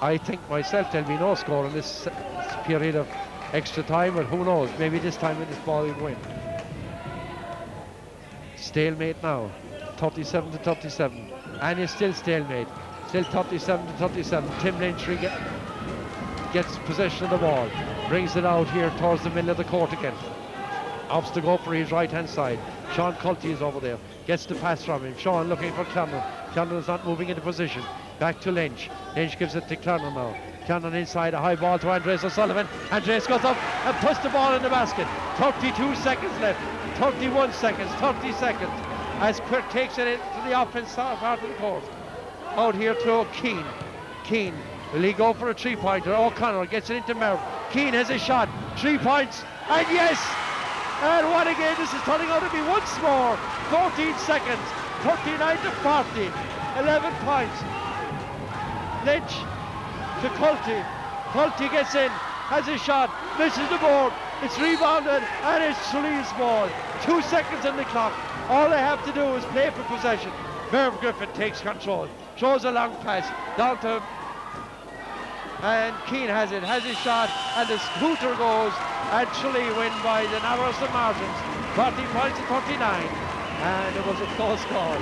E: I think myself there'll be no score in this period of extra time, but who knows, maybe this time with this ball will win. Stalemate now, 37 to 37, and it's still stalemate, still 37 to 37. Tim Lynch gets possession of the ball, brings it out here towards the middle of the court again. Opts to go for his right hand side. Sean Culty is over there, gets the pass from him. Sean looking for Clernan. Clernan is not moving into position. Back to Lynch. Lynch gives it to Clernan now. Clernan inside, a high ball to Andres O'Sullivan. Andres goes up and puts the ball in the basket. 32 seconds left. 31 seconds, 30 seconds. As Quirk takes it into the offense part of the court. Out here to Keane. Keane, will he go for a three-pointer? O'Connor gets it into Merv. Keane has a shot. 3 points. And yes! And what a game this is turning out to be once more. 14 seconds. 39 to 40. 11 points. Lynch to Culty. Culty gets in, has a shot, misses the board. It's rebounded, and it's Tralee's ball. 2 seconds on the clock. All they have to do is play for possession. Merv Griffin takes control, throws a long pass down to, and Keane has it, has his shot, and the scooter goes, and Tralee win by the narrowest of margins, 40 points to 39, and it was a close call.